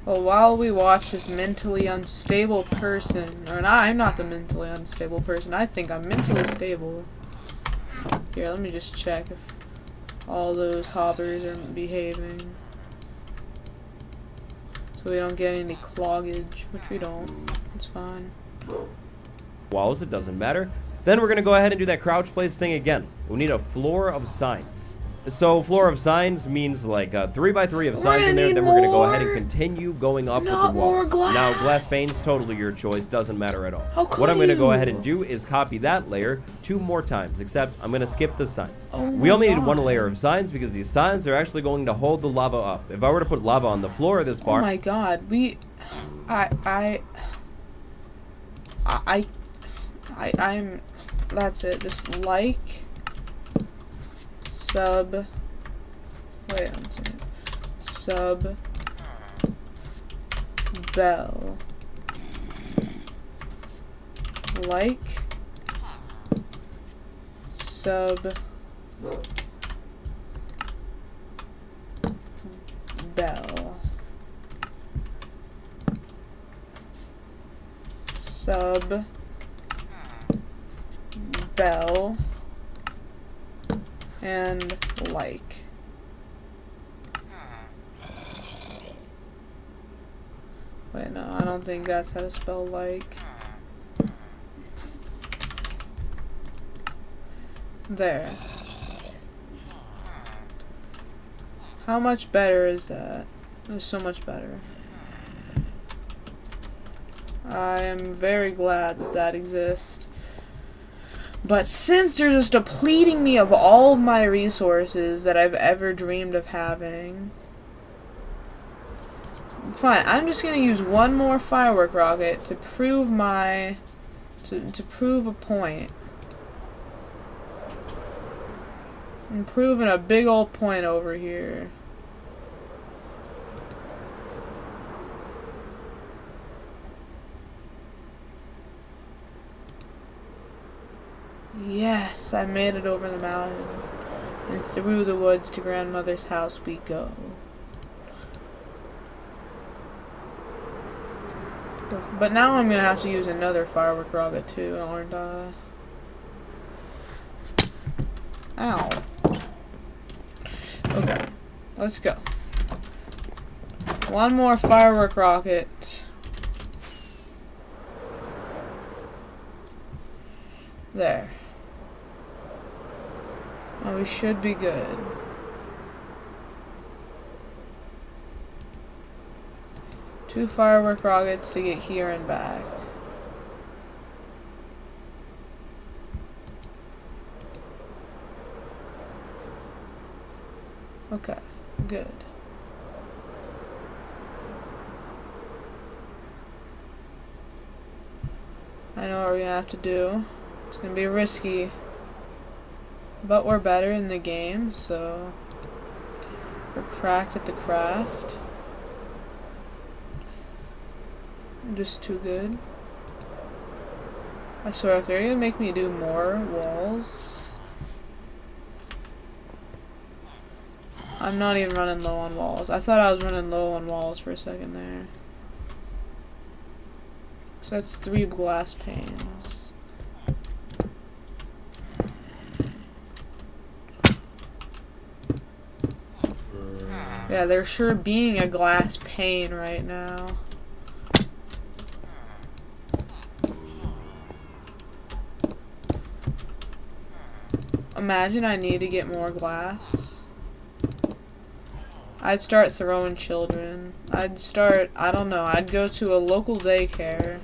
Well, while we watch this mentally unstable person, or not, I'm not the mentally unstable person. I think I'm mentally stable. Here, let me just check if all those hoppers are behaving. So we don't get any cloggage, which we don't. It's fine. Walls, it doesn't matter. Then we're going to go ahead and do that crouch place thing again. We need a floor of signs. So floor of signs means like 3x3 of signs in there. Then we're going to go ahead and continue going up with the walls. More glass. Now glass panes, totally your choice. Doesn't matter at all. How could what I'm going to go ahead and do is copy that layer 2 more times. Except I'm going to skip the signs. We only need 1 layer of signs because these signs are actually going to hold the lava up. If I were to put lava on the floor of this farm. Oh my God, I'm, that's it, just like, sub, wait one second, sub, bell, like, sub, bell. Sub bell and like. Wait, no, I don't think that's how to spell like. There. How much better is that? It's so much better. I am very glad that that exists. But since they're just depleting me of all of my resources that I've ever dreamed of having, fine, I'm just gonna use one more firework rocket to prove my to prove a point. I'm proving a big old point over here. Yes, I made it over the mountain. And through the woods to grandmother's house we go. But now I'm gonna have to use another firework rocket too, aren't I? Ow. Okay, let's go. One more firework rocket. There. Oh, we should be good. Two firework rockets to get here and back. Okay, good. I know what we're gonna have to do. It's gonna be risky. But we're better in the game, so we're cracked at the craft. I'm just too good. I swear, if they're gonna make me do more walls, I'm not even running low on walls. I thought I was running low on walls for a second there. So that's 3 glass panes. Yeah, there's sure being a glass pane right now. Imagine I need to get more glass. I'd start throwing children. I'd start, I don't know, I'd go to a local daycare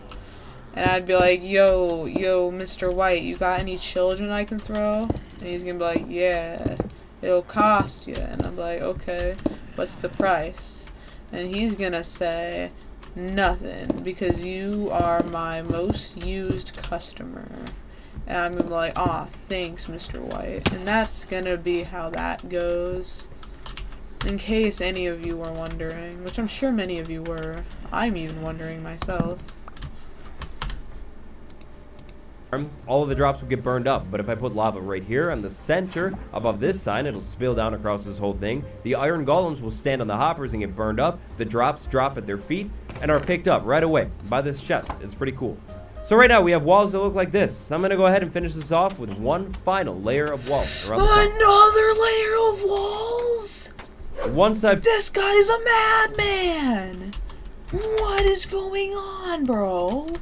and I'd be like, yo, Mr. White, you got any children I can throw? And he's gonna be like, yeah, it'll cost you. And I'm like, okay, what's the price? And he's gonna say, nothing, because you are my most used customer. And I'm gonna be like, aw, thanks, Mr. White. And that's gonna be how that goes. In case any of you were wondering, which I'm sure many of you were. I'm even wondering myself. All of the drops will get burned up, but if I put lava right here on the center above this sign, it'll spill down across this whole thing. The iron golems will stand on the hoppers and get burned up. The drops drop at their feet and are picked up right away by this chest. It's pretty cool. So right now we have walls that look like this. So I'm gonna go ahead and finish this off with one final layer of walls around the top. Another layer of walls? Once I've... This guy's a madman! What is going on, bro?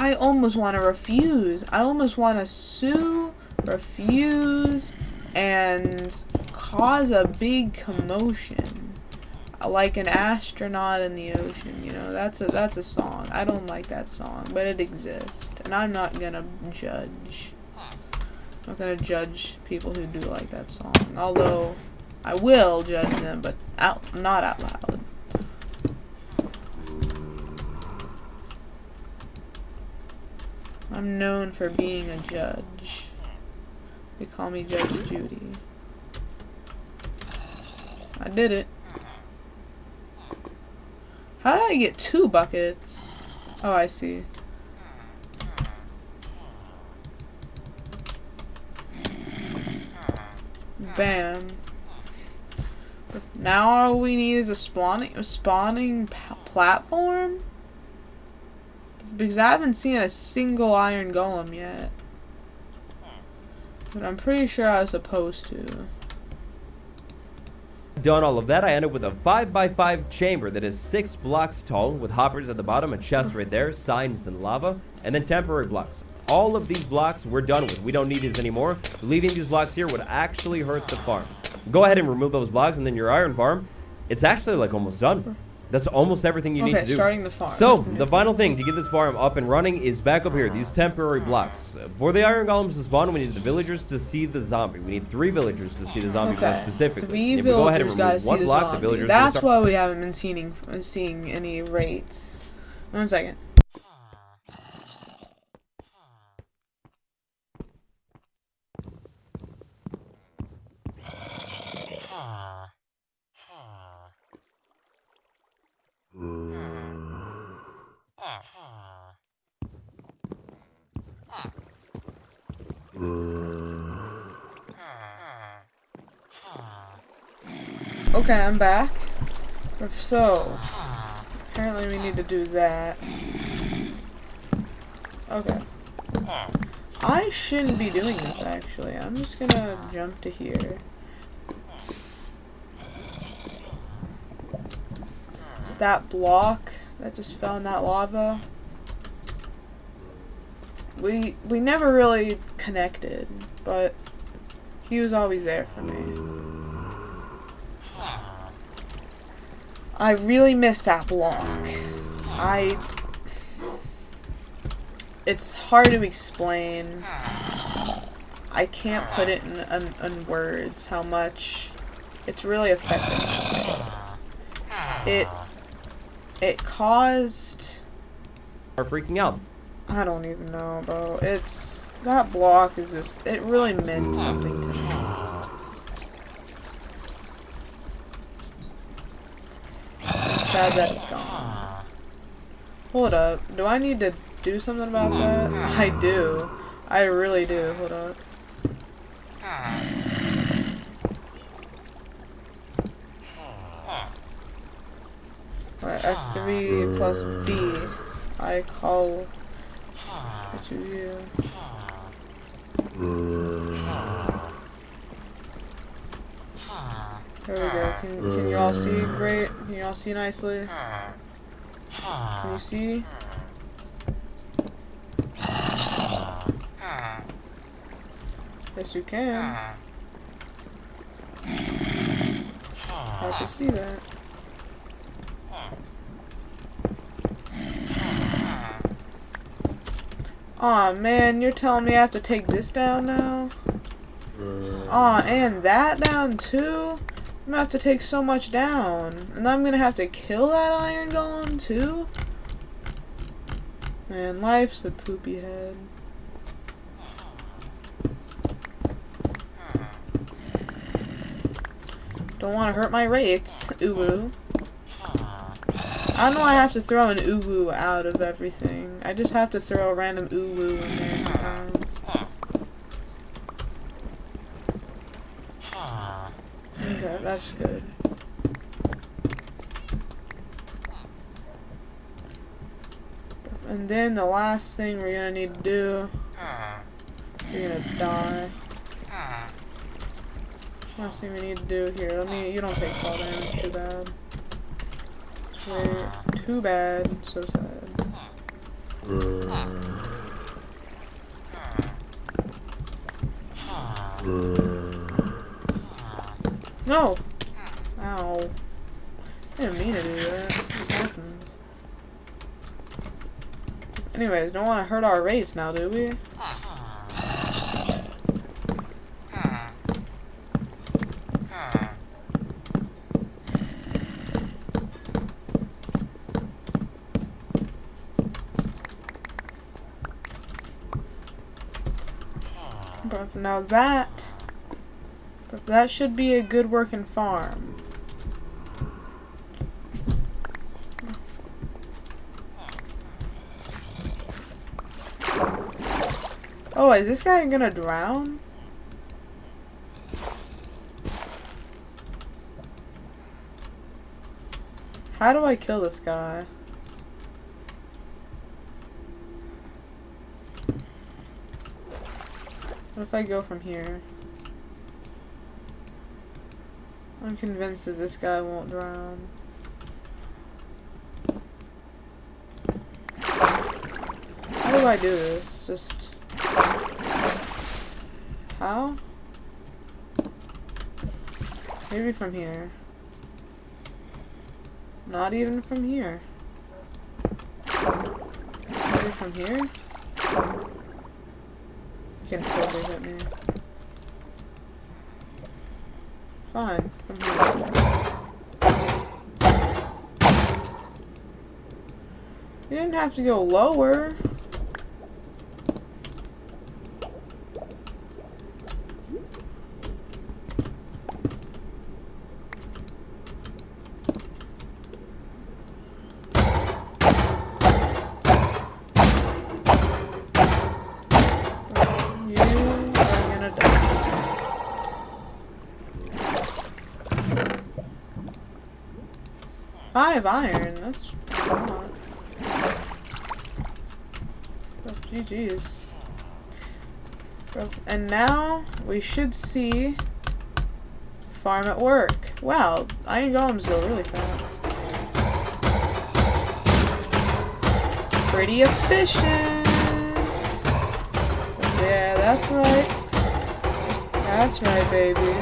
I almost want to refuse. I almost want to sue, refuse, and cause a big commotion. Like an astronaut in the ocean, you know, that's a song. I don't like that song, but it exists. And I'm not gonna judge. I'm not gonna judge people who do like that song. Although, I will judge them, but not out loud. I'm known for being a judge. They call me Judge Judy. I did it. How did I get 2 buckets? Oh, I see. Bam. Now all we need is a spawning platform? Because I haven't seen a single iron golem yet. But I'm pretty sure I was supposed to. Done all of that, I ended with a 5x5 chamber that is 6 blocks tall, with hoppers at the bottom, a chest right there, signs and lava, and then temporary blocks. All of these blocks we're done with. We don't need these anymore. Leaving these blocks here would actually hurt the farm. Go ahead and remove those blocks, and then your iron farm, it's actually like almost done. That's almost everything you need to do. Starting the farm. So, the final thing to get this farm up and running is back up here, these temporary blocks. For the iron golems to spawn, we need the villagers to see the zombie. We need 3 villagers to see the zombie more specifically. 3 if we go ahead and villagers remove 1 block, the villagers That's why we haven't been seeing any rates. 1 second. Okay, I'm back. So, apparently we need to do that. Okay. I shouldn't be doing this, actually. I'm just gonna jump to here. That block that just fell in that lava. We never really connected, but he was always there for me. I really miss that block. It's hard to explain. I can't put it in words how much it's really affecting me. It caused... are freaking out. I don't even know, bro. That block is just... It really meant something to me. I'm sad that it's gone. Hold up. Do I need to do something about that? I do. I really do. Hold up. Alright, F3 plus B. I call it to you. There we go. Can you all see great? Can you all see nicely? Can you see? Yes, you can. I can see that. Aw, man, you're telling me I have to take this down now? Aw, and that down too? I'm gonna have to take so much down. And I'm gonna have to kill that iron golem too? Man, life's a poopy head. Don't want to hurt my rates, uwu. I know I have to throw an uwu out of everything. I just have to throw a random uwu in there sometimes. Okay, that's good. And then the last thing we're gonna need to do, you're gonna die. Last thing we need to do here. You don't take fall damage. Too bad. Too bad. So sad. No! Ow. I didn't mean to do that. What just happened? Anyways, don't want to hurt our race now, do we? But now that should be a good working farm. Oh, is this guy gonna drown? How do I kill this guy? What if I go from here? I'm convinced that this guy won't drown. How do I do this? Just... How? Maybe from here. Not even from here. Maybe from here? You can throw these at me. Fine, from here. You didn't have to go lower. Five iron, that's a lot. Oh, GG's. And now we should see farm at work. Wow, iron golems go really fast. Pretty efficient. Yeah, that's right. That's right, baby.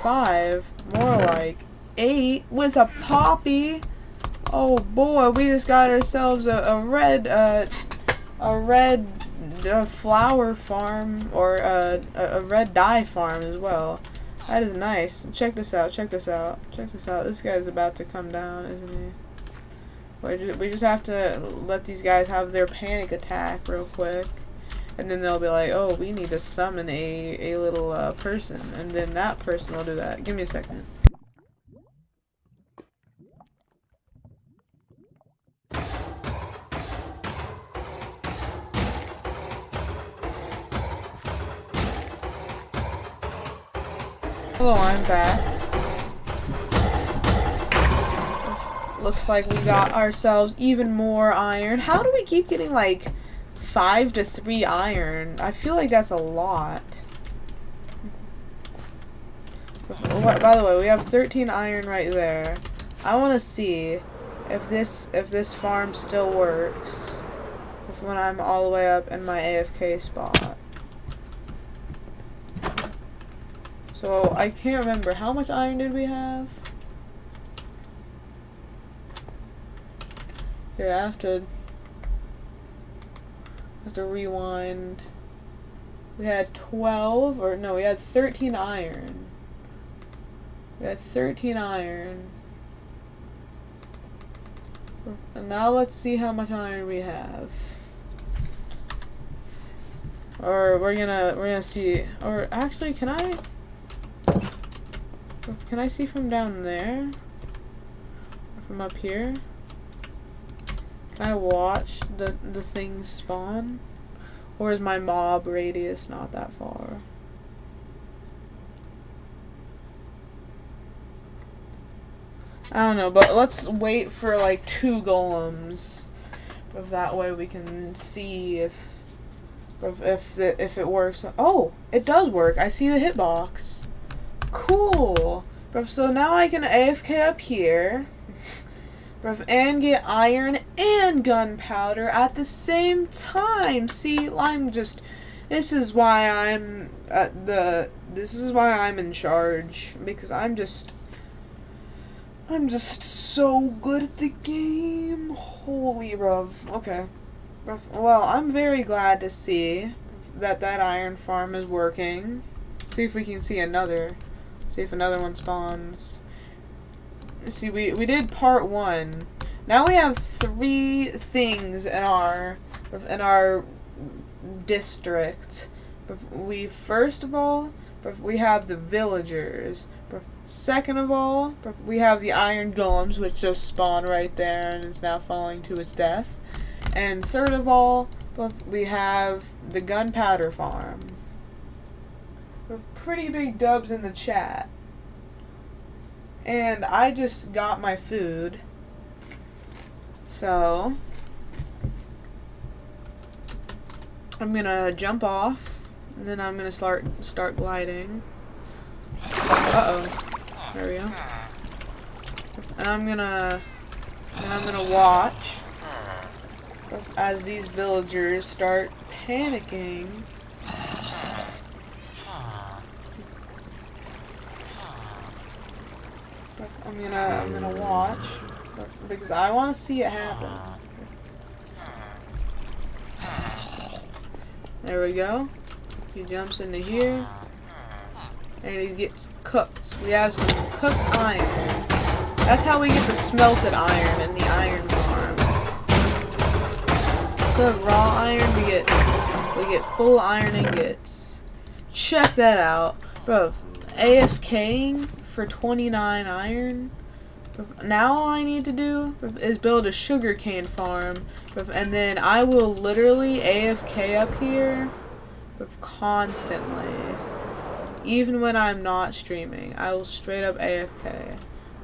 5, more like 8 with a poppy. Oh boy, we just got ourselves a red flower farm, or a red dye farm as well. That is nice. Check this out. Check this out. Check this out. This guy's about to come down, isn't he? We just have to let these guys have their panic attack real quick. And then they'll be like, oh, we need to summon a little person. And then that person will do that. Give me a second. Hello, I'm back. Looks like we got ourselves even more iron. How do we keep getting like 5 to 3 iron? I feel like that's a lot. By the way, we have 13 iron right there. I want to see if this farm still works when I'm all the way up in my AFK spot. So I can't remember, how much iron did we have? Here, I have to rewind. We had 12, or no, we had 13 iron. We had 13 iron. And now let's see how much iron we have. Or we're gonna see, or actually can I see from down there? Or from up here? Can I watch the things spawn? Or is my mob radius not that far? I don't know, but let's wait for like 2 golems. But that way we can see if it works. Oh, it does work. I see the hitbox. Cool. So now I can AFK up here. And get iron and gunpowder at the same time. See, this is why I'm in charge, because I'm just so good at the game. Holy bruv. Okay. Bruv. Well, I'm very glad to see that iron farm is working. See if we can see another. See if another one spawns. See, we did part 1. Now we have 3 things in our district. First of all, we have the villagers. Second of all, we have the iron golems, which just spawned right there and is now falling to its death. And third of all, we have the gunpowder farm. Pretty big dubs in the chat. And I just got my food. So I'm gonna jump off, and then I'm gonna start gliding. Uh-oh. There we go. And I'm gonna watch as these villagers start panicking. I'm gonna watch because I want to see it happen. There we go. He jumps into here, and he gets cooked. We have some cooked iron. That's how we get the smelted iron in the iron farm. Instead of raw iron, we get full iron ingots. Check that out, bro. AFKing for 29 iron. Now all I need to do is build a sugarcane farm, and then I will literally AFK up here constantly. Even when I'm not streaming, I will straight up AFK.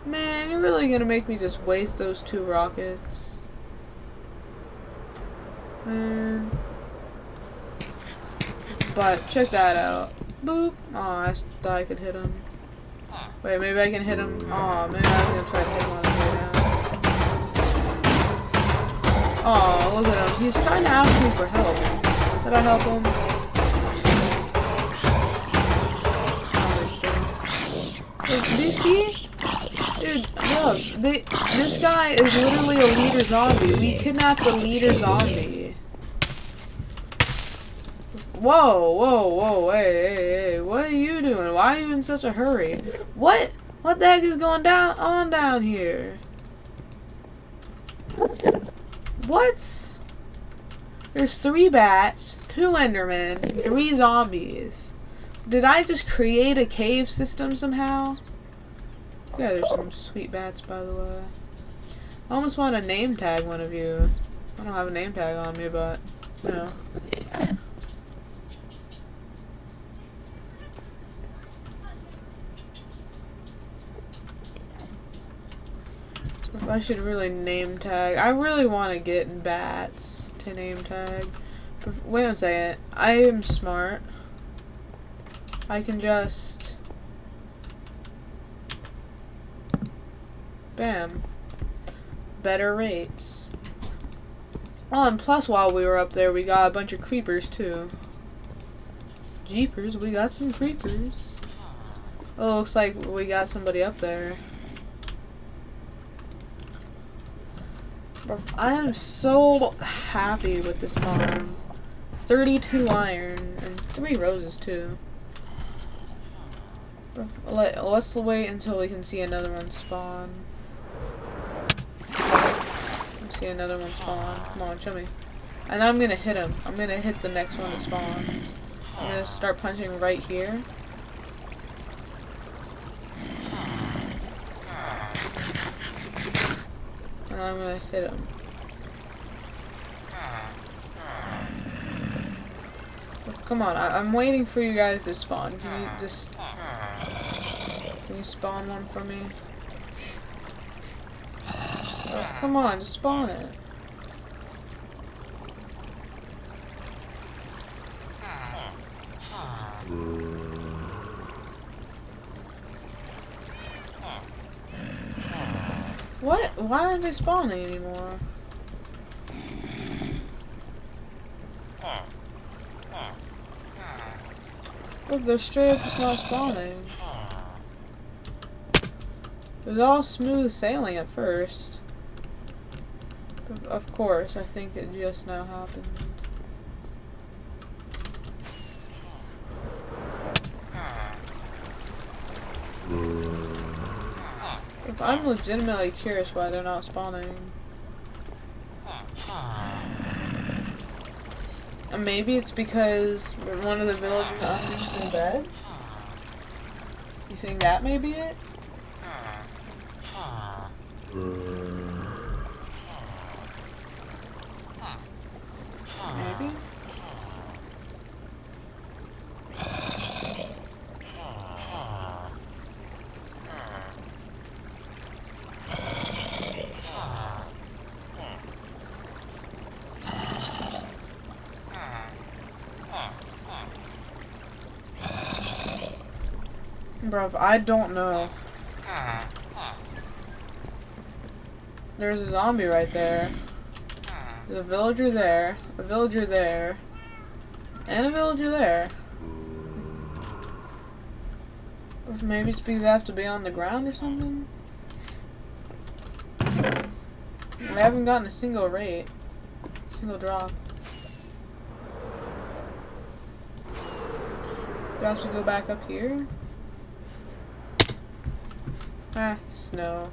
Man, you're really gonna make me just waste those 2 rockets. Man. But check that out. Boop. Oh, I thought I could hit him. Wait, maybe I can hit him. Oh, maybe I was gonna try to hit him on his way down. Oh, look at him. He's trying to ask me for help. Did I help him? Wait, do you see? Dude, look. This guy is literally a leader zombie. We kidnapped a leader zombie. Whoa, hey, what are you doing? Why are you in such a hurry? What the heck is going on down here? What? There's 3 bats, 2 endermen, 3 zombies. Did I just create a cave system somehow? Yeah, there's some sweet bats, by the way. I almost want to name tag one of you. I don't have a name tag on me, but, you know. I should really name tag. I really want to get bats to name tag. But wait a second. I am smart. I can just... Bam. Better rates. Oh, and plus while we were up there, we got a bunch of creepers too. Jeepers, we got some creepers. Oh, looks like we got somebody up there. I am so happy with this farm. 32 iron and 3 roses too. Let's wait until we can see another one spawn. Let's see another one spawn. Come on, show me. And I'm gonna hit him. I'm gonna hit the next one that spawns. I'm gonna start punching right here. And I'm gonna hit him. Come on, I'm waiting for you guys to spawn. Can you just... Can you spawn one for me? Oh, come on, just spawn it. What? Why aren't they spawning anymore? Look, they're straight up just not spawning. It was all smooth sailing at first. But of course, I think it just now happened. If I'm legitimately curious why they're not spawning. Maybe it's because one of the villagers underneath in bed? You think that may be it? Maybe? Bruv, I don't know. There's a zombie right there. There's a villager there. A villager there. And a villager there. Or maybe it's because I have to be on the ground or something? I haven't gotten a single rate. Single drop. Do I have to go back up here? Ah, snow.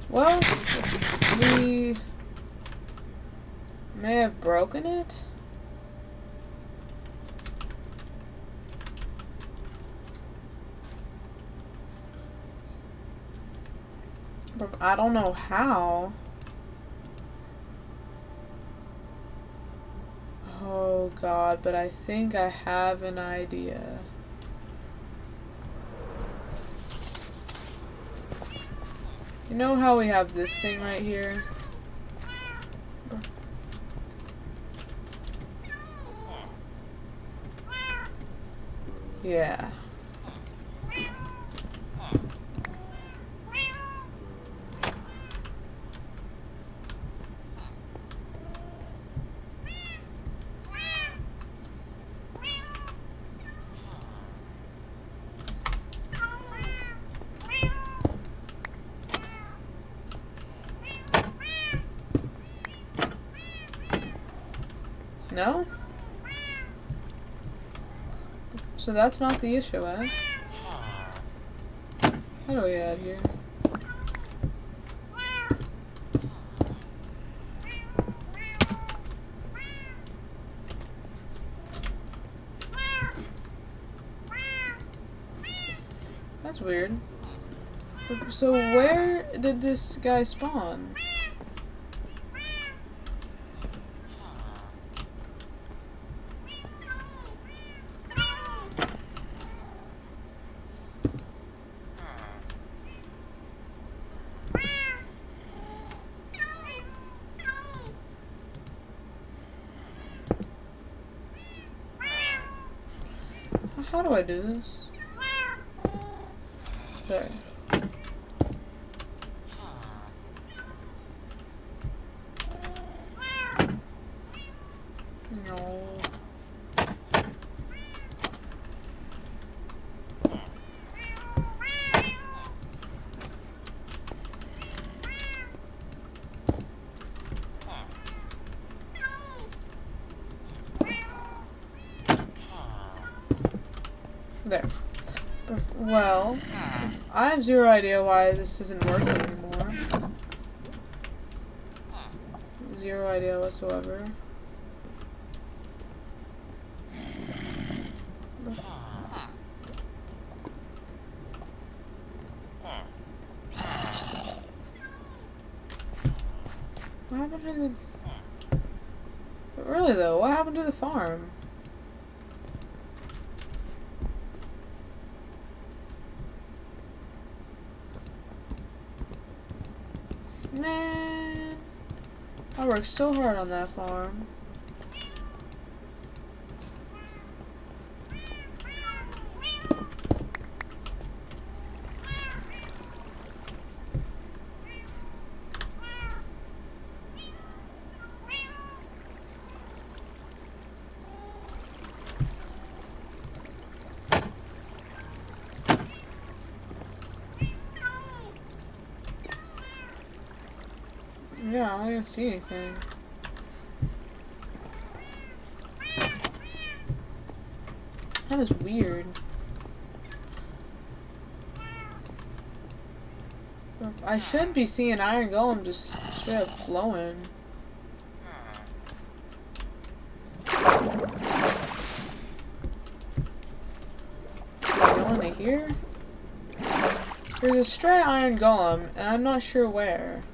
Well, we may have broken it. But I don't know how. Oh God, but I think I have an idea. You know how we have this thing right here? Yeah. No? So that's not the issue, eh? How do we get out of here? That's weird. So where did this guy spawn? How do I do this? There. No. There. Well, I have zero idea why this isn't working anymore. Zero idea whatsoever. What happened to the... But really though, what happened to the farm? Man, I worked so hard on that farm. Yeah, I don't even see anything. That was weird. I should be seeing Iron Golem just straight up flowing. Going to here? There's a stray Iron Golem, and I'm not sure where.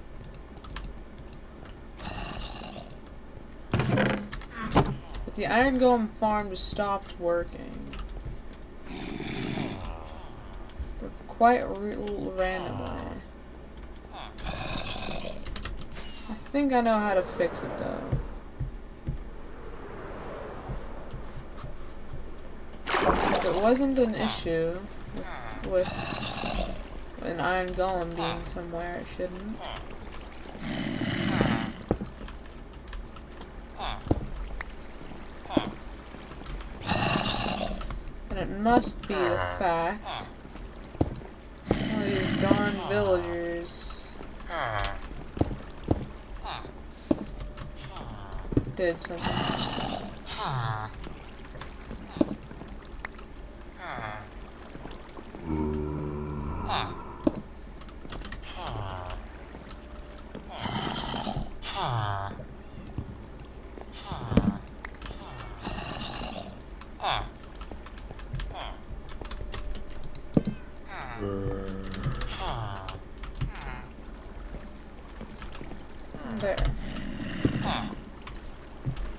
But the Iron Golem farm just stopped working. But quite randomly. I think I know how to fix it though. it wasn't an issue with an iron golem being somewhere it shouldn't. And it must be the fact all these darn villagers did something. There.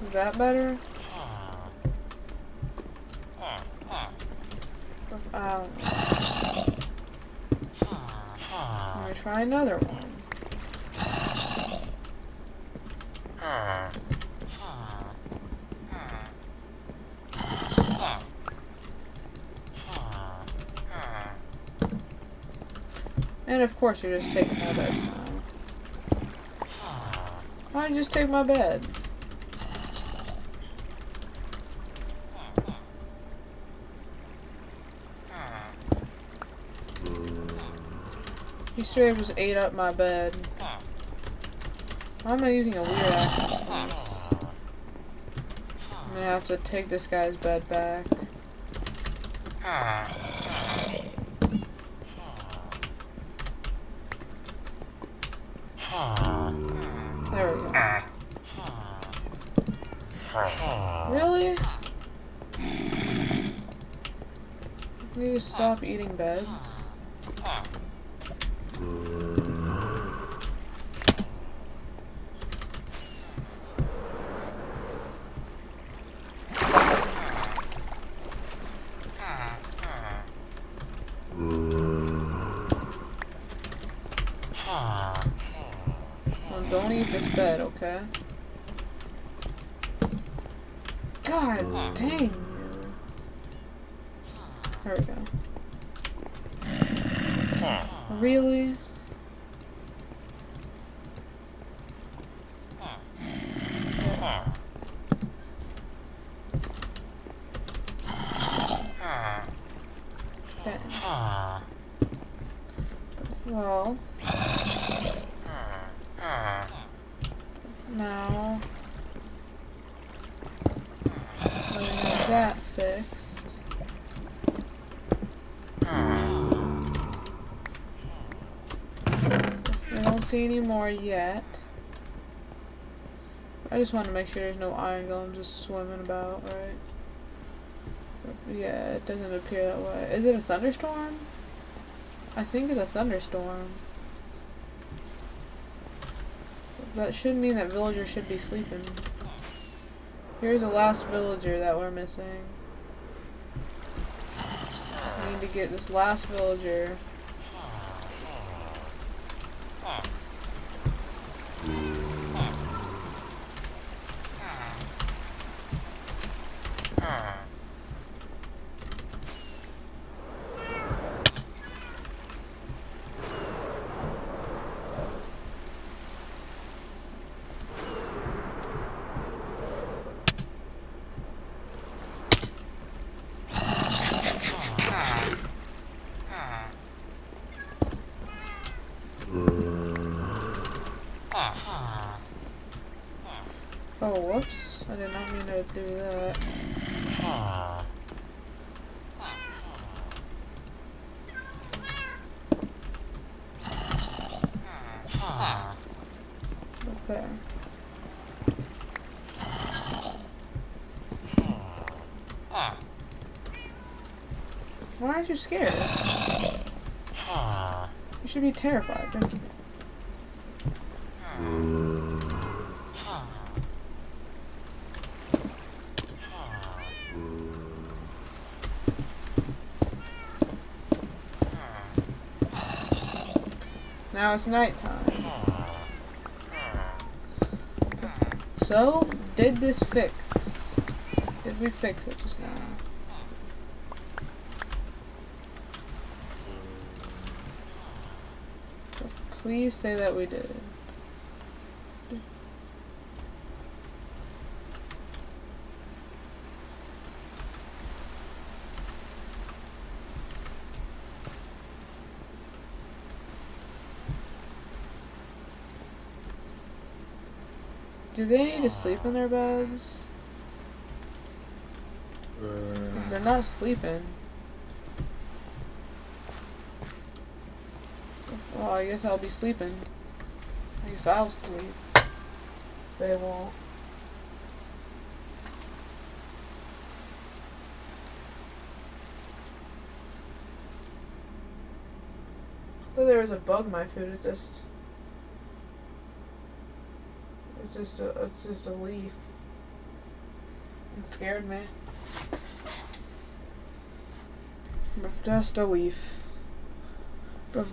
Is that better? Let me try another one. And of course you're just taking my bed now. Why'd you just take my bed? You straight just ate up my bed. Why am I using a weird action for this? I'm gonna have to take this guy's bed back. There we go. Really? Can you stop eating beds? Well, don't eat this bed, okay? God dang you. There we go. Really? Okay. Well. Now. We have that fixed. I don't see any more yet. I just want to make sure there's no iron golems just swimming about, right? Yeah, it doesn't appear that way. Is it a thunderstorm? I think it's a thunderstorm. That should mean that villagers should be sleeping. Here's the last villager that we're missing. We need to get this last villager. Oh, whoops. I did not mean to do that. Up there. Why aren't you scared? You should be terrified, don't you? Now it's nighttime. So, did this fix? Did we fix it just now? Please say that we did. Do they need to sleep in their beds? They're not sleeping. Well, I guess I'll be sleeping. I guess I'll sleep. They won't. I thought there was a bug in my food. It's just a leaf. It scared me. Just a leaf.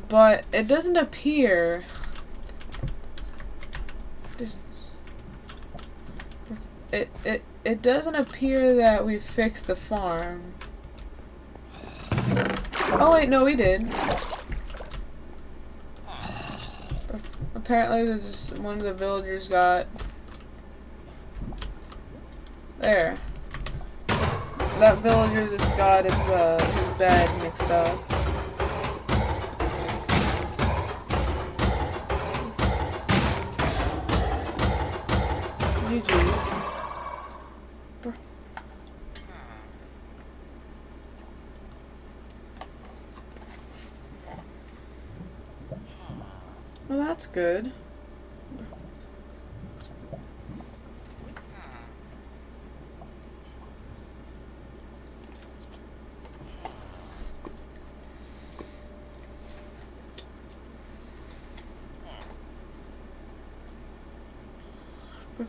But it doesn't appear. It doesn't appear that we fixed the farm. Oh wait, no, we did. Apparently, there's one of the villagers got there. That villager just got his bed mixed up. GG's. Well, that's good.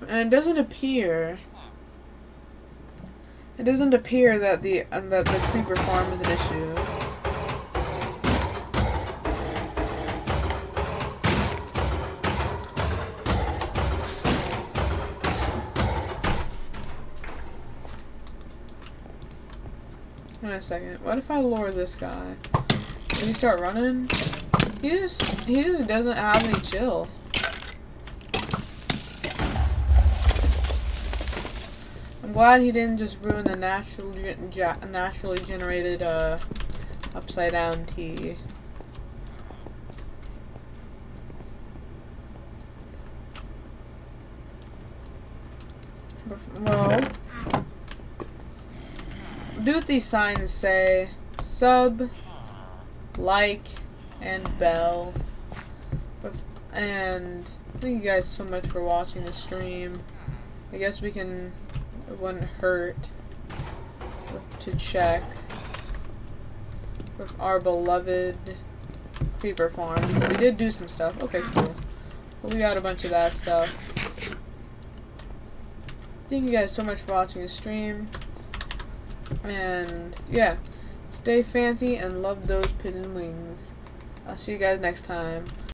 And it doesn't appear that the creeper farm is an issue. Wait a second. What if I lure this guy? Can he start running? He just doesn't have any chill. I'm glad he didn't just ruin the naturally generated upside down tea. Well, do what these signs say. Sub, like, and bell. And thank you guys so much for watching the stream. I guess it wouldn't hurt to check with our beloved creeper farm. We did do some stuff. Okay, cool. But we got a bunch of that stuff. Thank you guys so much for watching the stream. And yeah, stay fancy and love those pigeon wings. I'll see you guys next time.